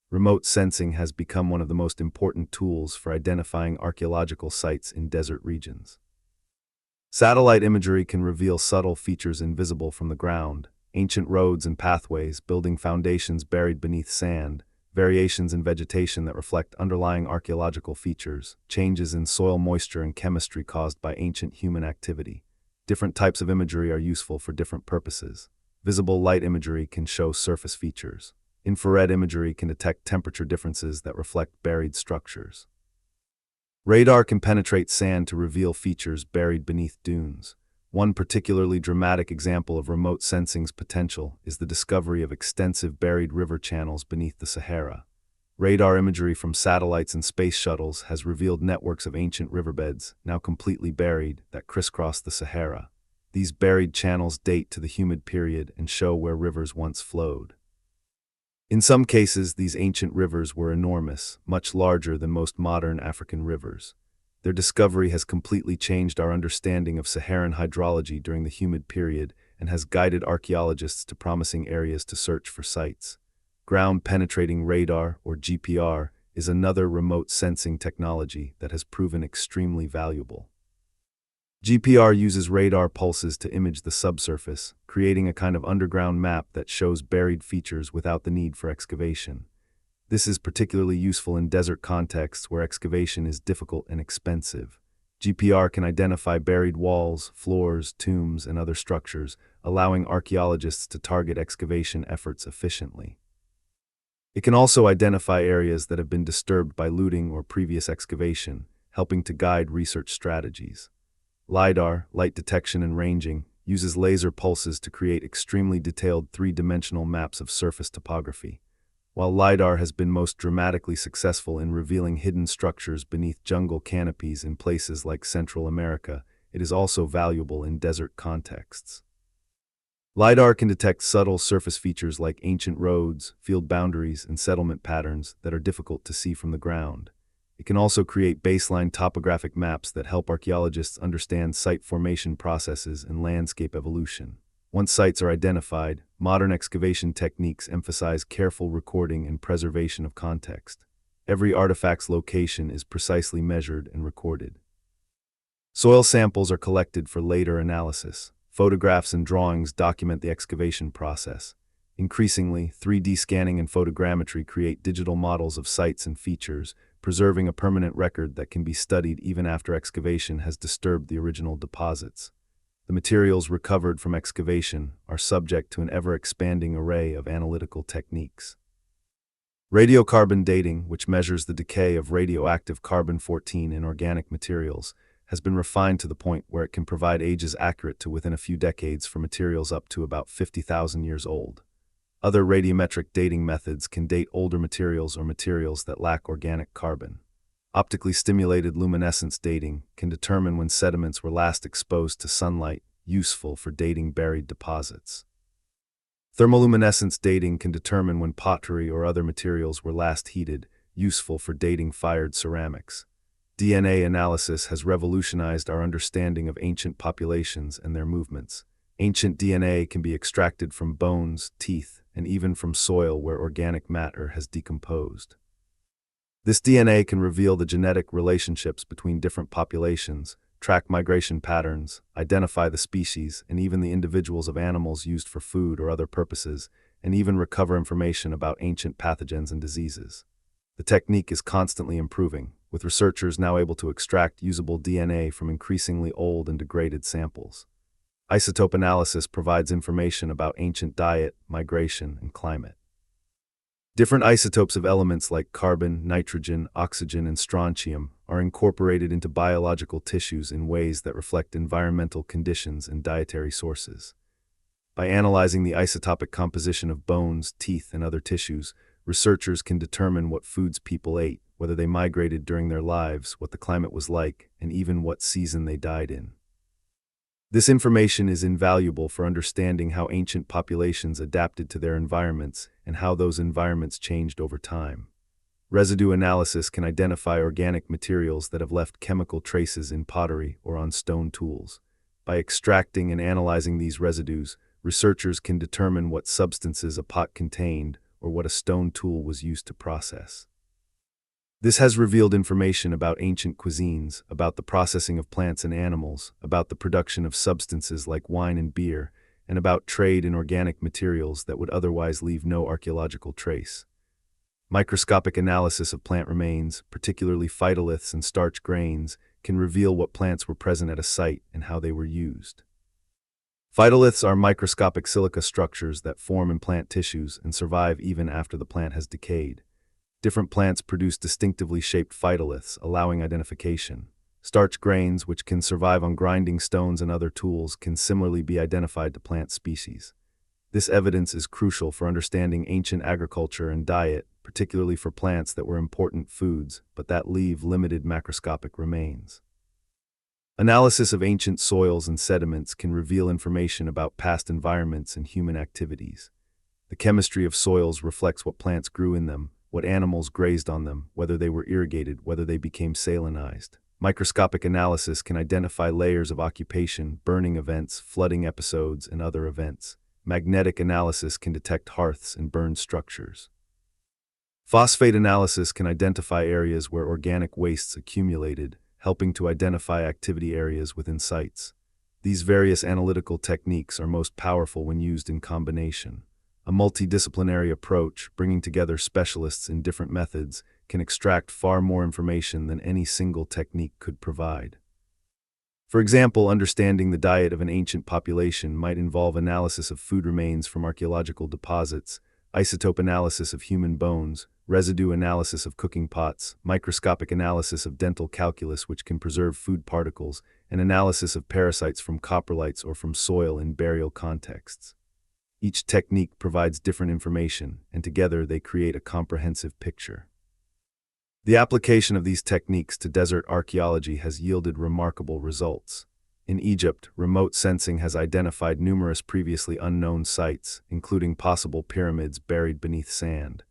S1: Remote sensing has become one of the most important tools for identifying archaeological sites in desert regions. Satellite imagery can reveal subtle features invisible from the ground: ancient roads and pathways, building foundations buried beneath sand, variations in vegetation that reflect underlying archaeological features, changes in soil moisture and chemistry caused by ancient human activity. Different types of imagery are useful for different purposes. Visible light imagery can show surface features. Infrared imagery can detect temperature differences that reflect buried structures. Radar can penetrate sand to reveal features buried beneath dunes. One particularly dramatic example of remote sensing's potential is the discovery of extensive buried river channels beneath the Sahara. Radar imagery from satellites and space shuttles has revealed networks of ancient riverbeds, now completely buried, that crisscross the Sahara. These buried channels date to the humid period and show where rivers once flowed. In some cases, these ancient rivers were enormous, much larger than most modern African rivers. Their discovery has completely changed our understanding of Saharan hydrology during the humid period and has guided archaeologists to promising areas to search for sites. Ground-penetrating radar, or GPR, is another remote sensing technology that has proven extremely valuable. GPR uses radar pulses to image the subsurface, creating a kind of underground map that shows buried features without the need for excavation. This is particularly useful in desert contexts where excavation is difficult and expensive. GPR can identify buried walls, floors, tombs, and other structures, allowing archaeologists to target excavation efforts efficiently. It can also identify areas that have been disturbed by looting or previous excavation, helping to guide research strategies. LiDAR, light detection and ranging, uses laser pulses to create extremely detailed three-dimensional maps of surface topography. While LiDAR has been most dramatically successful in revealing hidden structures beneath jungle canopies in places like Central America, it is also valuable in desert contexts. LiDAR can detect subtle surface features like ancient roads, field boundaries, and settlement patterns that are difficult to see from the ground. It can also create baseline topographic maps that help archaeologists understand site formation processes and landscape evolution. Once sites are identified, modern excavation techniques emphasize careful recording and preservation of context. Every artifact's location is precisely measured and recorded. Soil samples are collected for later analysis. Photographs and drawings document the excavation process. Increasingly, 3D scanning and photogrammetry create digital models of sites and features, preserving a permanent record that can be studied even after excavation has disturbed the original deposits. The materials recovered from excavation are subject to an ever-expanding array of analytical techniques. Radiocarbon dating, which measures the decay of radioactive carbon-14 in organic materials, has been refined to the point where it can provide ages accurate to within a few decades for materials up to about 50,000 years old. Other radiometric dating methods can date older materials or materials that lack organic carbon. Optically stimulated luminescence dating can determine when sediments were last exposed to sunlight, useful for dating buried deposits. Thermoluminescence dating can determine when pottery or other materials were last heated, useful for dating fired ceramics. DNA analysis has revolutionized our understanding of ancient populations and their movements. Ancient DNA can be extracted from bones, teeth, and even from soil where organic matter has decomposed. This DNA can reveal the genetic relationships between different populations, track migration patterns, identify the species and even the individuals of animals used for food or other purposes, and even recover information about ancient pathogens and diseases. The technique is constantly improving, with researchers now able to extract usable DNA from increasingly old and degraded samples. Isotope analysis provides information about ancient diet, migration, and climate. Different isotopes of elements like carbon, nitrogen, oxygen, and strontium are incorporated into biological tissues in ways that reflect environmental conditions and dietary sources. By analyzing the isotopic composition of bones, teeth, and other tissues, researchers can determine what foods people ate, whether they migrated during their lives, what the climate was like, and even what season they died in. This information is invaluable for understanding how ancient populations adapted to their environments and how those environments changed over time. Residue analysis can identify organic materials that have left chemical traces in pottery or on stone tools. By extracting and analyzing these residues, researchers can determine what substances a pot contained or what a stone tool was used to process. This has revealed information about ancient cuisines, about the processing of plants and animals, about the production of substances like wine and beer, and about trade in organic materials that would otherwise leave no archaeological trace. Microscopic analysis of plant remains, particularly phytoliths and starch grains, can reveal what plants were present at a site and how they were used. Phytoliths are microscopic silica structures that form in plant tissues and survive even after the plant has decayed. Different plants produce distinctively shaped phytoliths, allowing identification. Starch grains, which can survive on grinding stones and other tools, can similarly be identified to plant species. This evidence is crucial for understanding ancient agriculture and diet, particularly for plants that were important foods, but that leave limited macroscopic remains. Analysis of ancient soils and sediments can reveal information about past environments and human activities. The chemistry of soils reflects what plants grew in them, what animals grazed on them, whether they were irrigated, whether they became salinized. Microscopic analysis can identify layers of occupation, burning events, flooding episodes, and other events. Magnetic analysis can detect hearths and burned structures. Phosphate analysis can identify areas where organic wastes accumulated, helping to identify activity areas within sites. These various analytical techniques are most powerful when used in combination. A multidisciplinary approach, bringing together specialists in different methods, can extract far more information than any single technique could provide. For example, understanding the diet of an ancient population might involve analysis of food remains from archaeological deposits, isotope analysis of human bones, residue analysis of cooking pots, microscopic analysis of dental calculus which can preserve food particles, and analysis of parasites from coprolites or from soil in burial contexts. Each technique provides different information, and together they create a comprehensive picture. The application of these techniques to desert archaeology has yielded remarkable results. In Egypt, remote sensing has identified numerous previously unknown sites, including possible pyramids buried beneath sand.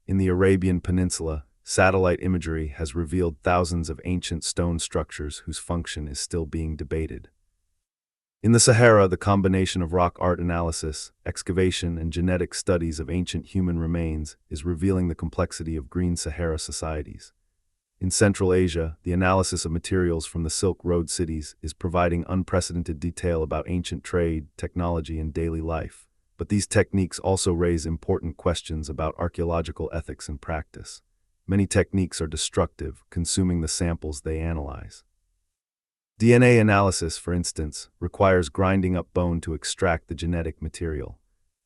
S1: In the Arabian Peninsula, satellite imagery has revealed thousands of ancient stone structures whose function is still being debated. In the Sahara, the combination of rock art analysis, excavation, and genetic studies of ancient human remains is revealing the complexity of Green Sahara societies. In Central Asia, the analysis of materials from the Silk Road cities is providing unprecedented detail about ancient trade, technology, and daily life. But these techniques also raise important questions about archaeological ethics and practice. Many techniques are destructive, consuming the samples they analyze. DNA analysis, for instance, requires grinding up bone to extract the genetic material.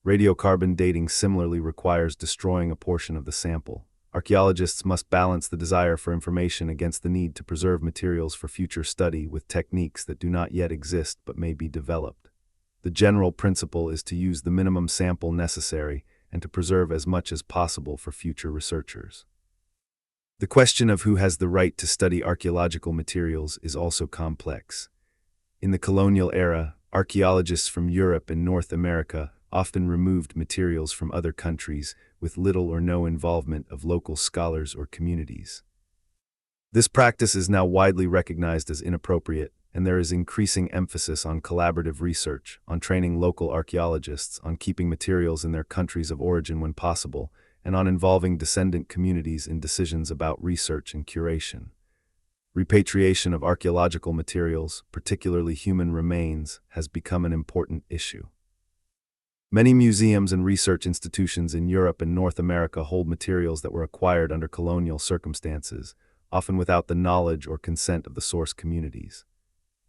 S1: Radiocarbon dating similarly requires destroying a portion of the sample. Archaeologists must balance the desire for information against the need to preserve materials for future study with techniques that do not yet exist but may be developed. The general principle is to use the minimum sample necessary and to preserve as much as possible for future researchers. The question of who has the right to study archaeological materials is also complex. In the colonial era, archaeologists from Europe and North America often removed materials from other countries with little or no involvement of local scholars or communities. This practice is now widely recognized as inappropriate, and there is increasing emphasis on collaborative research, on training local archaeologists, on keeping materials in their countries of origin when possible, and on involving descendant communities in decisions about research and curation. Repatriation of archaeological materials, particularly human remains, has become an important issue. Many museums and research institutions in Europe and North America hold materials that were acquired under colonial circumstances, often without the knowledge or consent of the source communities.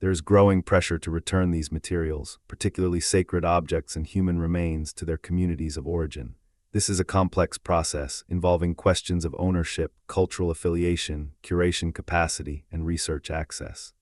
S1: There is growing pressure to return these materials, particularly sacred objects and human remains, to their communities of origin. This is a complex process involving questions of ownership, cultural affiliation, curation capacity, and research access.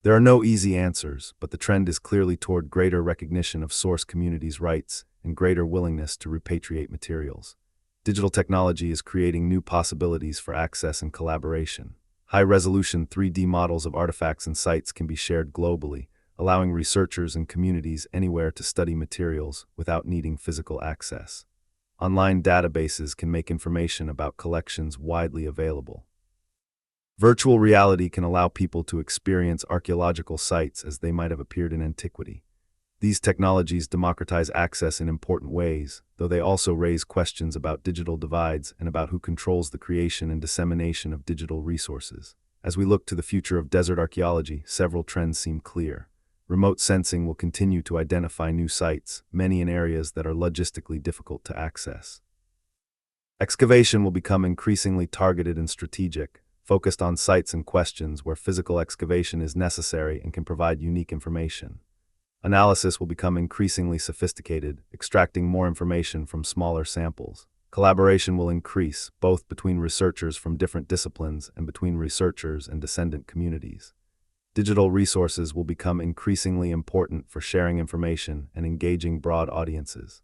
S1: There are no easy answers, but the trend is clearly toward greater recognition of source communities' rights and greater willingness to repatriate materials. Digital technology is creating new possibilities for access and collaboration. High-resolution 3D models of artifacts and sites can be shared globally, allowing researchers and communities anywhere to study materials without needing physical access. Online databases can make information about collections widely available. Virtual reality can allow people to experience archaeological sites as they might have appeared in antiquity. These technologies democratize access in important ways, though they also raise questions about digital divides and about who controls the creation and dissemination of digital resources. As we look to the future of desert archaeology, several trends seem clear. Remote sensing will continue to identify new sites, many in areas that are logistically difficult to access. Excavation will become increasingly targeted and strategic, focused on sites and questions where physical excavation is necessary and can provide unique information. Analysis will become increasingly sophisticated, extracting more information from smaller samples. Collaboration will increase, both between researchers from different disciplines and between researchers and descendant communities. Digital resources will become increasingly important for sharing information and engaging broad audiences.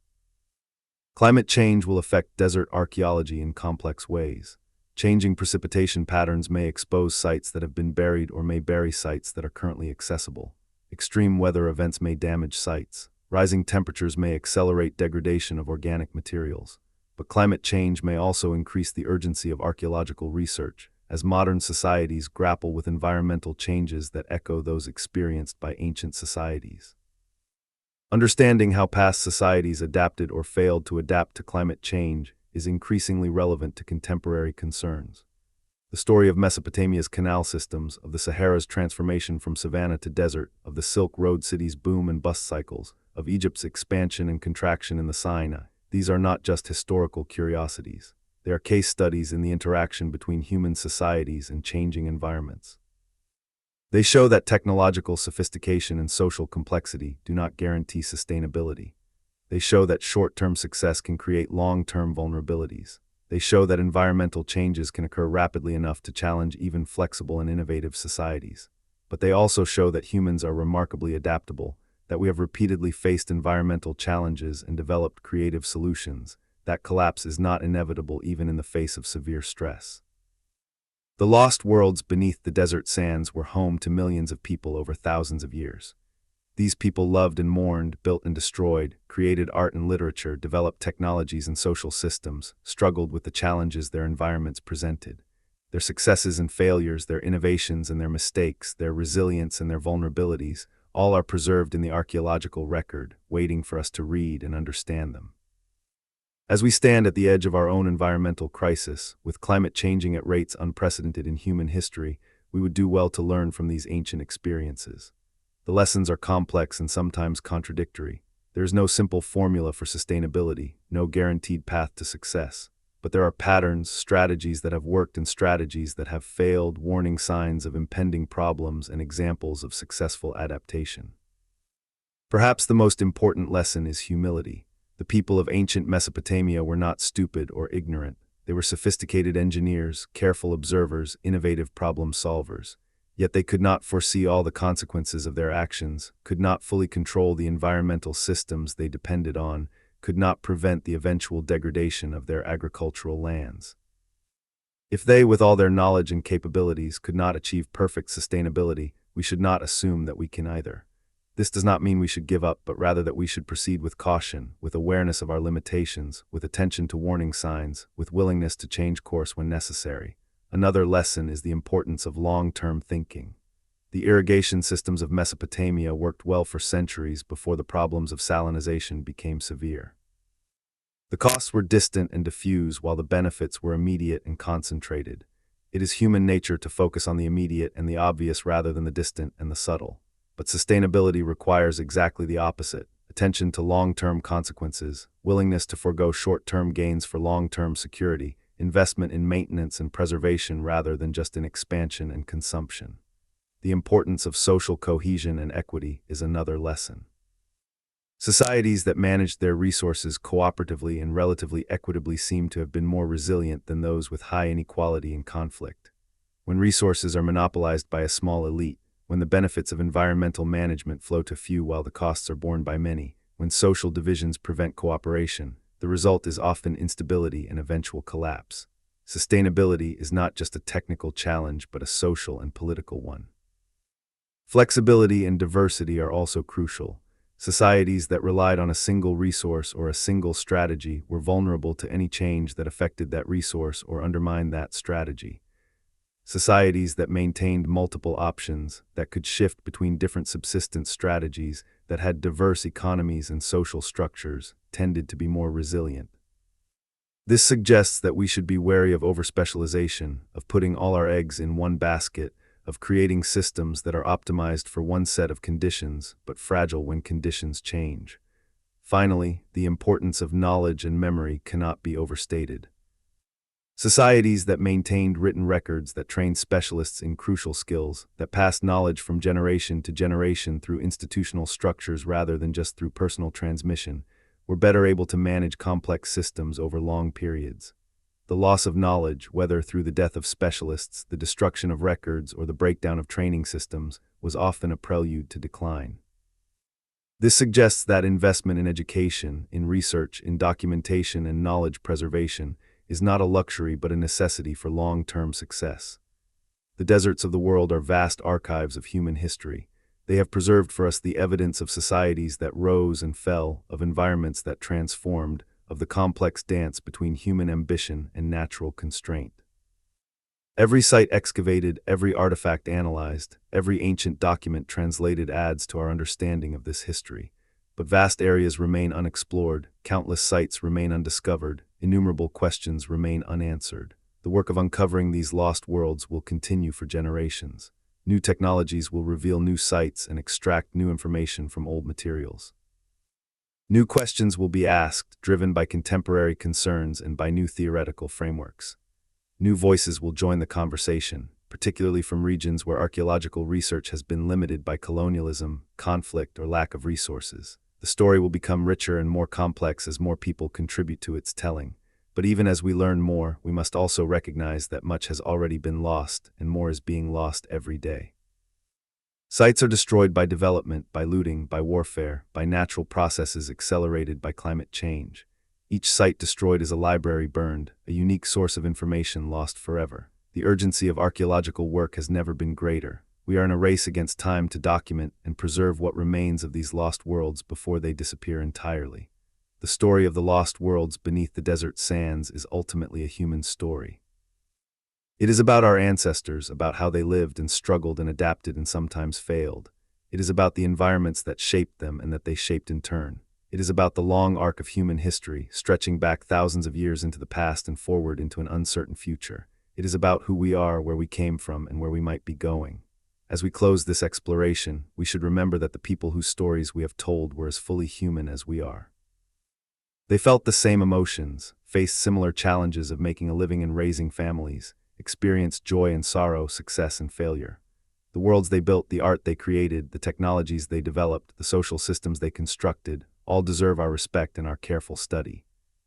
S1: Climate change will affect desert archaeology in complex ways. Changing precipitation patterns may expose sites that have been buried or may bury sites that are currently accessible. Extreme weather events may damage sites. Rising temperatures may accelerate degradation of organic materials. But climate change may also increase the urgency of archaeological research, as modern societies grapple with environmental changes that echo those experienced by ancient societies. Understanding how past societies adapted or failed to adapt to climate change is increasingly relevant to contemporary concerns. The story of Mesopotamia's canal systems, of the Sahara's transformation from savanna to desert, of the Silk Road cities' boom and bust cycles, of Egypt's expansion and contraction in the Sinai, these are not just historical curiosities. They are case studies in the interaction between human societies and changing environments. They show that technological sophistication and social complexity do not guarantee sustainability. They show that short-term success can create long-term vulnerabilities. They show that environmental changes can occur rapidly enough to challenge even flexible and innovative societies. But they also show that humans are remarkably adaptable, that we have repeatedly faced environmental challenges and developed creative solutions, that collapse is not inevitable even in the face of severe stress. The lost worlds beneath the desert sands were home to millions of people over thousands of years. These people loved and mourned, built and destroyed, created art and literature, developed technologies and social systems, struggled with the challenges their environments presented. Their successes and failures, their innovations and their mistakes, their resilience and their vulnerabilities, all are preserved in the archaeological record, waiting for us to read and understand them. As we stand at the edge of our own environmental crisis, with climate changing at rates unprecedented in human history, we would do well to learn from these ancient experiences. The lessons are complex and sometimes contradictory. There is no simple formula for sustainability, no guaranteed path to success. But there are patterns, strategies that have worked and strategies that have failed, warning signs of impending problems and examples of successful adaptation. Perhaps the most important lesson is humility. The people of ancient Mesopotamia were not stupid or ignorant. They were sophisticated engineers, careful observers, innovative problem solvers. Yet they could not foresee all the consequences of their actions, could not fully control the environmental systems they depended on, could not prevent the eventual degradation of their agricultural lands. If they, with all their knowledge and capabilities, could not achieve perfect sustainability, we should not assume that we can either. This does not mean we should give up, but rather that we should proceed with caution, with awareness of our limitations, with attention to warning signs, with willingness to change course when necessary. Another lesson is the importance of long-term thinking. The irrigation systems of Mesopotamia worked well for centuries before the problems of salinization became severe. The costs were distant and diffuse while the benefits were immediate and concentrated. It is human nature to focus on the immediate and the obvious rather than the distant and the subtle. But sustainability requires exactly the opposite: attention to long-term consequences, willingness to forego short-term gains for long-term security, investment in maintenance and preservation rather than just in expansion and consumption. The importance of social cohesion and equity is another lesson. Societies that managed their resources cooperatively and relatively equitably seem to have been more resilient than those with high inequality and conflict. When resources are monopolized by a small elite, when the benefits of environmental management flow to few while the costs are borne by many, when social divisions prevent cooperation, the result is often instability and eventual collapse. Sustainability is not just a technical challenge but a social and political one. Flexibility and diversity are also crucial. Societies that relied on a single resource or a single strategy were vulnerable to any change that affected that resource or undermined that strategy. Societies that maintained multiple options, that could shift between different subsistence strategies, that had diverse economies and social structures, tended to be more resilient. This suggests that we should be wary of overspecialization, of putting all our eggs in one basket, of creating systems that are optimized for one set of conditions, but fragile when conditions change. Finally, the importance of knowledge and memory cannot be overstated. Societies that maintained written records, that trained specialists in crucial skills, that passed knowledge from generation to generation through institutional structures rather than just through personal transmission, were better able to manage complex systems over long periods. The loss of knowledge, whether through the death of specialists, the destruction of records, or the breakdown of training systems, was often a prelude to decline. This suggests that investment in education, in research, in documentation, and knowledge preservation is not a luxury but a necessity for long-term success. The deserts of the world are vast archives of human history. They have preserved for us the evidence of societies that rose and fell, of environments that transformed, of the complex dance between human ambition and natural constraint. Every site excavated, every artifact analyzed, every ancient document translated adds to our understanding of this history. But vast areas remain unexplored, countless sites remain undiscovered, innumerable questions remain unanswered. The work of uncovering these lost worlds will continue for generations. New technologies will reveal new sites and extract new information from old materials. New questions will be asked, driven by contemporary concerns and by new theoretical frameworks. New voices will join the conversation, particularly from regions where archaeological research has been limited by colonialism, conflict, or lack of resources. The story will become richer and more complex as more people contribute to its telling. But even as we learn more, we must also recognize that much has already been lost, and more is being lost every day. Sites are destroyed by development, by looting, by warfare, by natural processes accelerated by climate change. Each site destroyed is a library burned, a unique source of information lost forever. The urgency of archaeological work has never been greater. We are in a race against time to document and preserve what remains of these lost worlds before they disappear entirely. The story of the lost worlds beneath the desert sands is ultimately a human story. It is about our ancestors, about how they lived and struggled and adapted and sometimes failed. It is about the environments that shaped them and that they shaped in turn. It is about the long arc of human history, stretching back thousands of years into the past and forward into an uncertain future. It is about who we are, where we came from, and where we might be going. As we close this exploration, we should remember that the people whose stories we have told were as fully human as we are. They felt the same emotions, faced similar challenges of making a living and raising families, experienced joy and sorrow, success and failure. The worlds they built, the art they created, the technologies they developed, the social systems they constructed, all deserve our respect and our careful study.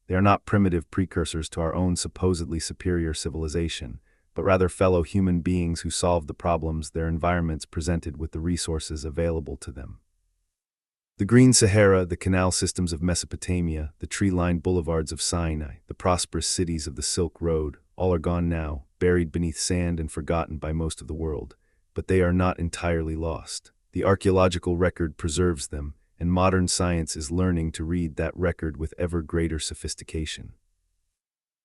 S1: They are not primitive precursors to our own supposedly superior civilization, but rather fellow human beings who solved the problems their environments presented with the resources available to them. The Green Sahara, the canal systems of Mesopotamia, the tree-lined boulevards of Sinai, the prosperous cities of the Silk Road, all are gone now, buried beneath sand and forgotten by most of the world. But they are not entirely lost. The archaeological record preserves them, and modern science is learning to read that record with ever greater sophistication.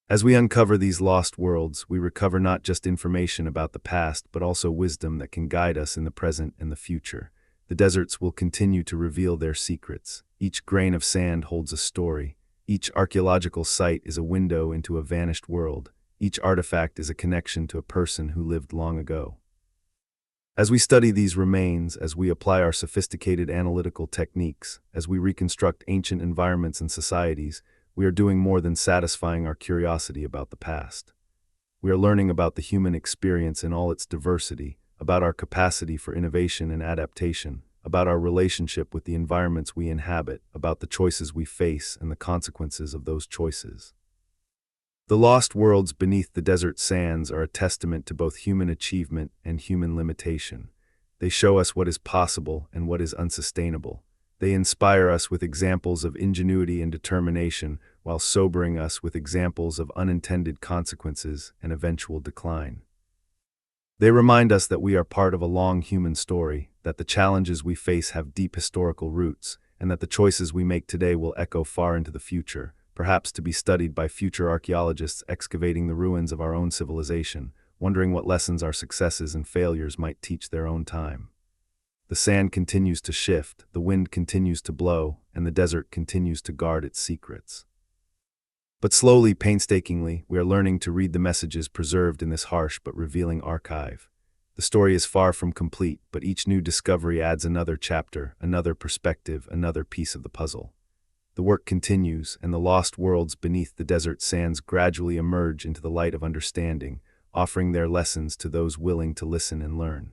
S1: As we uncover these lost worlds, we recover not just information about the past, but also wisdom that can guide us in the present and the future. The deserts will continue to reveal their secrets. Each grain of sand holds a story. Each archaeological site is a window into a vanished world. Each artifact is a connection to a person who lived long ago. As we study these remains, as we apply our sophisticated analytical techniques, as we reconstruct ancient environments and societies, we are doing more than satisfying our curiosity about the past. We are learning about the human experience in all its diversity, about our capacity for innovation and adaptation, about our relationship with the environments we inhabit, about the choices we face and the consequences of those choices. The lost worlds beneath the desert sands are a testament to both human achievement and human limitation. They show us what is possible and what is unsustainable. They inspire us with examples of ingenuity and determination, while sobering us with examples of unintended consequences and eventual decline. They remind us that we are part of a long human story, that the challenges we face have deep historical roots, and that the choices we make today will echo far into the future, perhaps to be studied by future archaeologists excavating the ruins of our own civilization, wondering what lessons our successes and failures might teach their own time. The sand continues to shift, the wind continues to blow, and the desert continues to guard its secrets. But slowly, painstakingly, we are learning to read the messages preserved in this harsh but revealing archive. The story is far from complete, but each new discovery adds another chapter, another perspective, another piece of the puzzle. The work continues, and the lost worlds beneath the desert sands gradually emerge into the light of understanding, offering their lessons to those willing to listen and learn.